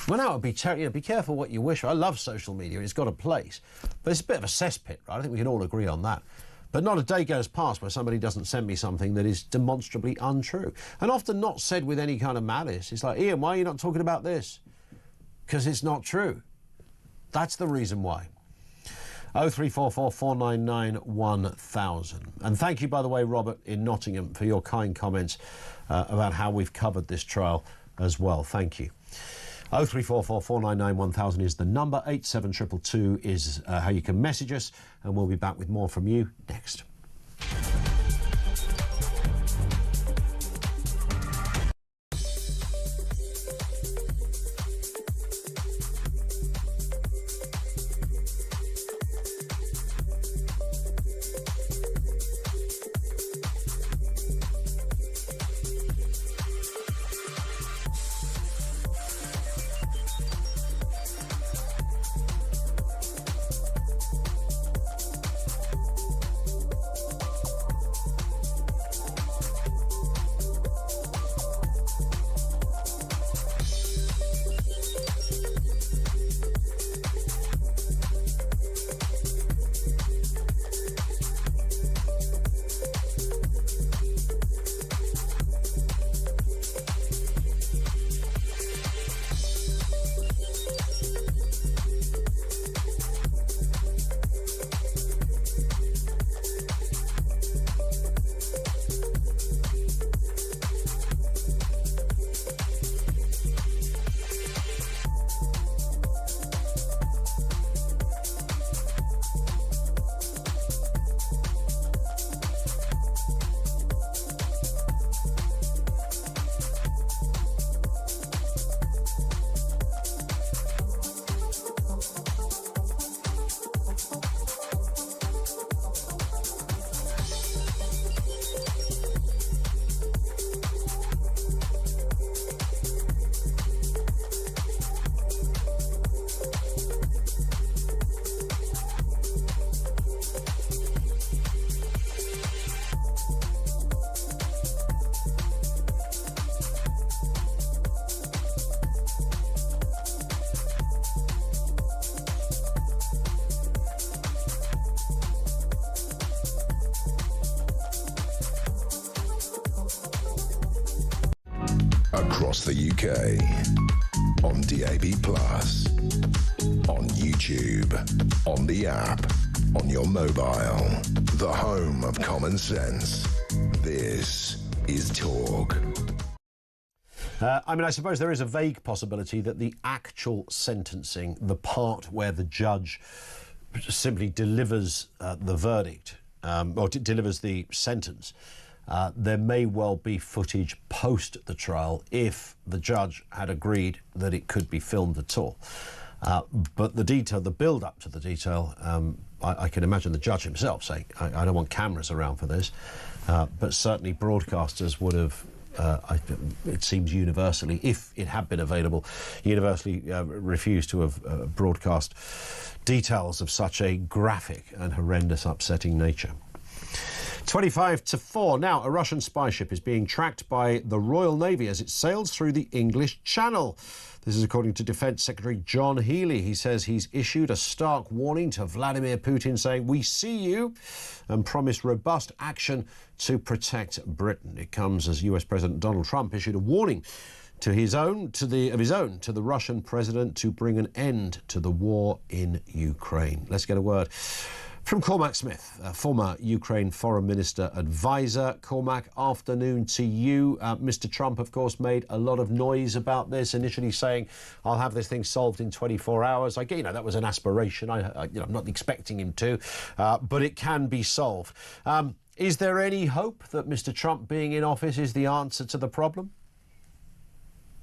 Well, now, be careful what you wish for. I love social media. It's got a place. But it's a bit of a cesspit, right? I think we can all agree on that. But not a day goes past where somebody doesn't send me something that is demonstrably untrue. And often not said with any kind of malice. It's like, Ian, why are you not talking about this? Because it's not true. That's the reason why. 0344 499 1000. And thank you, by the way, Robert in Nottingham, for your kind comments about how we've covered this trial as well. Thank you. 0344 499 1000 is the number. 87222 is how you can message us, and we'll be back with more from you next. Across the UK, on DAB+, on YouTube, on the app, on your mobile, the home of common sense. This is Talk. I suppose there is a vague possibility that the actual sentencing, the part where the judge simply delivers the verdict, or delivers the sentence, there may well be footage post the trial if the judge had agreed that it could be filmed at all. But the detail, the build-up to the detail, I can imagine the judge himself saying, I don't want cameras around for this. But certainly broadcasters would have, it seems universally, if it had been available, universally refused to have broadcast details of such a graphic and horrendous, upsetting nature. 25 to 4. Now, a Russian spy ship is being tracked by the Royal Navy as it sails through the English Channel. This is according to Defence Secretary John Healey. He says he's issued a stark warning to Vladimir Putin saying, "We see you," and promised robust action to protect Britain. It comes as US President Donald Trump issued a warning to the Russian president to bring an end to the war in Ukraine. Let's get a word from Cormac Smith, former Ukraine Foreign Minister advisor. Cormac, afternoon to you. Mr. Trump, of course, made a lot of noise about this, initially saying, I'll have this thing solved in 24 hours. I get, that was an aspiration. I'm not expecting him to, but it can be solved. Is there any hope that Mr. Trump being in office is the answer to the problem?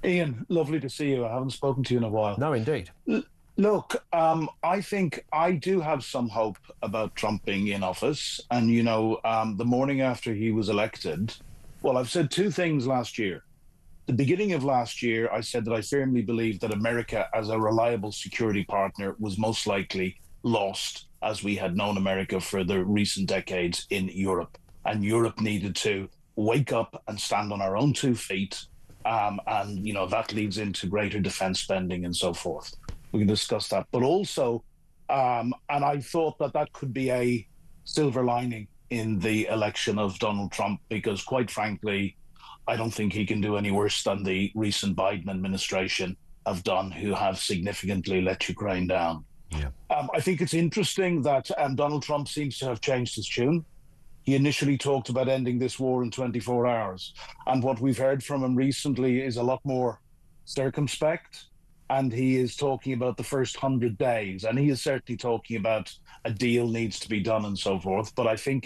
Ian, lovely to see you. I haven't spoken to you in a while. No, indeed. Look, I think I do have some hope about Trump being in office. And, the morning after he was elected, well, I've said two things last year. The beginning of last year, I said that I firmly believed that America as a reliable security partner was most likely lost as we had known America for the recent decades in Europe. And Europe needed to wake up and stand on our own 2 feet. And, you know, that leads into greater defense spending and so forth. We can discuss that. But also, and I thought that that could be a silver lining in the election of Donald Trump, because quite frankly, I don't think he can do any worse than the recent Biden administration have done, who have significantly let Ukraine down. Yeah. I think it's interesting that Donald Trump seems to have changed his tune. He initially talked about ending this war in 24 hours. And what we've heard from him recently is a lot more circumspect. And he is talking about the first 100 days. And he is certainly talking about a deal needs to be done and so forth. But I think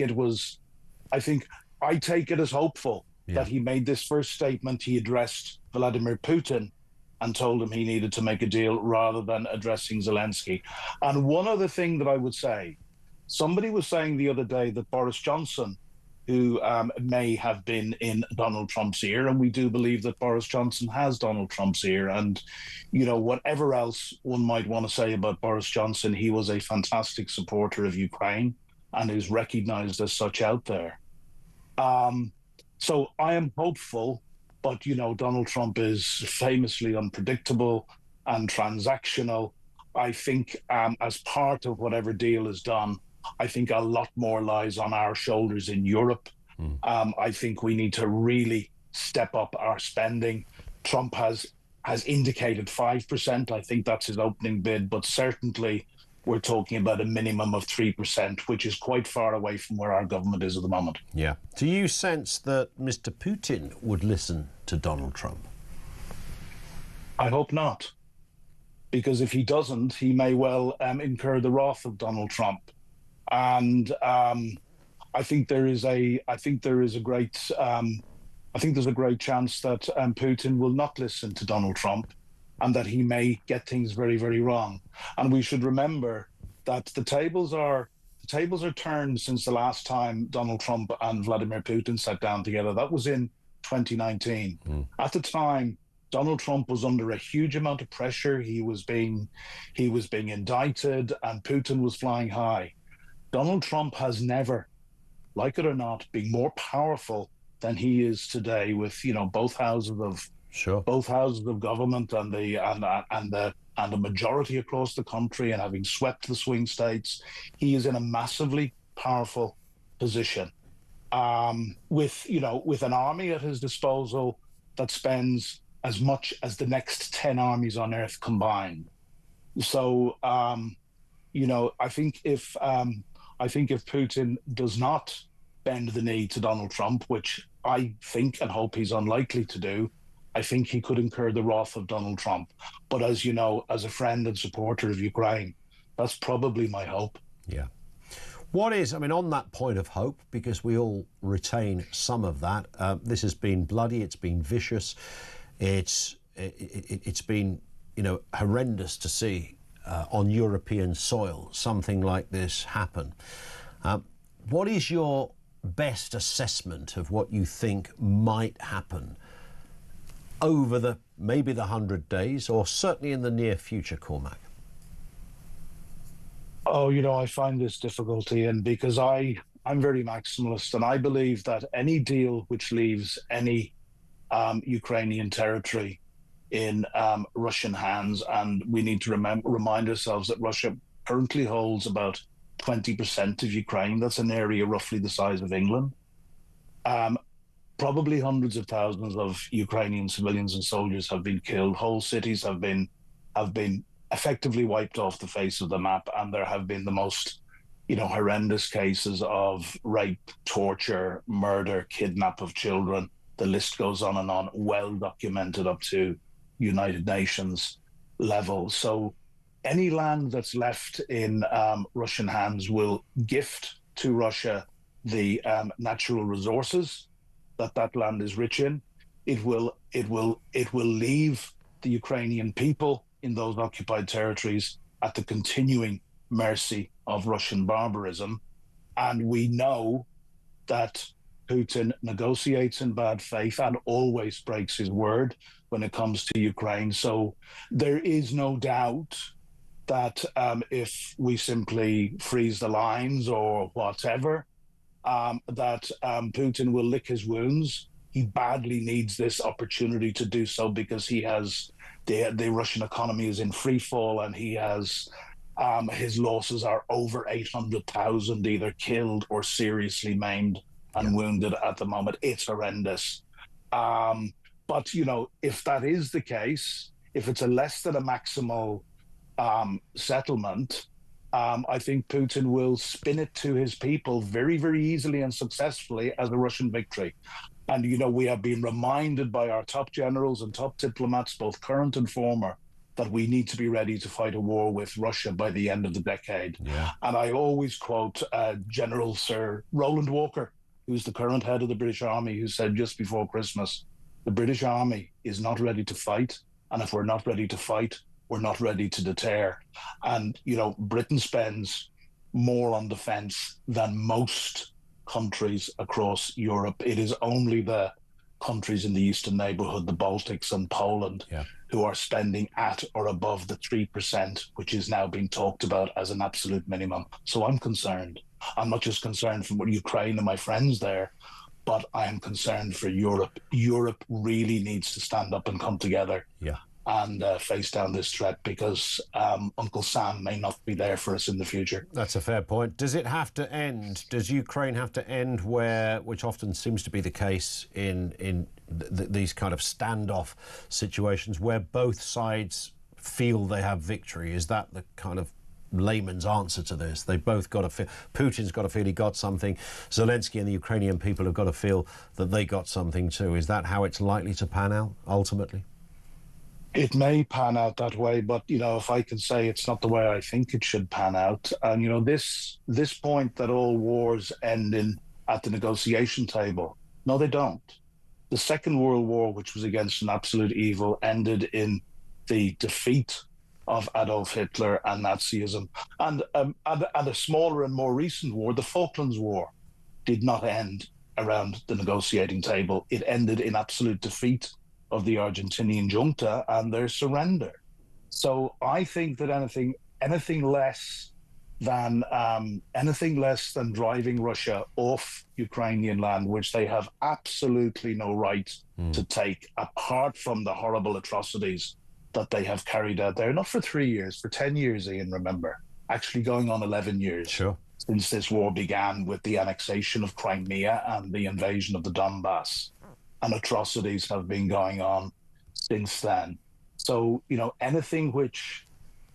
I take it as hopeful that he made this first statement. He addressed Vladimir Putin and told him he needed to make a deal rather than addressing Zelensky. And one other thing that I would say, somebody was saying the other day that Boris Johnson, who may have been in Donald Trump's ear, and we do believe that Boris Johnson has Donald Trump's ear. And, you know, whatever else one might want to say about Boris Johnson, he was a fantastic supporter of Ukraine and is recognized as such out there. So I am hopeful, but, you know, Donald Trump is famously unpredictable and transactional. I think as part of whatever deal is done, I think a lot more lies on our shoulders in Europe. I think we need to really step up our spending. Trump has indicated 5%. I think that's his opening bid, but certainly we're talking about a minimum of 3%, which is quite far away from where our government is at the moment. Yeah. Do you sense that Mr. Putin would listen to Donald Trump? I hope not, because if he doesn't, he may well incur the wrath of Donald Trump. And I think there's a great chance that Putin will not listen to Donald Trump, and that he may get things very, very wrong. And we should remember that the tables are turned since the last time Donald Trump and Vladimir Putin sat down together. That was in 2019. At the time, Donald Trump was under a huge amount of pressure. He was being indicted, and Putin was flying high. Donald Trump has never, like it or not, been more powerful than he is today, with, you know, both houses of government and the majority across the country, and having swept the swing states. He is in a massively powerful position, with an army at his disposal that spends as much as the next 10 armies on earth combined. So, I think if Putin does not bend the knee to Donald Trump, which I think and hope he's unlikely to do, I think he could incur the wrath of Donald Trump. But as you know, as a friend and supporter of Ukraine, that's probably my hope. Yeah. What is, on that point of hope, because we all retain some of that, this has been bloody, it's been vicious, it's been, horrendous to see on European soil something like this happen. What is your best assessment of what you think might happen over maybe the 100 days, or certainly in the near future, Cormac? Oh, I find this difficulty, and because I'm very maximalist, and I believe that any deal which leaves any Ukrainian territory in Russian hands, and we need to remind ourselves that Russia currently holds about 20% of Ukraine. That's an area roughly the size of England. Probably hundreds of thousands of Ukrainian civilians and soldiers have been killed. Whole cities have been effectively wiped off the face of the map, and there have been the most, horrendous cases of rape, torture, murder, kidnap of children. The list goes on, well documented up to United Nations level. So any land that's left in Russian hands will gift to Russia the natural resources that land is rich in. It will leave the Ukrainian people in those occupied territories at the continuing mercy of Russian barbarism. And we know that Putin negotiates in bad faith and always breaks his word when it comes to Ukraine. So there is no doubt that if we simply freeze the lines or whatever, that Putin will lick his wounds. He badly needs this opportunity to do so because he has the Russian economy is in free fall, and he has his losses are over 800,000 either killed or seriously maimed and wounded at the moment. It's horrendous. But, you know, if that is the case, if it's a less than a maximal settlement, I think Putin will spin it to his people very, very easily and successfully as a Russian victory. And, you know, we have been reminded by our top generals and top diplomats, both current and former, that we need to be ready to fight a war with Russia by the end of the decade. Yeah. And I always quote General Sir Roland Walker, who's the current head of the British Army, who said just before Christmas, the British Army is not ready to fight. And if we're not ready to fight, we're not ready to deter. And, you know, Britain spends more on defense than most countries across Europe. It is only the countries in the eastern neighborhood, the Baltics and Poland, who are spending at or above the 3%, which is now being talked about as an absolute minimum. So I'm concerned. I'm not just concerned for Ukraine and my friends there, but I am concerned for Europe. Europe really needs to stand up and come together and face down this threat, because Uncle Sam may not be there for us in the future. That's a fair point. Does it have to end? Does Ukraine have to end where, which often seems to be the case in these kind of standoff situations, where both sides feel they have victory? Is that the kind of layman's answer to this? They both got to feel, Putin's got to feel he got something, Zelensky and the Ukrainian people have got to feel that they got something too. Is that how it's likely to pan out ultimately? It may pan out that way, but, you know, if I can say it's not the way I think it should pan out. And, you know, this point that all wars end at the negotiation table, no, they don't. The Second World War, which was against an absolute evil, ended in the defeat of Adolf Hitler and Nazism. And a smaller and more recent war, the Falklands War, did not end around the negotiating table. It ended in absolute defeat of the Argentinian junta and their surrender. So I think that anything less than driving Russia off Ukrainian land, which they have absolutely no right to take, apart from the horrible atrocities that they have carried out there, not for 3 years, for 10 years, Ian, remember, actually going on 11 years since this war began with the annexation of Crimea and the invasion of the Donbass. And atrocities have been going on since then. So, you know, anything which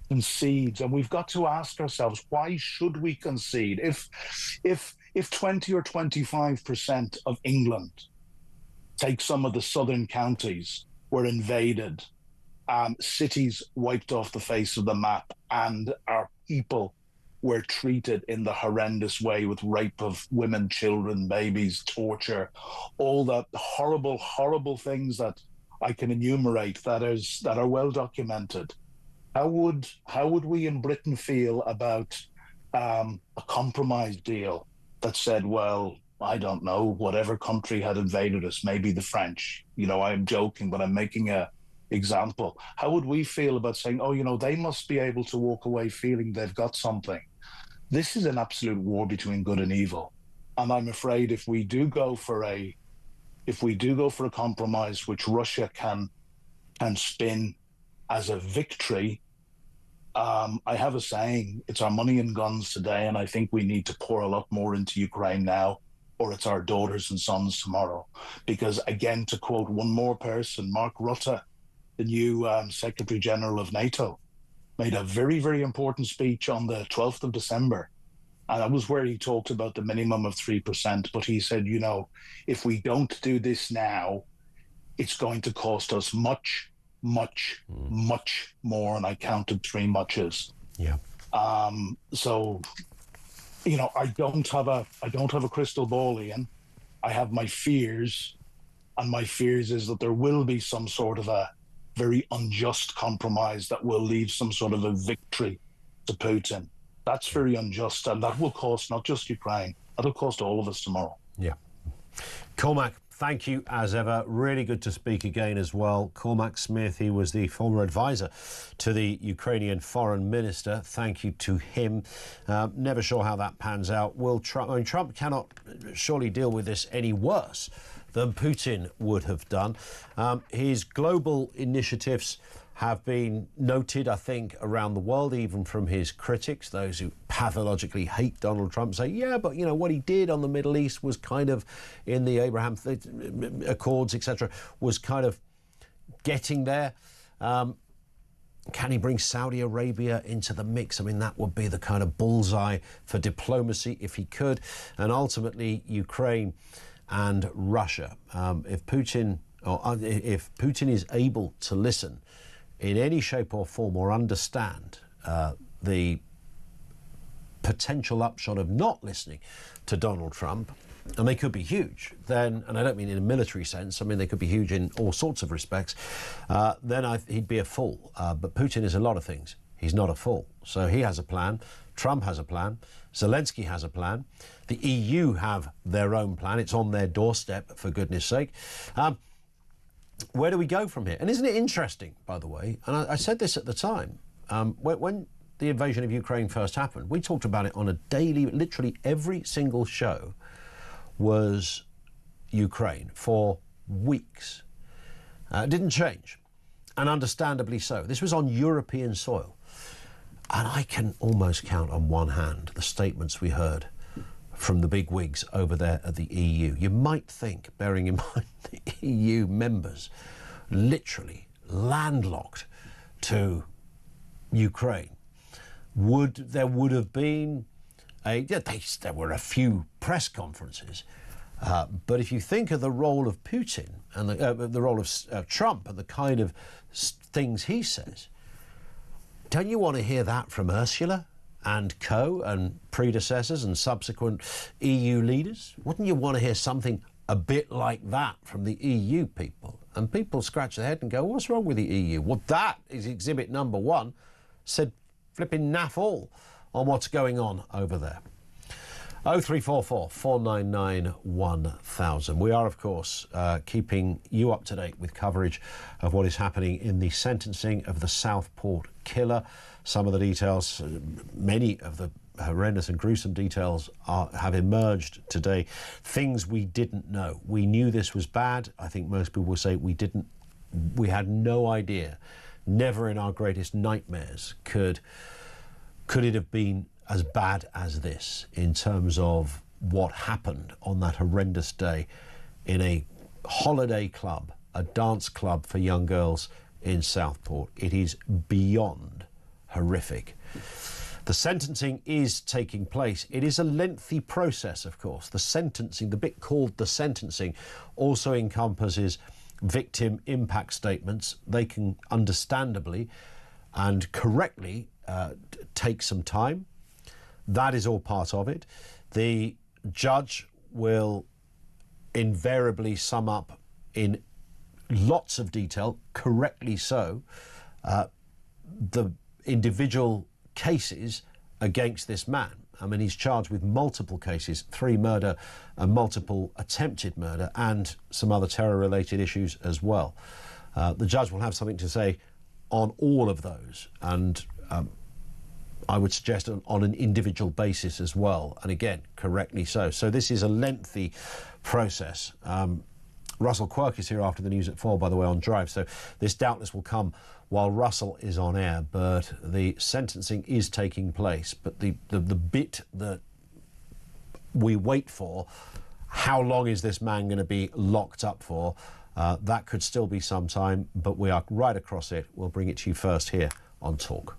concedes, and we've got to ask ourselves, why should we concede? If 20 or 25% of England, take some of the southern counties, were invaded, cities wiped off the face of the map, and our people were treated in the horrendous way with rape of women, children, babies, torture, all the horrible, horrible things that I can enumerate that are well documented. How would we in Britain feel about a compromise deal that said, well, I don't know, whatever country had invaded us, maybe the French, you know, I'm joking, but I'm making a example. How would we feel about saying, oh, you know, they must be able to walk away feeling they've got something? This is an absolute war between good and evil. And I'm afraid if we do go for a compromise which Russia can spin as a victory, I have a saying, it's our money and guns today, and I think we need to pour a lot more into Ukraine now, or it's our daughters and sons tomorrow. Because again, to quote one more person, Mark Rutte, the new Secretary General of NATO, made a very, very important speech on the 12th of December. And that was where he talked about the minimum of 3%. But he said, you know, if we don't do this now, it's going to cost us much, much, much more. And I counted 3 muches. Yeah. So, you know, I don't have a crystal ball, Ian. I have my fears. And my fears is that there will be some sort of a very unjust compromise that will leave some sort of a victory to Putin. That's very unjust, and that will cost not just Ukraine, that'll cost all of us tomorrow. Yeah. Cormac, thank you as ever. Really good to speak again as well. Cormac Smith, he was the former advisor to the Ukrainian foreign minister. Thank you to him. Never sure how that pans out. Will Trump? I mean, Trump cannot surely deal with this any worse than Putin would have done. His global initiatives have been noted, I think, around the world, even from his critics, those who pathologically hate Donald Trump, say, yeah, but, you know, what he did on the Middle East was kind of, in the Abraham Accords, etc., was kind of getting there. Can he bring Saudi Arabia into the mix? I mean, that would be the kind of bullseye for diplomacy if he could. And ultimately, Ukraine and Russia. If Putin is able to listen in any shape or form or understand the potential upshot of not listening to Donald Trump, and they could be huge, then, and I don't mean in a military sense, I mean they could be huge in all sorts of respects, then he'd be a fool. But Putin is a lot of things. He's not a fool. So he has a plan. Trump has a plan. Zelensky has a plan. The EU have their own plan. It's on their doorstep, for goodness sake. Where do we go from here? And isn't it interesting, by the way, and I said this at the time, when the invasion of Ukraine first happened, we talked about it on a daily, literally every single show was Ukraine for weeks. It didn't change, and understandably so. This was on European soil. And I can almost count on one hand the statements we heard from the big wigs over there at the EU. You might think, bearing in mind the EU members literally landlocked to Ukraine, there would have been there were a few press conferences, but if you think of the role of Putin and the role of Trump and the kind of things he says, don't you want to hear that from Ursula and co and predecessors and subsequent EU leaders? Wouldn't you want to hear something a bit like that from the EU people? And people scratch their head and go, what's wrong with the EU? Well, that is exhibit number one, said flipping naff all on what's going on over there. 0344 499 1000. We are, of course, keeping you up to date with coverage of what is happening in the sentencing of the Southport killer. Some of the details, many of the horrendous and gruesome details have emerged today. Things we didn't know. We knew this was bad. I think most people will say we had no idea. Never in our greatest nightmares could it have been as bad as this in terms of what happened on that horrendous day in a holiday club, a dance club for young girls in Southport. It is beyond horrific. The sentencing is taking place. It is a lengthy process, of course. The sentencing, the bit called the sentencing, also encompasses victim impact statements. They can understandably and correctly take some time. That is all part of it. The judge will invariably sum up in lots of detail, correctly so, the individual cases against this man. I mean, he's charged with multiple cases, 3 murder and multiple attempted murder, and some other terror-related issues as well. The judge will have something to say on all of those, and I would suggest on an individual basis as well, and again, correctly so. So this is a lengthy process. Russell Quirk is here after the news at 4, by the way, on Drive, so this doubtless will come while Russell is on air, but the sentencing is taking place. But the bit that we wait for, how long is this man going to be locked up for? That could still be some time, but we are right across it. We'll bring it to you first here on Talk.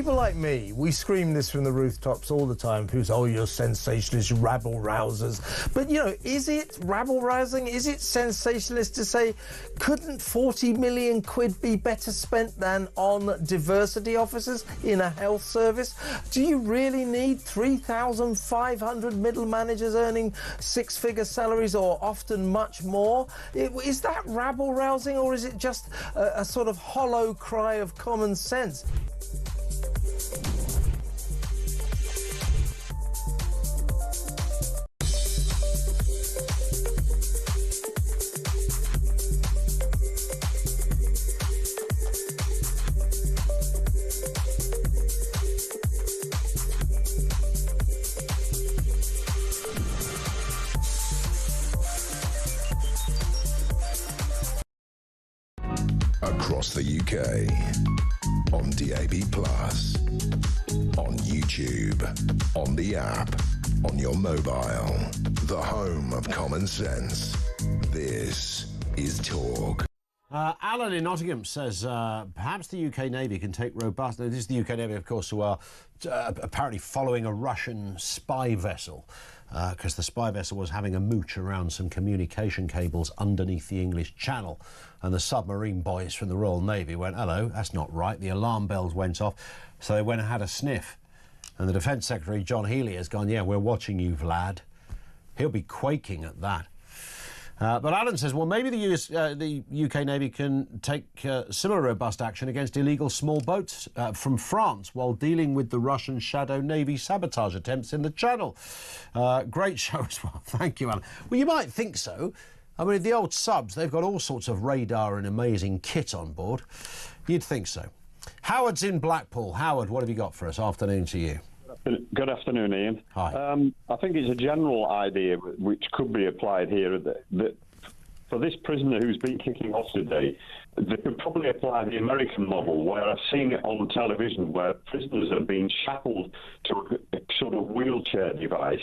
people like me, we scream this from the rooftops all the time. Who's, oh, you're sensationalist, rabble-rousers. But, you know, is it rabble-rousing? Is it sensationalist to say, couldn't 40 million quid be better spent than on diversity officers in a health service? Do you really need 3,500 middle managers earning six-figure salaries or often much more? Is that rabble-rousing, or is it just a sort of hollow cry of common sense? Across the UK, on DAB+, on YouTube, on the app, on your mobile, the home of common sense. This is Talk. Alan in Nottingham says perhaps the UK Navy can take robust... This is the UK Navy, of course, who are apparently following a Russian spy vessel because the spy vessel was having a mooch around some communication cables underneath the English Channel, and the submarine boys from the Royal Navy went, hello, that's not right. The alarm bells went off, so they went and had a sniff. And the Defence Secretary, John Healey, has gone, yeah, we're watching you, Vlad. He'll be quaking at that. But Alan says, well, maybe the UK Navy can take similar robust action against illegal small boats from France while dealing with the Russian shadow Navy sabotage attempts in the Channel. Great show as well. Thank you, Alan. Well, you might think so. I mean, the old subs, they've got all sorts of radar and amazing kit on board. You'd think so. Howard's in Blackpool. Howard, what have you got for us? Afternoon to you. Good afternoon, Ian. Hi. I think it's a general idea which could be applied here that for this prisoner who's been kicking off today, they could probably apply the American model, where I've seen it on television, where prisoners have been shackled to a sort of wheelchair device,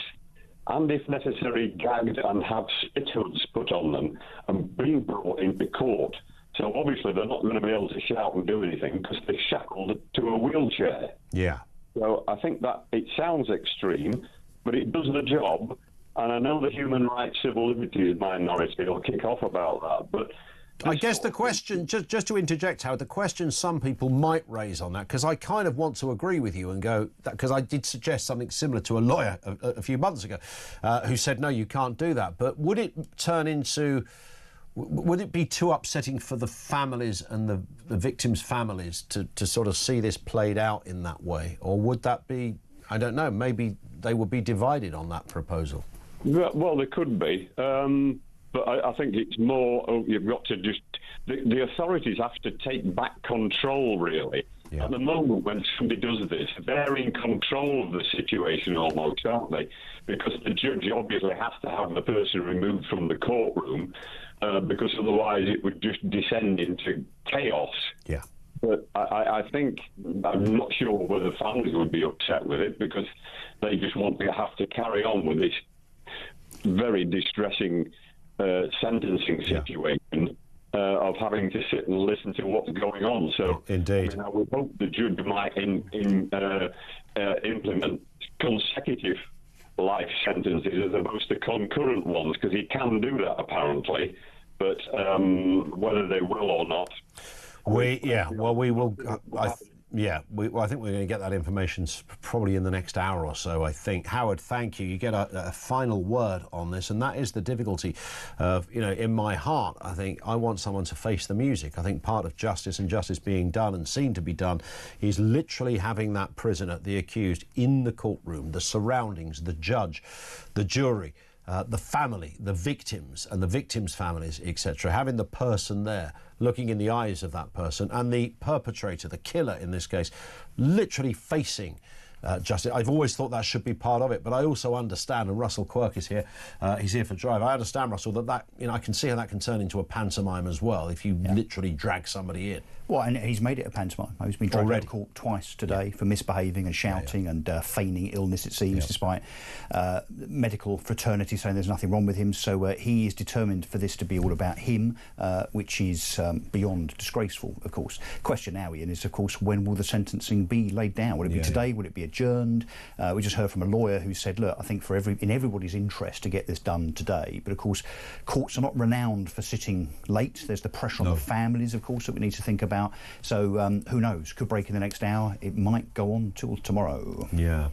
and if necessary, gagged and have spit hoods put on them and being brought into court. So obviously they're not going to be able to shout and do anything because they're shackled to a wheelchair. Yeah. So I think that it sounds extreme, but it does the job. And I know the human rights, civil liberties minority will kick off about that. But I guess the question, just to interject, Howard, the question some people might raise on that, because I kind of want to agree with you and go, because I did suggest something similar to a lawyer a few months ago who said, no, you can't do that. But would it turn into... Would it be too upsetting for the families and the victims' families to sort of see this played out in that way? Or would that be, I don't know, maybe they would be divided on that proposal? Well, they could be. But I think it's more, you've got to just, the authorities have to take back control, really. Yeah. At the moment, when somebody does this, they're in control of the situation almost, aren't they? Because the judge obviously has to have the person removed from the courtroom, because otherwise it would just descend into chaos. Yeah. But I think, I'm not sure whether families would be upset with it, because they just want to have to carry on with this very distressing sentencing situation of having to sit and listen to what's going on. So indeed, I would hope the judge might implement consecutive life sentences as opposed to concurrent ones, because he can do that apparently. But whether they will or not, we will. I think we're going to get that information probably in the next hour or so, I think. Howard, thank you. You get a final word on this, and that is the difficulty of, in my heart, I think I want someone to face the music. I think part of justice and justice being done and seen to be done is literally having that prisoner, the accused, in the courtroom, the surroundings, the judge, the jury, the family, the victims and the victims' families, etc., having the person there, looking in the eyes of that person, and the perpetrator, the killer in this case, literally facing justice. I've always thought that should be part of it, but I also understand, and Russell Quirk is here, he's here for Drive. I understand, Russell, that I can see how that can turn into a pantomime as well if you literally drag somebody in. Well, and he's made it a pantomime. He's been dragged out of court twice today for misbehaving and shouting and feigning illness, it seems, despite medical fraternity saying there's nothing wrong with him. So he is determined for this to be all about him, which is beyond disgraceful, of course. Question now, Ian, is, of course, when will the sentencing be laid down? Will it be today? Will it be adjourned? We just heard from a lawyer who said, look, I think in everybody's interest to get this done today. But, of course, courts are not renowned for sitting late. There's the pressure on the families, of course, that we need to think about. So who knows? Could break in the next hour. It might go on till tomorrow. Yeah.